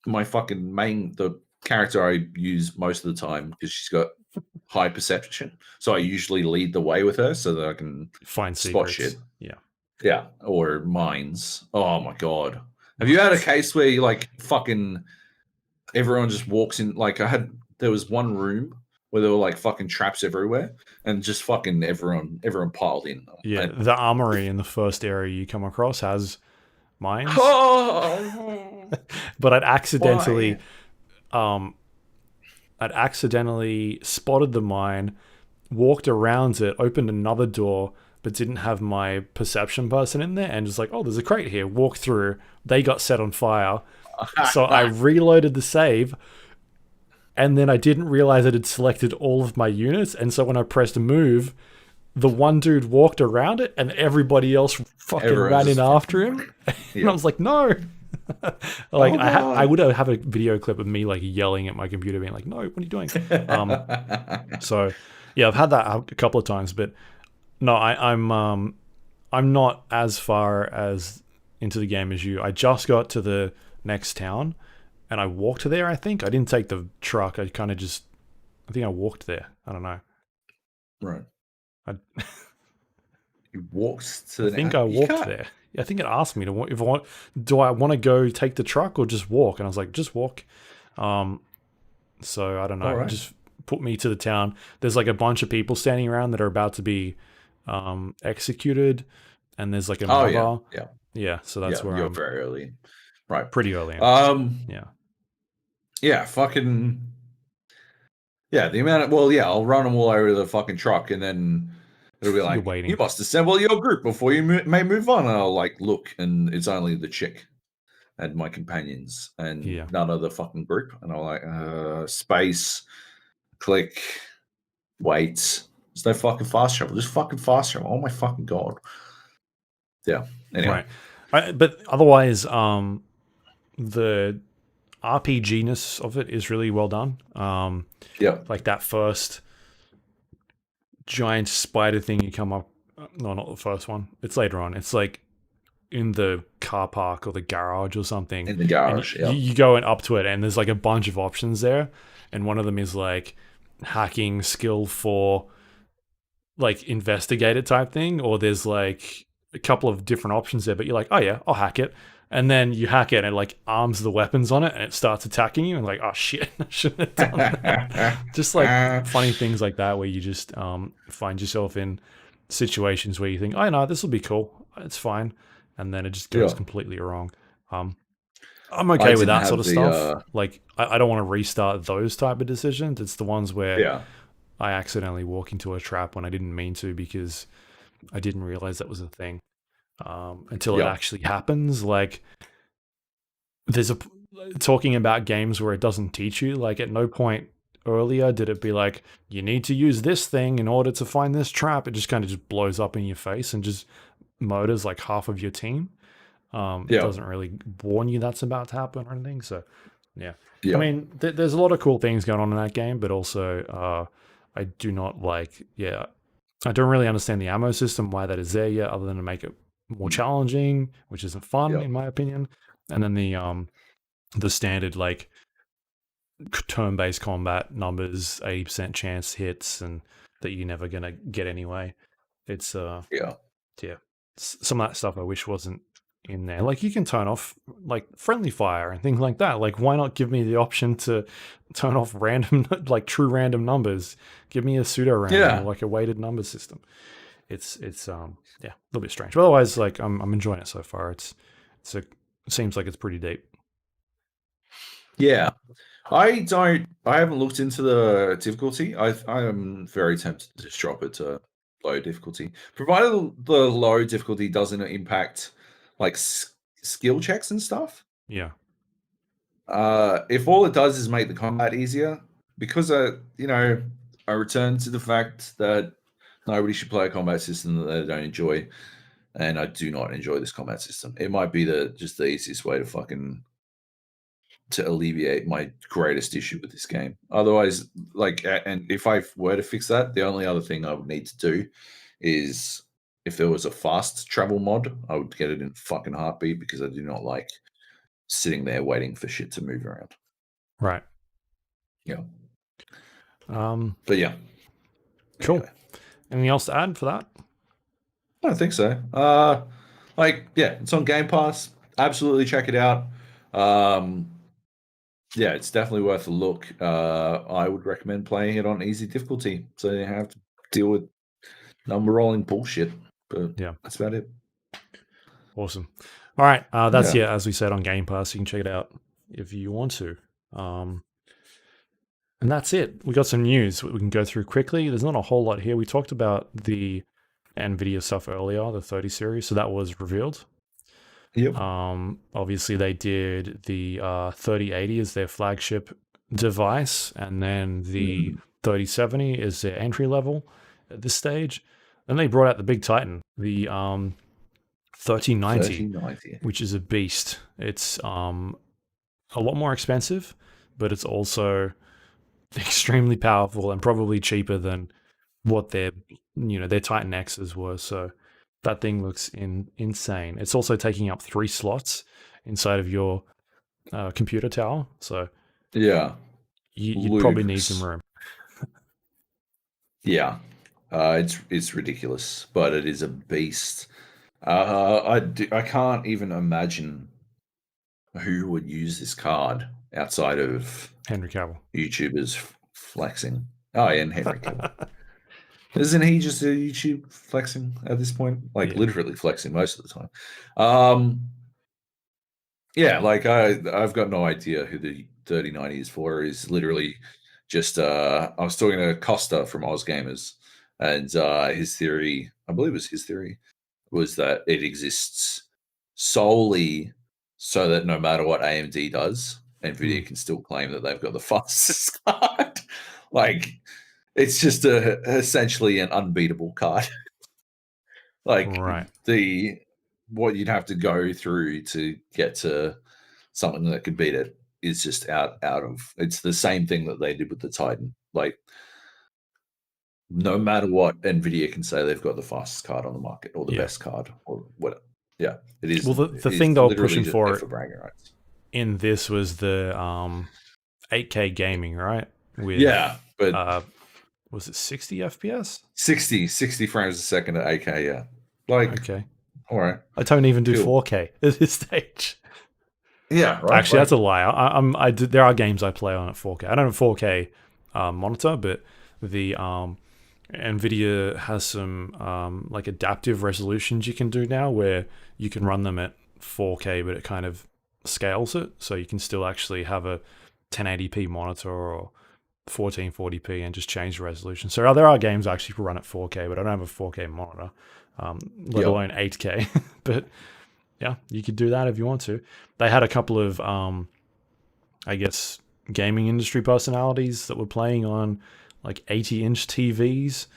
my fucking the character I use most of the time, because she's got high perception, so I usually lead the way with her so that I can find spot secrets. shit. Yeah, or mines. Oh my god. Have you had a case where you like fucking everyone just walks in? Like, there was one room where there were like fucking traps everywhere, and just fucking everyone piled in. Yeah, the armory in the first area you come across has mines. Oh. But I'd accidentally spotted the mine, walked around it, opened another door, but didn't have my perception person in there, and just like, oh, there's a crate here. Walked through, they got set on fire. So I reloaded the save, and then I didn't realize it had selected all of my units, and so when I pressed move, the one dude walked around it, and everybody else fucking ran in after him. And I was like, no. Like, I would have a video clip of me like yelling at my computer, being like, no, what are you doing? So yeah, I've had that a couple of times, but no, I'm not as far as into the game as you. I just got to the next town, and I walked there. I think I didn't take the truck. I think I walked there. I don't know. Right. You walked to. I think I walked there. Yeah, I think it asked me do I want to go take the truck or just walk? And I was like, just walk. So I don't know. Right. Just put me to the town. There's like a bunch of people standing around that are about to be executed, and there's like a mobile. Yeah. So that's where you're very early, right? Pretty early. Fucking. Yeah, the amount of I'll run them all over to the fucking truck, and then it'll be like, you must assemble your group before you may move on. And I'll like look, and it's only the chick and my companions, and none of the fucking group. And I'm like, space, click, wait. There's no fucking fast travel. Just fucking fast travel. Oh my fucking god. Yeah. Anyway. Right. But otherwise, the RPG-ness of it is really well done. Yeah. Like that first giant spider thing you come up. No, not the first one. It's later on. It's like in the car park or the garage or something. In the garage. And you go up to it, and there's like a bunch of options there. And one of them is like hacking skill for like investigator type thing, or there's like a couple of different options there, but you're like, oh yeah, I'll hack it. And then you hack it and it like arms the weapons on it and it starts attacking you and like, oh shit, I shouldn't have done that. Just like funny things like that where you just find yourself in situations where you think, oh no, this will be cool. It's fine. And then it just goes completely wrong. I'm okay with that sort of stuff. Like I don't want to restart those type of decisions. It's the ones where I accidentally walk into a trap when I didn't mean to because I didn't realize that was a thing until it actually happens. Like there's talking about games where it doesn't teach you. Like at no point earlier did it be like, you need to use this thing in order to find this trap. It just kind of just blows up in your face and just murders like half of your team. It doesn't really warn you that's about to happen or anything. So yeah. I mean, there's a lot of cool things going on in that game, but also I do not like, I don't really understand the ammo system, why that is there yet, other than to make it more challenging, which isn't fun in my opinion. And then the standard like turn-based combat numbers, 80% chance hits, and that you're never gonna get anyway. It's some of that stuff I wish wasn't in there. Like you can turn off like friendly fire and things like that. Like why not give me the option to turn off random, like true random numbers? Give me a pseudo random or like a weighted number system. It's a little bit strange. But otherwise, like I'm enjoying it so far. It seems like it's pretty deep. Yeah. I haven't looked into the difficulty. I am very tempted to just drop it to low difficulty, provided the low difficulty doesn't impact like skill checks and stuff. Yeah. If all it does is make the combat easier, because I return to the fact that nobody should play a combat system that they don't enjoy, and I do not enjoy this combat system. It might be just the easiest way to alleviate my greatest issue with this game. Otherwise, and if I were to fix that, the only other thing I would need to do is, if there was a fast travel mod, I would get it in fucking heartbeat, because I do not like sitting there waiting for shit to move around. Right. Yeah. But yeah. Cool. Anyway. Anything else to add for that? I don't think so. It's on Game Pass. Absolutely check it out. It's definitely worth a look. I would recommend playing it on easy difficulty, so you have to deal with number rolling bullshit. But that's about it. Awesome. All right, that's as we said, on Game Pass. You can check it out if you want to. And that's it. We got some news we can go through quickly. There's not a whole lot here. We talked about the Nvidia stuff earlier, the 30 series, so that was revealed. Yep. Obviously, they did the 3080 as their flagship device, and then the 3070 is their entry level at this stage. Then they brought out the big Titan, the 3090, which is a beast. It's a lot more expensive, but it's also extremely powerful and probably cheaper than what their Titan X's were. So that thing looks insane. It's also taking up 3 slots inside of your computer tower. So you'd probably need some room. It's ridiculous, but it is a beast. I can't even imagine who would use this card outside of Henry Cavill. YouTubers flexing. Oh, yeah, and Henry Cavill. Isn't he just a YouTube flexing at this point? Literally flexing most of the time. I've got no idea who the 3090 is for. Is literally just I was talking to Costa from Oz Gamers, and his theory, I believe it was his theory, was that it exists solely so that no matter what AMD does, Nvidia can still claim that they've got the fastest card. Like, it's just essentially an unbeatable card. Like Right. what you'd have to go through to get to something that could beat it is just out of. It's the same thing that they did with the Titan. Like, no matter what Nvidia can say, they've got the fastest card on the market or the Yeah. best card or whatever. Yeah, it is. Well, the It thing is they were literally pushing just there for for bragging rights. in this was the 8K gaming, right? With Yeah, but was it 60 FPS? 60 frames a second at 8K. Yeah, like, Okay. all right. I don't even do Cool. 4K at this stage. Yeah, right. Actually, that's a lie. There are games I play on at 4K. I don't have a 4K monitor, but the Nvidia has some like adaptive resolutions you can do now, where you can run them at 4K, but it kind of scales it, so you can still actually have a 1080p monitor or 1440p and just change the resolution. So there are games I actually run at 4K, but I don't have a 4K monitor, let alone 8K. But yeah, you could do that if you want to. They had a couple of, I guess, gaming industry personalities that were playing on like 80-inch TVs,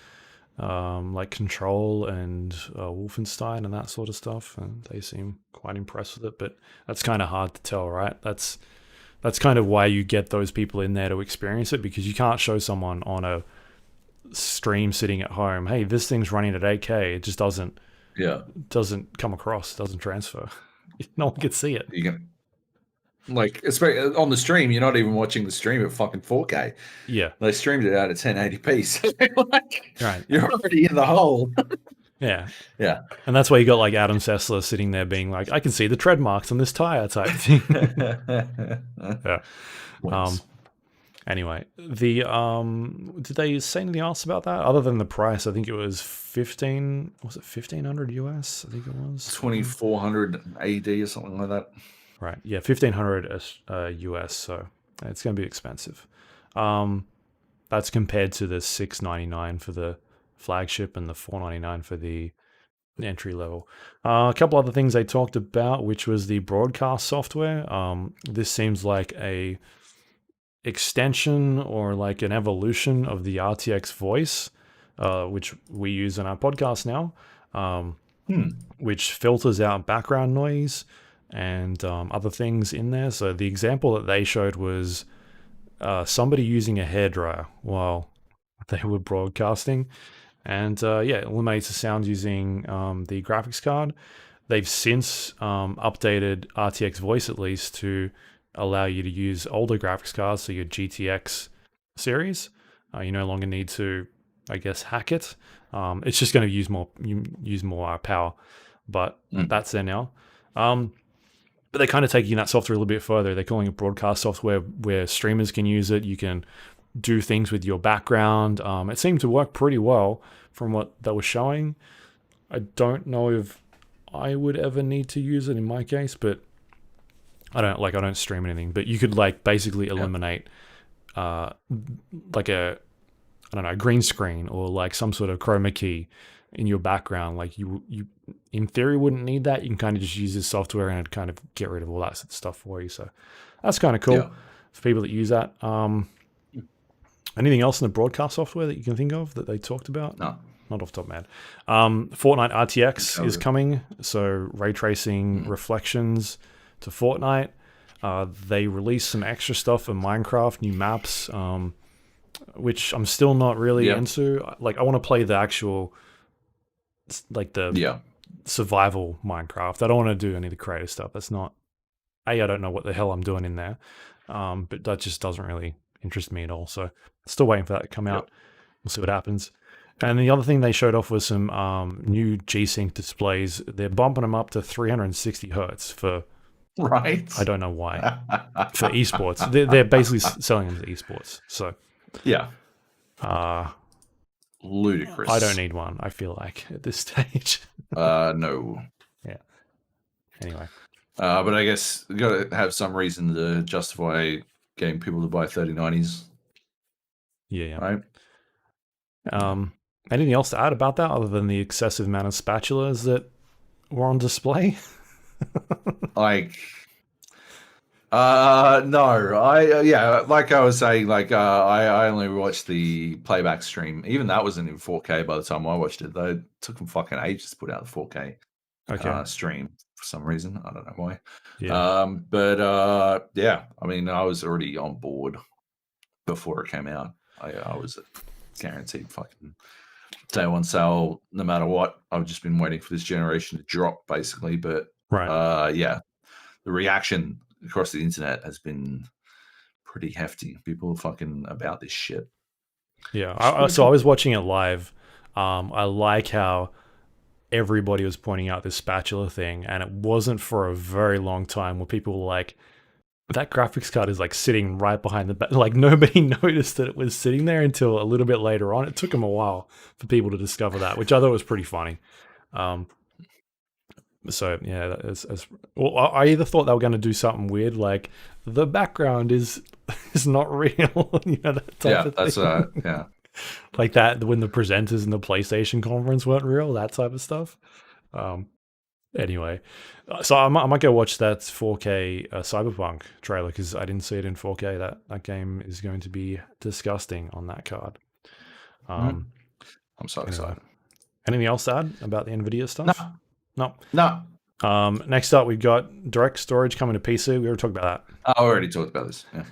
like Control and Wolfenstein and that sort of stuff, and they seem quite impressed with it. But that's kind of hard to tell, right? That's kind of why you get those people in there to experience it, because you can't show someone on a stream sitting at home, hey, this thing's running at 8K. It just doesn't come across, doesn't transfer. No one can see it. You can, like, especially on the stream, you're not even watching the stream at fucking 4K. Yeah, they streamed it out at 1080p. So like, right, you're already in the hole. Yeah. Yeah. And that's why you got like Adam Sessler sitting there being like, I can see the tread marks on this tire type thing. Yeah. Anyway, did they say anything else about that other than the price? I think it was 1500 US? I think it was 2400 AD or something like that. Right. Yeah, 1500 US, so it's going to be expensive. That's compared to the $699 for the flagship and the $499 for the entry level. A couple other things they talked about, which was the broadcast software. This seems like a extension or like an evolution of the RTX voice, which we use in our podcast now, which filters out background noise and other things in there. So the example that they showed was somebody using a hairdryer while they were broadcasting, and it eliminates the sound using the graphics card. They've since updated RTX voice at least to allow you to use older graphics cards, so your GTX series. You no longer need to, I guess, hack it. It's just going to use more power, but that's there now. But they're kind of taking that software a little bit further. They're calling it broadcast software, where streamers can use it. You can do things with your background. It seemed to work pretty well from what they were showing. I don't know if I would ever need to use it in my case, but I don't stream anything. But you could like basically eliminate like a green screen or like some sort of chroma key in your background. Like you in theory wouldn't need that. You can kind of just use this software and it'd kind of get rid of all that stuff for you. So that's kind of cool for people that use that. Anything else in the broadcast software that you can think of that they talked about? No. Not off the top of my head. Fortnite RTX is coming, so ray tracing reflections to Fortnite. They released some extra stuff for Minecraft, new maps, which I'm still not really into. Like, I want to play the actual, like the survival Minecraft. I don't want to do any of the creative stuff. That's not. I don't know what the hell I'm doing in there, but that just doesn't really interest me at all. So still waiting for that to come out. We'll see what happens. And the other thing they showed off was some new G-Sync displays. They're bumping them up to 360 hertz for, right? I don't know why, for esports. They're basically selling them to esports. So ludicrous. I don't need one, I feel like, at this stage. No. Yeah. Anyway. But I guess you got to have some reason to justify getting people to buy 3090s. Yeah. Right. Anything else to add about that other than the excessive amount of spatulas that were on display? Like, No, I yeah, like I was saying, like I only watched the playback stream. Even that wasn't in 4K by the time I watched it. Though it took them fucking ages to put out the 4K Okay. stream for some reason. I don't know why. Yeah. But yeah, I mean, I was already on board before it came out. I was guaranteed fucking day one sale no matter what. I've just been waiting for this generation to drop basically. But Right. yeah, the reaction across the internet has been pretty hefty. People are fucking about this shit. Yeah. Which is pretty So I cool. was watching it live. I like how everybody was pointing out this spatula thing, and it wasn't for a very long time where people were like, that graphics card is like sitting right behind the back. Like nobody noticed that it was sitting there until a little bit later on. It took them a while for people to discover that, which I thought was pretty funny. Um, so yeah, well, I either thought they were going to do something weird, like the background is is not real, that type Yeah, of that's thing. yeah. Like that when the presenters in the PlayStation conference weren't real, that type of stuff. Um, anyway, so I might go watch that 4K Cyberpunk trailer because I didn't see it in 4K. That game is going to be disgusting on that card. Mhm. Um, I'm so anyway, excited. anything else to add about the Nvidia No, stuff? No. no. Next up, we've got DirectStorage coming to PC. We already talked about I already talked about this. Yeah.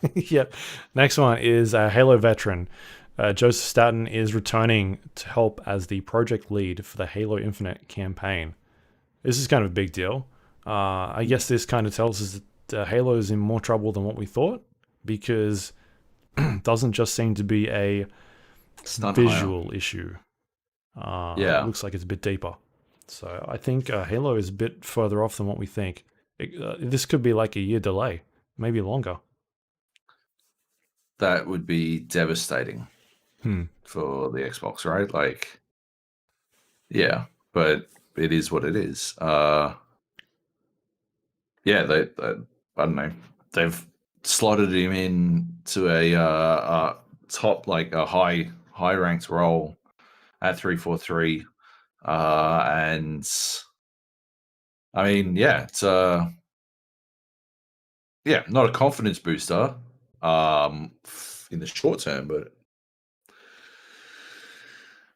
that. Yep. Next one is a Halo veteran. Joseph Staten is returning to help as the project lead for the Halo Infinite campaign. This is kind of a big deal. I guess this kind of tells us that Halo is in more trouble than what we thought because it doesn't just seem to be a Stunt higher. visual issue. It Yeah, looks like it's a bit deeper. So I think Halo is a bit further off than what we think. This could be like a year delay, maybe longer. that would be devastating Hmm. for the Xbox, right? Like, yeah, but it is what it is. Yeah, I don't know. They've slotted him in to a top, like a high ranked role at 343, and I mean, yeah, it's yeah, not a confidence booster, in the short term, but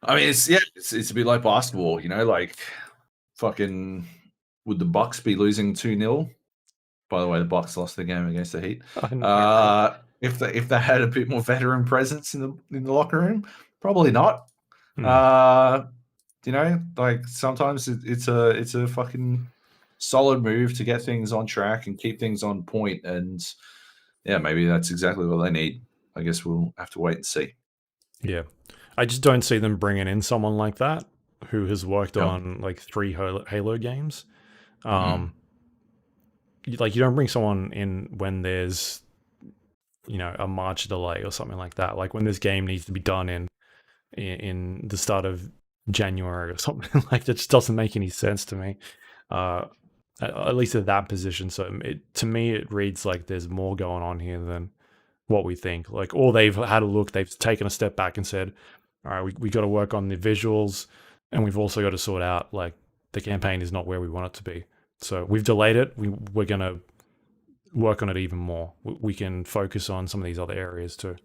I mean, it's a bit like basketball, like fucking. Would the Bucks be losing 2-0? By the way, the Bucks lost the game against the Heat. I know. If they had a bit more veteran presence in the locker room, probably not. Hmm. Uh, like sometimes it's a fucking solid move to get things on track and keep things on point, and yeah, maybe that's exactly what they need. I guess we'll have to wait and see. Yeah. I just don't see them bringing in someone like that who has worked Yeah. on like 3 Halo games. Mm. Like you don't bring someone in when there's a March delay or something like that. Like when this game needs to be done in the start of January or something like that, just doesn't make any sense to me. Uh, at least at that position. So to me, it reads like there's more going on here than what we think. Like, or they've had a look, they've taken a step back and said, all right, we got to work on the visuals, and we've also got to sort out like the campaign is not where we want it to be. So we've delayed it. We're gonna work on it even more. We can focus on some of these other areas too.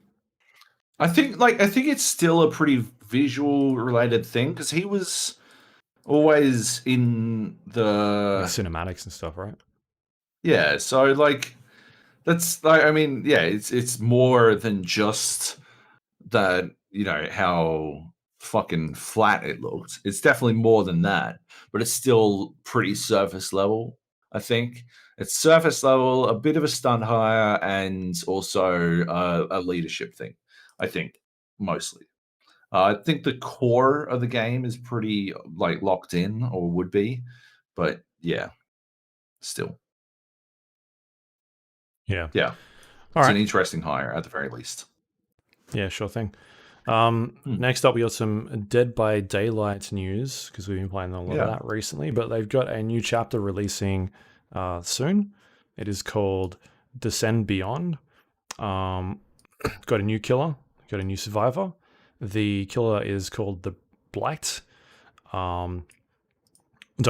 I think it's still a pretty visual related thing because he was always in Like the cinematics and stuff, right? yeah. So like that's like I mean yeah, it's more than just that how fucking flat it looked. It's definitely more than that, but it's still pretty surface level. I think it's surface level, a bit of a stunt hire, and also a leadership thing. I think mostly. I think the core of the game is pretty like locked in, or would be, but yeah, still, Yeah. yeah, All it's an right. interesting hire at the very least. Yeah, sure thing. Hmm. Next up, we got some Dead by Daylight news because we've been playing a lot of Yeah. that recently. But they've got a new chapter releasing soon. It is called Descend Beyond. Got a new killer, got a new survivor. The killer is called the Blight. Don't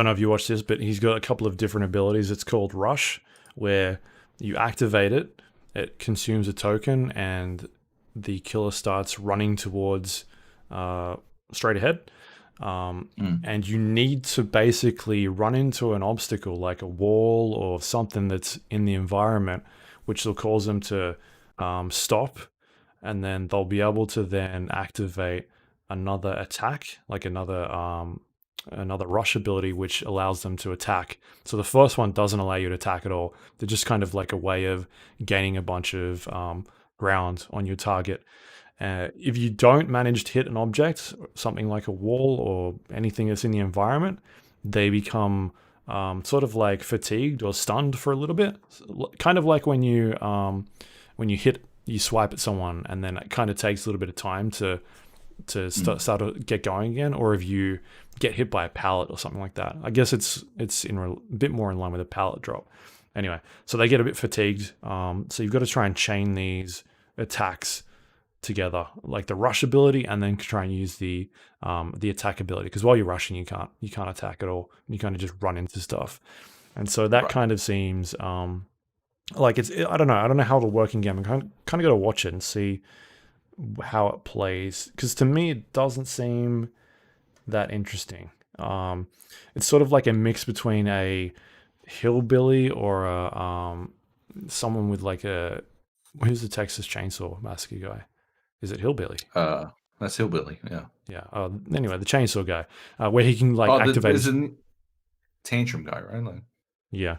know if you watched this, but he's got a couple of different abilities. It's called Rush, where You activate it, it consumes a token, and the killer starts running towards straight ahead. And you need to basically run into an obstacle like a wall or something that's in the environment, which will cause them to stop, and then they'll be able to then activate another attack, like another rush ability, which allows them to attack. So the first one doesn't allow you to attack at all. They're just kind of like a way of gaining a bunch of ground on your target. If you don't manage to hit an object, something like a wall or anything that's in the environment, they become sort of like fatigued or stunned for a little bit. Kind of like when you swipe at someone, and then it kind of takes a little bit of time to start to get going again, or if you get hit by a pallet or something like that. I guess it's a bit more in line with a pallet drop. Anyway, so they get a bit fatigued. So you've got to try and chain these attacks together, like the rush ability, and then try and use the attack ability. Because while you're rushing, you can't attack at all. You kind of just run into stuff, and so that kind of seems like it's. I don't know how it'll work in game. I kind of got to watch it and see how it plays, because to me it doesn't seem that interesting. It's sort of like a mix between a hillbilly or a someone with like a, who's the Texas Chainsaw Massacre guy? Is it hillbilly? That's hillbilly. Yeah. Yeah. Anyway, the chainsaw guy, where he can like activate. There's a tantrum guy, right? Like, yeah,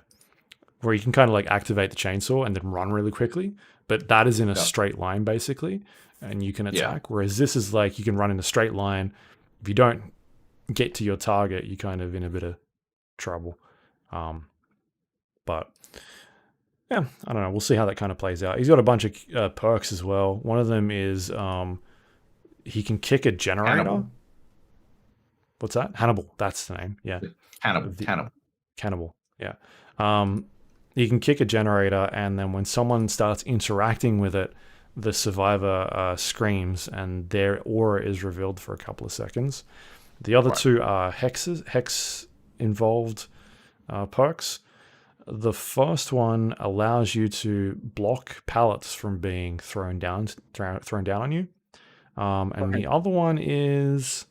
where you can kind of like activate the chainsaw and then run really quickly, but that is in a straight line basically, and you can attack. Whereas this is like you can run in a straight line. If you don't get to your target, you're kind of in a bit of trouble. But yeah, I don't know. We'll see how that kind of plays out. He's got a bunch of perks as well. One of them is he can kick a generator. Hannibal. What's that? Hannibal. That's the name. Yeah. Cannibal. Yeah. You can kick a generator, and then when someone starts interacting with it, the survivor screams, and their aura is revealed for a couple of seconds. The other two are hex involved perks. The first one allows you to block pallets from being thrown down on you. And the other one is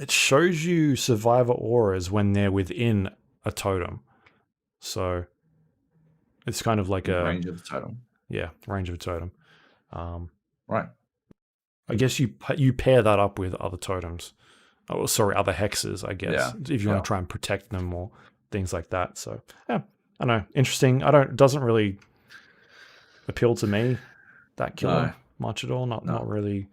it shows you survivor auras when they're within a totem. So it's kind of like a range of the totem. Yeah, range of a totem. Right. I guess you pair that up with other totems. Oh, sorry, other hexes, I guess, if you want to try and protect them or things like that. So, yeah, I don't know. Interesting. It doesn't really appeal to me, that killer, much at all. Not really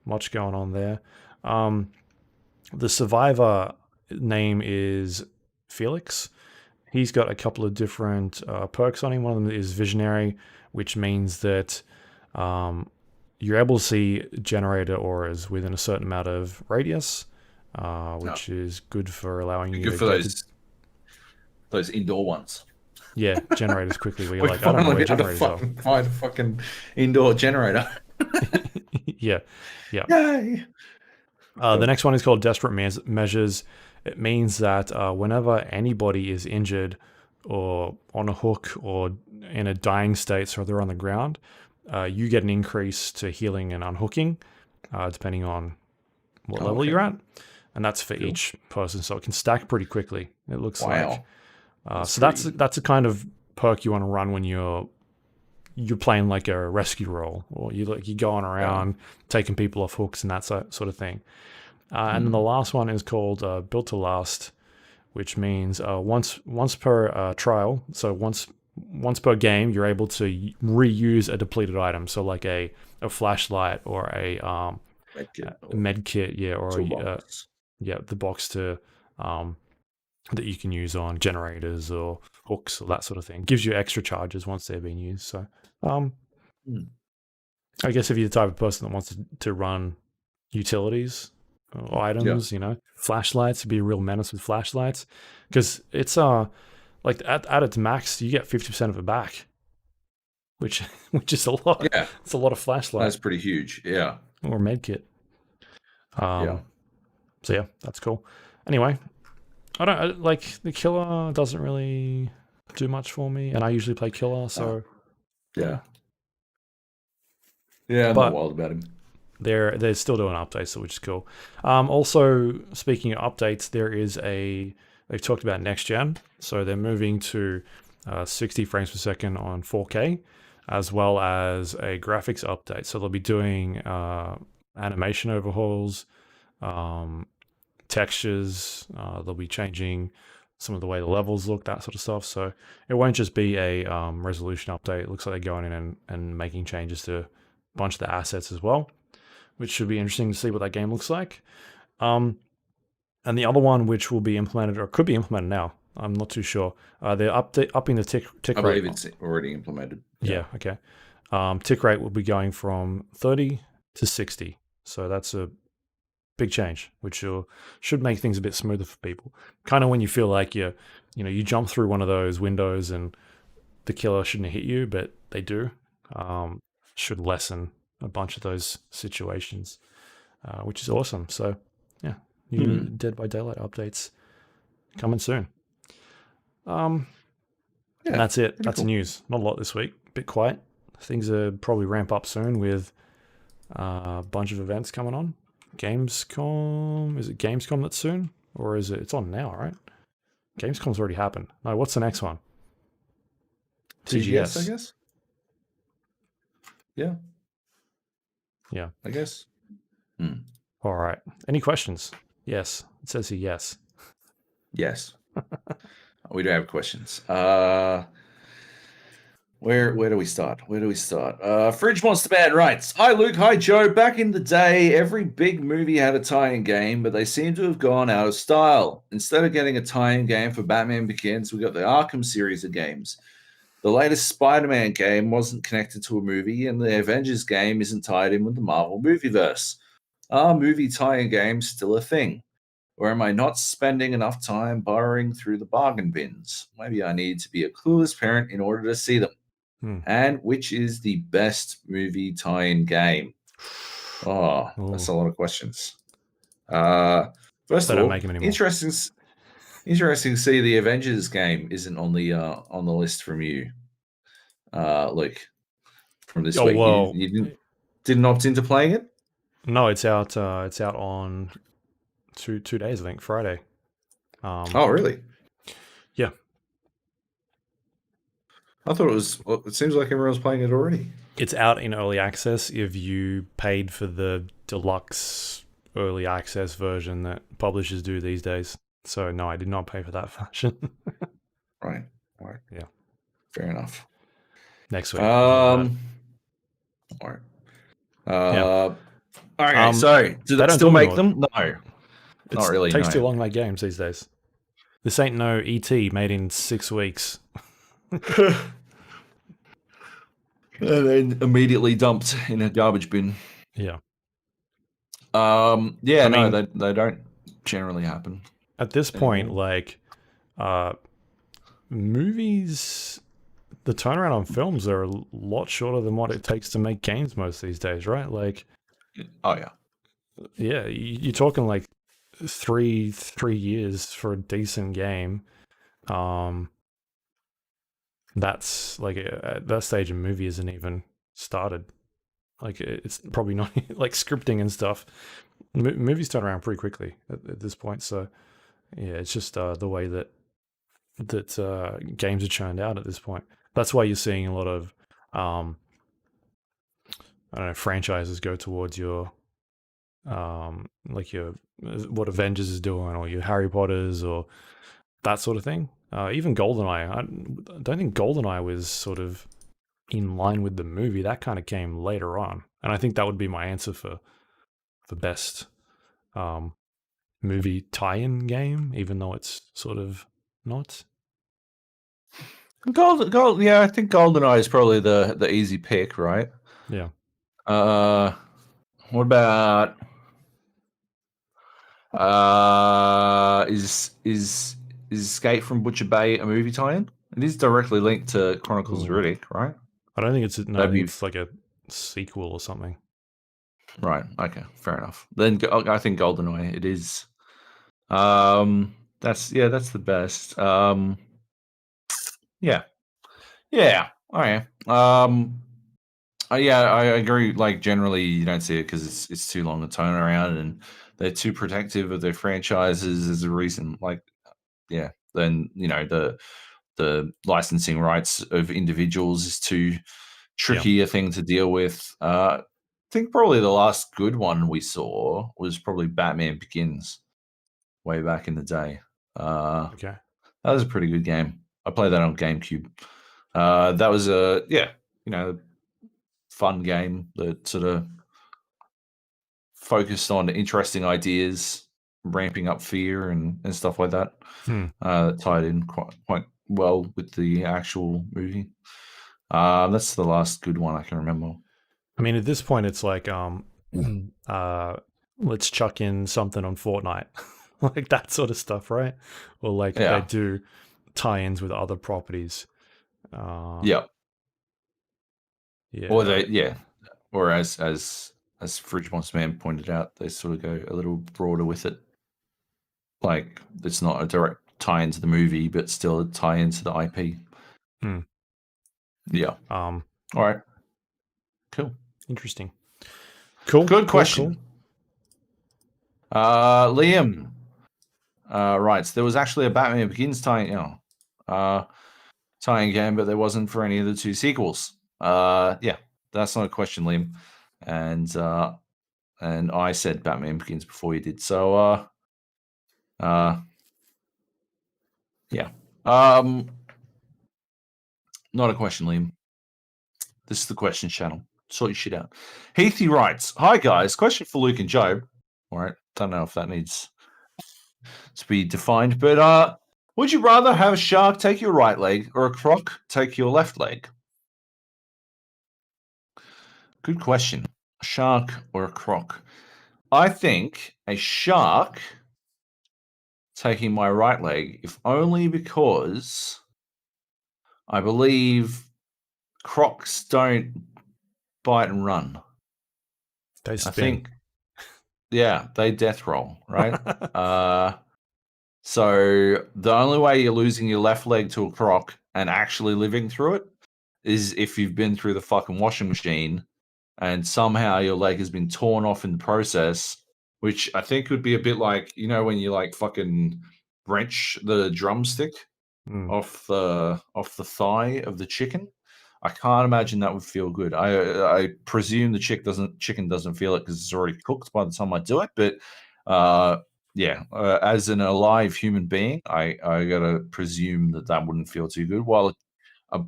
much going on there. The survivor name is Felix. He's got a couple of different perks on him. One of them is Visionary, which means that you're able to see generator auras within a certain amount of radius. Which is good for allowing you to get those indoor ones. Yeah, generators quickly. Where you're like, I don't know where generators are. Find a fucking indoor generator. Yeah. Yay! The next one is called Desperate Measures. It means that whenever anybody is injured or on a hook or in a dying state, so they're on the ground, you get an increase to healing and unhooking, depending on what level you're at. And that's for each person, so it can stack pretty quickly. It looks like. That's a kind of perk you want to run when you're playing like a rescue role, or you're going around taking people off hooks and that sort of thing. And then the last one is called Built to Last, which means once per trial, so once per game, you're able to reuse a depleted item, so like a flashlight or a med kit, or the box to that you can use on generators or hooks or that sort of thing. Gives you extra charges once they're being used. So I guess if you're the type of person that wants to run utilities or items, flashlights, be a real menace with flashlights, because it's like at its max you get 50% of it back, which is a lot. Yeah, it's a lot of flashlights. That's pretty huge. Yeah, or med kit. So yeah, that's cool. Anyway, I don't like the killer. Doesn't really too much for me, and I usually play killer, so Yeah. Yeah, I'm not But wild about him. they're still doing updates, so which is cool. Also, speaking of updates, they've talked about next gen, so they're moving to 60 frames per second on 4K, as well as a graphics update. So they'll be doing animation overhauls, textures. They'll be changing some of the way the levels look, that sort of stuff. So it won't just be a resolution update. It looks like they're going in and making changes to a bunch of the assets as well, which should be interesting to see what that game looks like. And the other one, which will be implemented or could be implemented now, I'm not too sure. They're upping the tick I rate. believe it's already implemented. Yeah, okay. Tick rate will be going from 30 to 60. So that's a big change, which should make things a bit smoother for people. Kind of when you feel like you jump through one of those windows and the killer shouldn't hit you, but they do. Should lessen a bunch of those situations, which is awesome. So, yeah, new Dead by Daylight updates coming soon. And that's it. That's cool. news. Not a lot this week. Bit quiet. Things are probably ramp up soon with a bunch of events coming on. Gamescom. Is it Gamescom that's soon? Or is it? It's on now, right? Gamescom's already happened. No, what's the next one? TGS, I guess. Yeah. Yeah. I guess. All right. Any questions? Yes. It says here yes. Yes. We do have questions. Where do we start? Fridge Monster Man writes, "Hi Luke, hi Joe. Back in the day, every big movie had a tie-in game, but they seem to have gone out of style. Instead of getting a tie-in game for Batman Begins, we got the Arkham series of games. The latest Spider-Man game wasn't connected to a movie, and the Avengers game isn't tied in with the Marvel movieverse. Are movie tie-in games still a thing? Or am I not spending enough time burrowing through the bargain bins? Maybe I need to be a clueless parent in order to see them. And which is the best movie tie-in game?" Oh, that's a lot of questions. First of all, interesting to see the Avengers game isn't on the list from you, Luke, from this week. Well, you didn't opt into playing it? No, it's out. It's out on two days, I think, Friday. Oh, really? Yeah. I thought it was. Well, it seems like everyone's playing it already. It's out in early access if you paid for the deluxe early access version that publishers do these days. So no, I did not pay for that version. Right. All right. Yeah. Fair enough. Next week. All right. Okay. So do they still make them? No. Not really. It takes too long to make games these days. This ain't no ET made in 6 weeks. And then immediately dumped in a garbage bin. Yeah. Yeah, they don't generally happen. At this point, movies, the turnaround on films are a lot shorter than what it takes to make games most these days, right? Like, oh yeah. Yeah, you're talking like three years for a decent game. That's like at that stage a movie isn't even started. Like it's probably not like scripting and stuff. Movies turn around pretty quickly at this point. So yeah, it's just the way that games are churned out at this point. That's why you're seeing a lot of I don't know, franchises go towards your like your what Avengers is doing, or your Harry Potters, or that sort of thing. Even GoldenEye, I don't think GoldenEye was sort of in line with the movie. That kind of came later on, and I think that would be my answer for best movie tie-in game, even though it's sort of not. Yeah, I think GoldenEye is probably the easy pick, right? Yeah. What about is Escape from Butcher Bay a movie tie-in? It is directly linked to Chronicles of Riddick, right? I don't think it's I think it's like a sequel or something. Right. Okay. Fair enough. Then I think GoldenEye it is. That's the best. Yeah. Okay. Yeah, I agree. Like generally, you don't see it because it's too long a turnaround, and they're too protective of their franchises as a reason. Like, yeah, then the licensing rights of individuals is too tricky a thing to deal with. I think probably the last good one we saw was probably Batman Begins way back in the day. Okay. That was a pretty good game. I played that on GameCube. That was a fun game that sort of focused on interesting ideas, ramping up fear and stuff like that. That tied in quite well with the actual movie. That's the last good one I can remember. I mean, at this point, it's like, let's chuck in something on Fortnite, like that sort of stuff, right? Or like they Yeah. do tie-ins with other properties. Yeah. Or Yeah. or as Fridge Monster Man pointed out, they sort of go a little broader with it. Like it's not a direct tie into the movie, but still a tie into the IP. Yeah. All right. Cool. Interesting. Cool. Good question. Cool. Liam writes, there was actually a Batman Begins tie-in game, but there wasn't for any of the two sequels. Yeah, that's not a question, Liam. And I said Batman Begins before you did. So yeah. Not a question, Liam. This is the question channel. Sort your shit out. Heathy writes, hi guys, question for Luke and Joab. All right, don't know if that needs to be defined, but would you rather have a shark take your right leg or a croc take your left leg? Good question. A shark or a croc? I think a shark taking my right leg, if only because I believe crocs don't bite and run. They spin. I think, yeah, they death roll, right? So the only way you're losing your left leg to a croc and actually living through it is if you've been through the fucking washing machine and somehow your leg has been torn off in the process, which I think would be a bit like, when you like fucking wrench the drumstick off the thigh of the chicken. I can't imagine that would feel good. I presume the chicken doesn't feel it because it's already cooked by the time I do it. But as an alive human being, I gotta presume that wouldn't feel too good. While a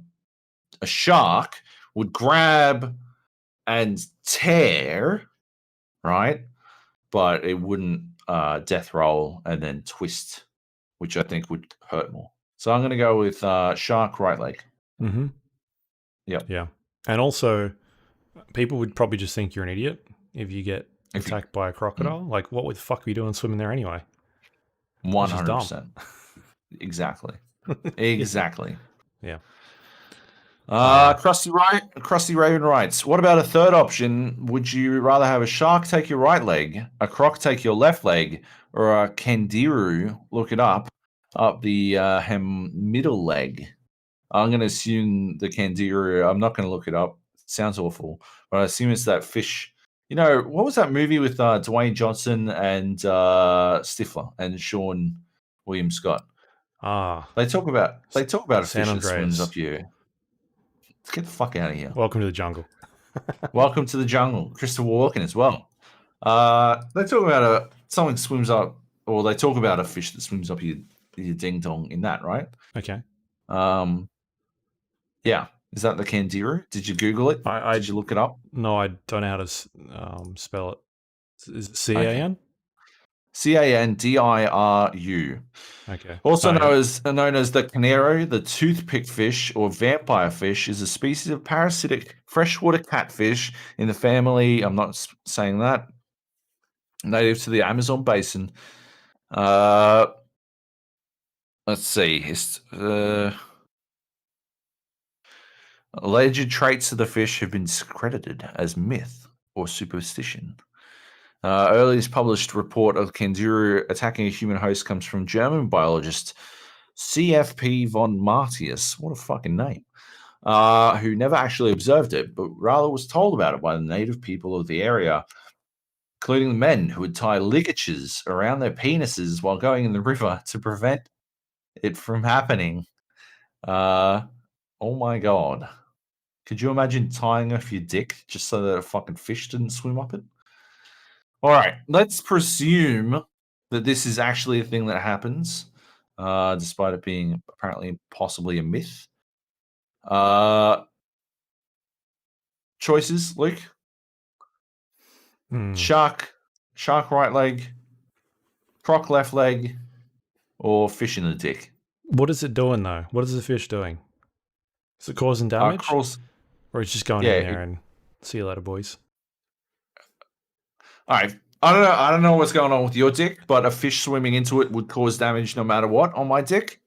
shark would grab and tear, right? But it wouldn't death roll and then twist, which I think would hurt more. So I'm going to go with shark right leg. Mm-hmm. Yep. Yeah. And also, people would probably just think you're an idiot if you get attacked by a crocodile. Like, what the fuck are you doing swimming there anyway? 100%. Exactly. Exactly. Yeah. Krusty Raven writes, what about a third option? Would you rather have a shark take your right leg, a croc take your left leg, or a kangaroo, look it up the middle leg? I'm going to assume the kangaroo. I'm not going to look it up. It sounds awful, but I assume it's that fish. What was that movie with Dwayne Johnson and Stifler and Sean William Scott? They talk about a fish that swims up you. Get the fuck out of here. Welcome to the jungle. Welcome to the jungle. Christopher Walken as well. They talk about something swims up, or they talk about a fish that swims up your ding dong in that, right? Okay. Yeah. Is that the kangaroo? Did you Google it? Did you look it up? No, I don't know how to spell it. Is it C-A-N? Candiru. Okay. Also known as the canero, the toothpick fish or vampire fish is a species of parasitic freshwater catfish in the family. I'm not saying that. Native to the Amazon basin. Let's see. Alleged traits of the fish have been discredited as myth or superstition. Earliest published report of kangaroo attacking a human host comes from German biologist CFP von Martius, what a fucking name, who never actually observed it, but rather was told about it by the native people of the area, including the men who would tie ligatures around their penises while going in the river to prevent it from happening. Oh my god. Could you imagine tying off your dick just so that a fucking fish didn't swim up it? All right, let's presume that this is actually a thing that happens, despite it being apparently possibly a myth. Choices, Luke? Shark right leg, croc left leg, or fish in the dick? What is it doing, though? What is the fish doing? Is it causing damage? Or it's just going in there and see you later, boys? All right. I don't know what's going on with your dick, but a fish swimming into it would cause damage no matter what on my dick.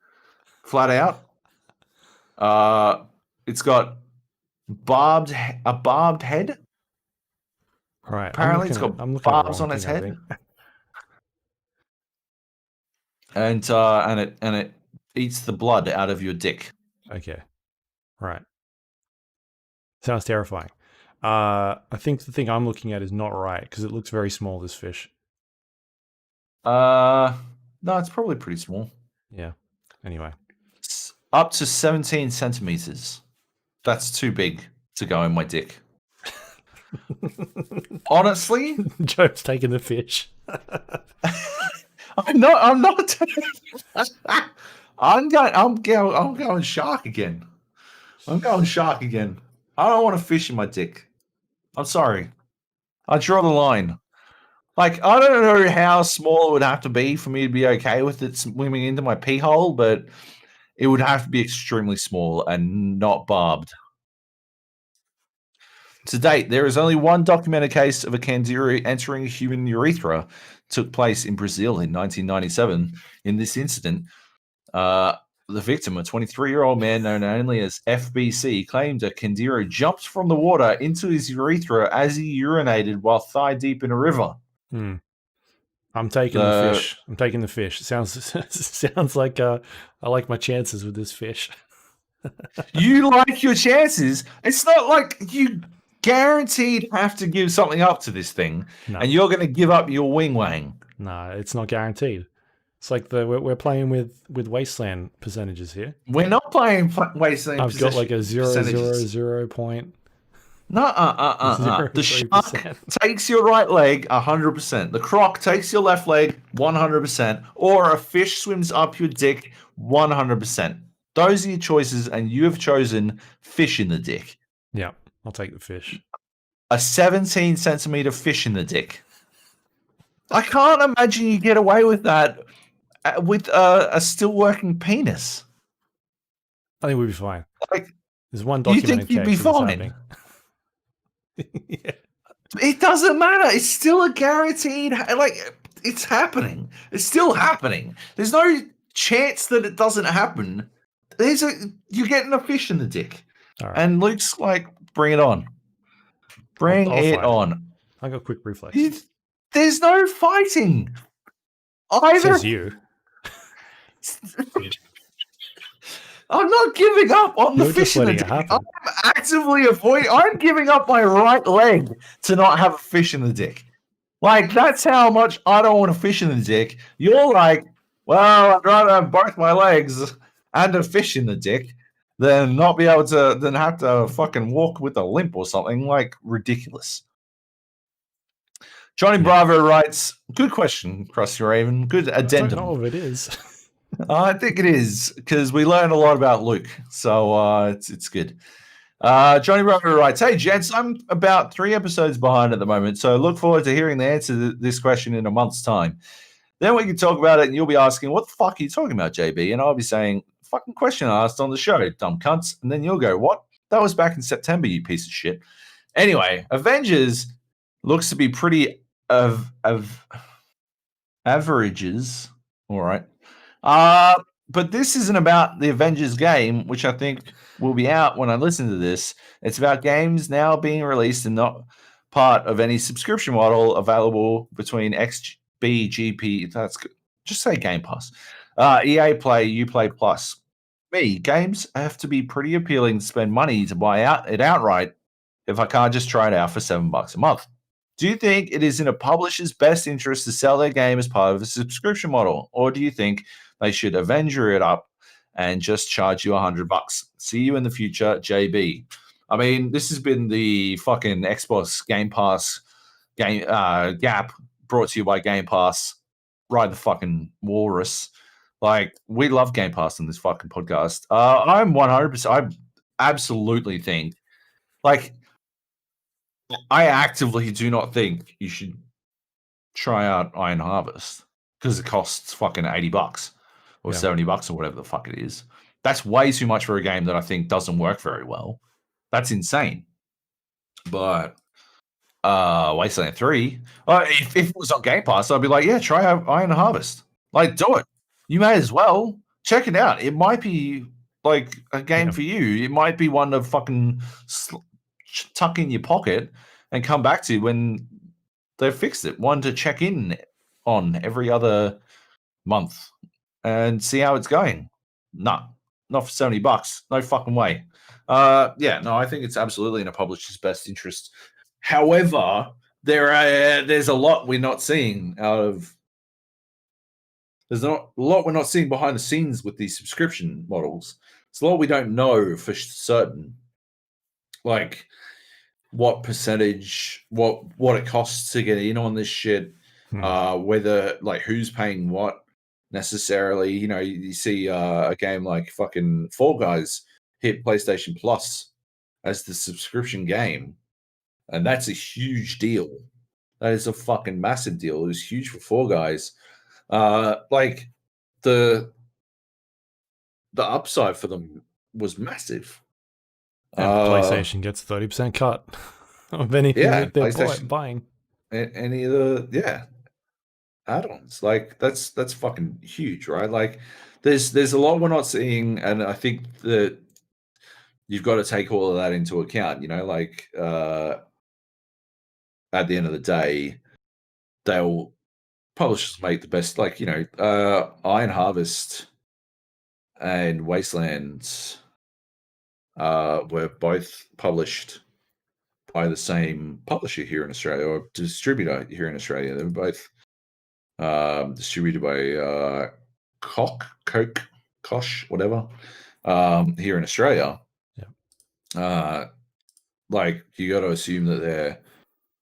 Flat out. It's got a barbed head. All right. Apparently it's got barbs on its head. And it eats the blood out of your dick. Okay. Right. Sounds terrifying. I think the thing I'm looking at is not right because it looks very small, this fish. No, it's probably pretty small. Yeah. Anyway. It's up to 17 centimeters. That's too big to go in my dick. Honestly, Joab's taking the fish. I'm not. I'm going shark again. I'm going shark again. I don't want to fish in my dick. I'm sorry. I draw the line. Like, I don't know how small it would have to be for me to be okay with it swimming into my pee hole, but it would have to be extremely small and not barbed. To date, there is only one documented case of a candiru entering a human urethra. Took place in Brazil in 1997. In this incident, the victim, a 23-year-old man known only as FBC, claimed a candiru jumped from the water into his urethra as he urinated while thigh deep in a river. I'm taking the fish. I'm taking the fish. It sounds like I like my chances with this fish. You like your chances? It's not like you guaranteed have to give something up to this thing, and you're going to give up your wing wang. No, it's not guaranteed. It's like we're playing with Wasteland percentages here. We're not playing Wasteland. I've got like a 0.000 point. No, The shark takes your right leg 100%. The croc takes your left leg 100%. Or a fish swims up your dick 100%. Those are your choices, and you have chosen fish in the dick. Yeah, I'll take the fish. A 17 centimeter fish in the dick. I can't imagine you get away with that with a still working penis. I think we'd be fine. Like, there's one documented you think you'd be fine? Yeah. It doesn't matter. It's still a guaranteed. Like, it's happening. It's still happening. There's no chance that it doesn't happen. You're getting a fish in the dick. All right. And Luke's like, bring it on. Bring it on. I got quick reflex. There's no fighting. Either. Says you. I'm not giving up on the fish in the dick. I'm actively avoiding. I'm giving up my right leg to not have a fish in the dick. Like, that's how much I don't want a fish in the dick. You're like, well, I'd rather have both my legs and a fish in the dick than not be able to, than have to fucking walk with a limp or something. Like, ridiculous. Johnny Bravo writes, good question, Krusty Raven. Good addendum. I don't know if it is. I think it is, because we learned a lot about Luke, so it's good. Johnny Bravo writes, hey, gents, I'm about 3 episodes behind at the moment, so look forward to hearing the answer to this question in a month's time. Then we can talk about it, and you'll be asking, what the fuck are you talking about, JB? And I'll be saying, fucking question I asked on the show, dumb cunts. And then you'll go, what? That was back in September, you piece of shit. Anyway, Avengers looks to be pretty averages. All right. But this isn't about the Avengers game, which I think will be out when I listen to this. It's about games now being released and not part of any subscription model available between XBGP. That's good. Just say Game Pass. EA Play, Uplay Plus. Me, games have to be pretty appealing to spend money to buy it outright if I can't just try it out for $7 a month. Do you think it is in a publisher's best interest to sell their game as part of a subscription model, or do you think they should Avenger it up and just charge you $100? See you in the future, JB. I mean, this has been the fucking Xbox Game Pass gap brought to you by Game Pass. Ride the fucking walrus. Like, we love Game Pass on this fucking podcast. I'm 100%. I absolutely think, like, I actively do not think you should try out Iron Harvest because it costs fucking $80 or $70 or whatever the fuck it is. That's way too much for a game that I think doesn't work very well. That's insane. But Wasteland 3, if it was on Game Pass, I'd be like, yeah, try out Iron Harvest. Like, do it. You may as well. Check it out. It might be like a game for you. It might be one to fucking tuck in your pocket and come back to when they've fixed it. One to check in on every other month and see how it's going. No, not for $70. No fucking way. I think it's absolutely in a publisher's best interest. However, there's a lot we're not seeing out of. There's not a lot we're not seeing behind the scenes with these subscription models. It's a lot we don't know for certain. Like what percentage, what it costs to get in on this shit, whether like who's paying what necessarily. You know, you see a game like fucking Fall Guys hit PlayStation Plus as the subscription game, and that's a huge deal. That is a fucking massive deal. It was huge for Fall Guys. Like the upside for them was massive. And PlayStation gets 30% cut of anything that they're buying. Any of the add-ons. Like that's fucking huge, right? Like there's a lot we're not seeing, and I think that you've got to take all of that into account. You know, like at the end of the day, they'll publishers make the best. Like, you know, Iron Harvest and Wasteland were both published by the same publisher here in Australia, or distributor here in Australia. They were both distributed by Koch, whatever, here in Australia. Yeah. Like you got to assume that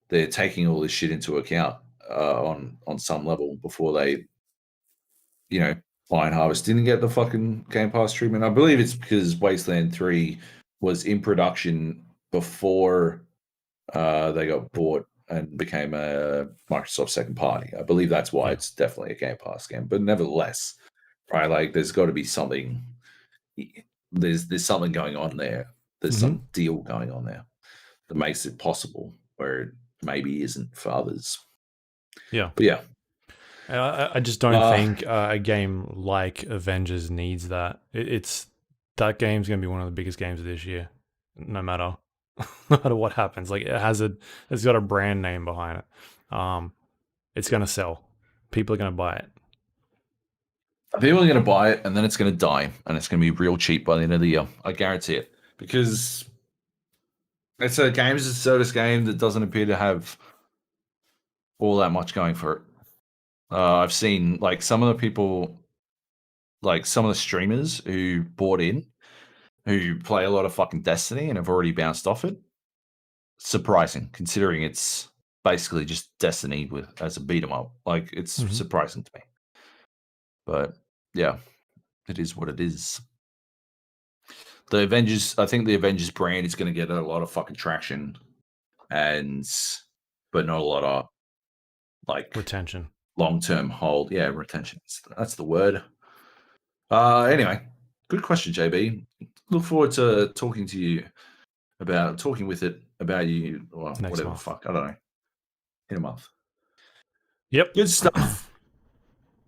they're taking all this shit into account on some level before they, you know, Iron Harvest didn't get the fucking Game Pass treatment. I believe it's because Wasteland 3 was in production before they got bought and became a Microsoft second party. I believe that's why it's definitely a Game Pass game. But nevertheless, right, like there's got to be something. There's something going on there. There's some deal going on there that makes it possible where it maybe isn't for others. Yeah. But yeah. I just don't think a game like Avengers needs that. That game's going to be one of the biggest games of this year, no matter what happens. Like it's got a brand name behind it. It's going to sell. People are going to buy it. People are going to buy it, and then it's going to die, and it's going to be real cheap by the end of the year. I guarantee it, because it's a games as a service game that doesn't appear to have all that much going for it. I've seen like some of the people, like some of the streamers who bought in, who play a lot of fucking Destiny and have already bounced off it. Surprising, considering it's basically just Destiny as a beat 'em up. Like it's surprising to me. But yeah, it is what it is. The Avengers, I think the Avengers brand is going to get a lot of fucking traction, but not a lot of like retention. Long-term hold. Yeah, retention. That's the word. Anyway, good question, JB. Look forward to talking with you about you, or whatever month. fuck. I don't know. In a month. Yep. Good stuff.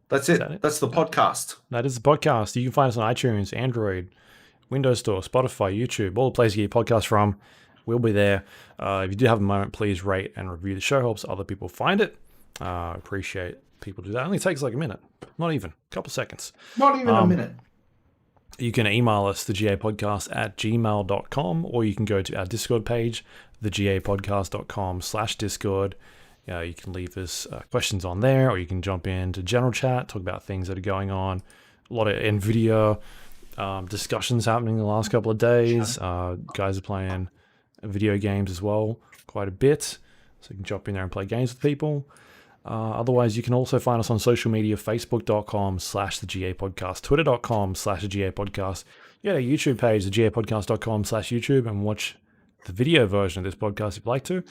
That's it. That's the podcast. That is the podcast. You can find us on iTunes, Android, Windows Store, Spotify, YouTube, all the places you get your podcast from. We'll be there. If you do have a moment, please rate and review the show. Helps other people find it. Appreciate people do that. It only takes like a minute, not even a couple seconds. Not even a minute. You can email us, thegapodcast@gmail.com, or you can go to our Discord page, thegapodcast.com/Discord. You can leave us questions on there, or you can jump into general chat, talk about things that are going on. A lot of Nvidia discussions happening in the last couple of days. Guys are playing video games as well, quite a bit. So you can jump in there and play games with people. Otherwise, you can also find us on social media, facebook.com/thegapodcast, twitter.com/thegapodcast. You got a YouTube page, thegapodcast.com/YouTube, and watch the video version of this podcast if you'd like to.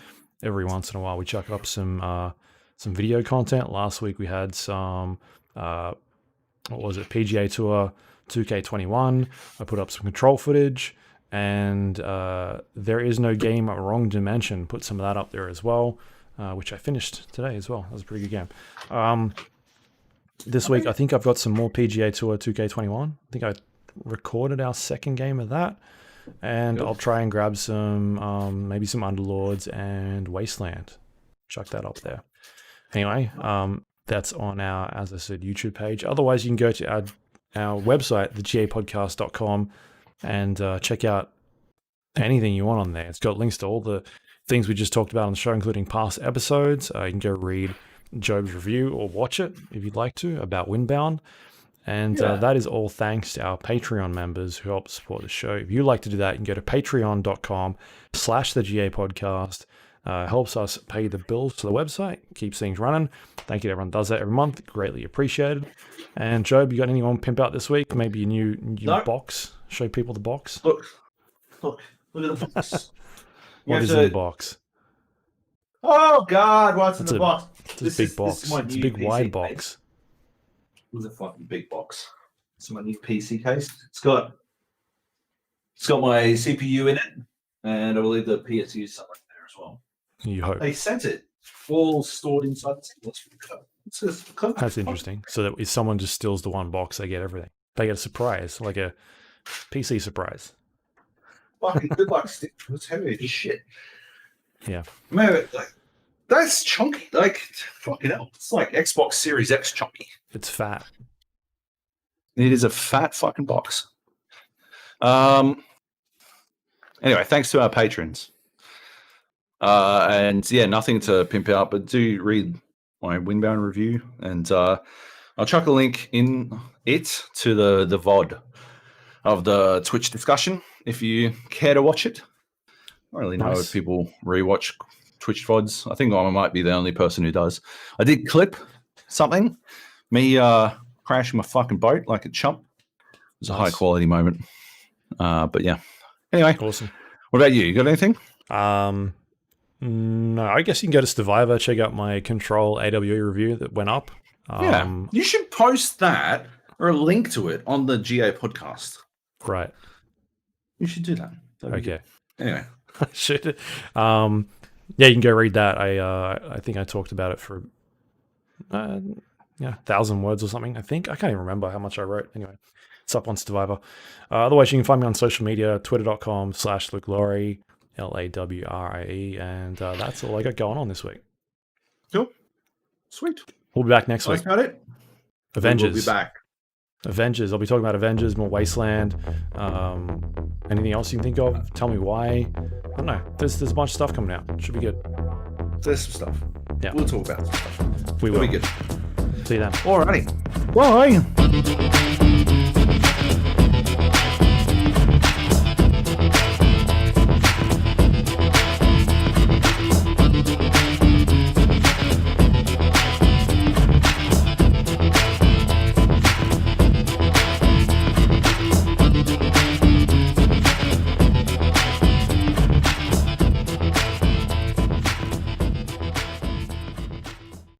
Every once in a while, we chuck up some video content. Last week, we had some, PGA Tour 2K21. I put up some control footage, and There Is No Game Wrong Dimension. Put some of that up there as well. Which I finished today as well. That was a pretty good game. This week, I think I've got some more PGA Tour 2K21. I think I recorded our second game of that. And I'll try and grab some, maybe some Underlords and Wasteland. Chuck that up there. Anyway, that's on our, as I said, YouTube page. Otherwise, you can go to our website, thegapodcast.com, and check out anything you want on there. It's got links to all the things we just talked about on the show, including past episodes. You can go read Joab's review or watch it if you'd like to about Windbound. And that is all thanks to our Patreon members who help support the show. If you'd like to do that, you can go to patreon.com/thegapodcast. Helps us pay the bills to the website, keeps things running. Thank you to everyone who does that every month. Greatly appreciated. And Joab, you got anything on Pimp Out this week? Maybe a new box? Show people the box? Look at the box. What is in the box? Oh God, what's in the box? It's a big box. It's a big wide box. It was a fucking big box. It's my new PC case. It's got my CPU in it, and I believe the PSU is somewhere there as well. You hope. They sent it all stored inside the That's interesting. So that if someone just steals the one box, they get everything. They get a surprise, like a PC surprise. Fucking good luck, Steve. It's heavy as shit. Yeah. Man, like, that's chunky. Like, fucking hell. It's like Xbox Series X chunky. It's fat. It is a fat fucking box. Anyway, thanks to our patrons. And yeah, nothing to pimp out, but do read my Windbound review, and I'll chuck a link in it to the VOD of the Twitch discussion if you care to watch it. I don't really know if people rewatch Twitch VODs. I think I might be the only person who does. I did clip something. Me crashing my fucking boat like a chump. It was a high quality moment. But yeah. Anyway. Awesome. What about you? You got anything? No, I guess you can go to Survivor, check out my Control AWE review that went up. Yeah. You should post that or a link to it on the GA podcast. Right. You should do that. Okay. Anyway. I should. Yeah, you can go read that. I think I talked about it for 1,000 words or something. I think I can't even remember how much I wrote. Anyway, it's up on Survivor. Otherwise, you can find me on social media, twitter.com/Lawrie, LAWRIE, and that's all I got going on this week. Cool. Sweet. We'll be back next week. That's about it. Avengers. We'll be back. Avengers. I'll be talking about Avengers, more Wasteland. Anything else you can think of? Tell me why. I don't know. There's a bunch of stuff coming out. Should be good. There's some stuff. Yeah. We'll talk about some stuff. We will. It'll be good. See you then. Alrighty. Bye.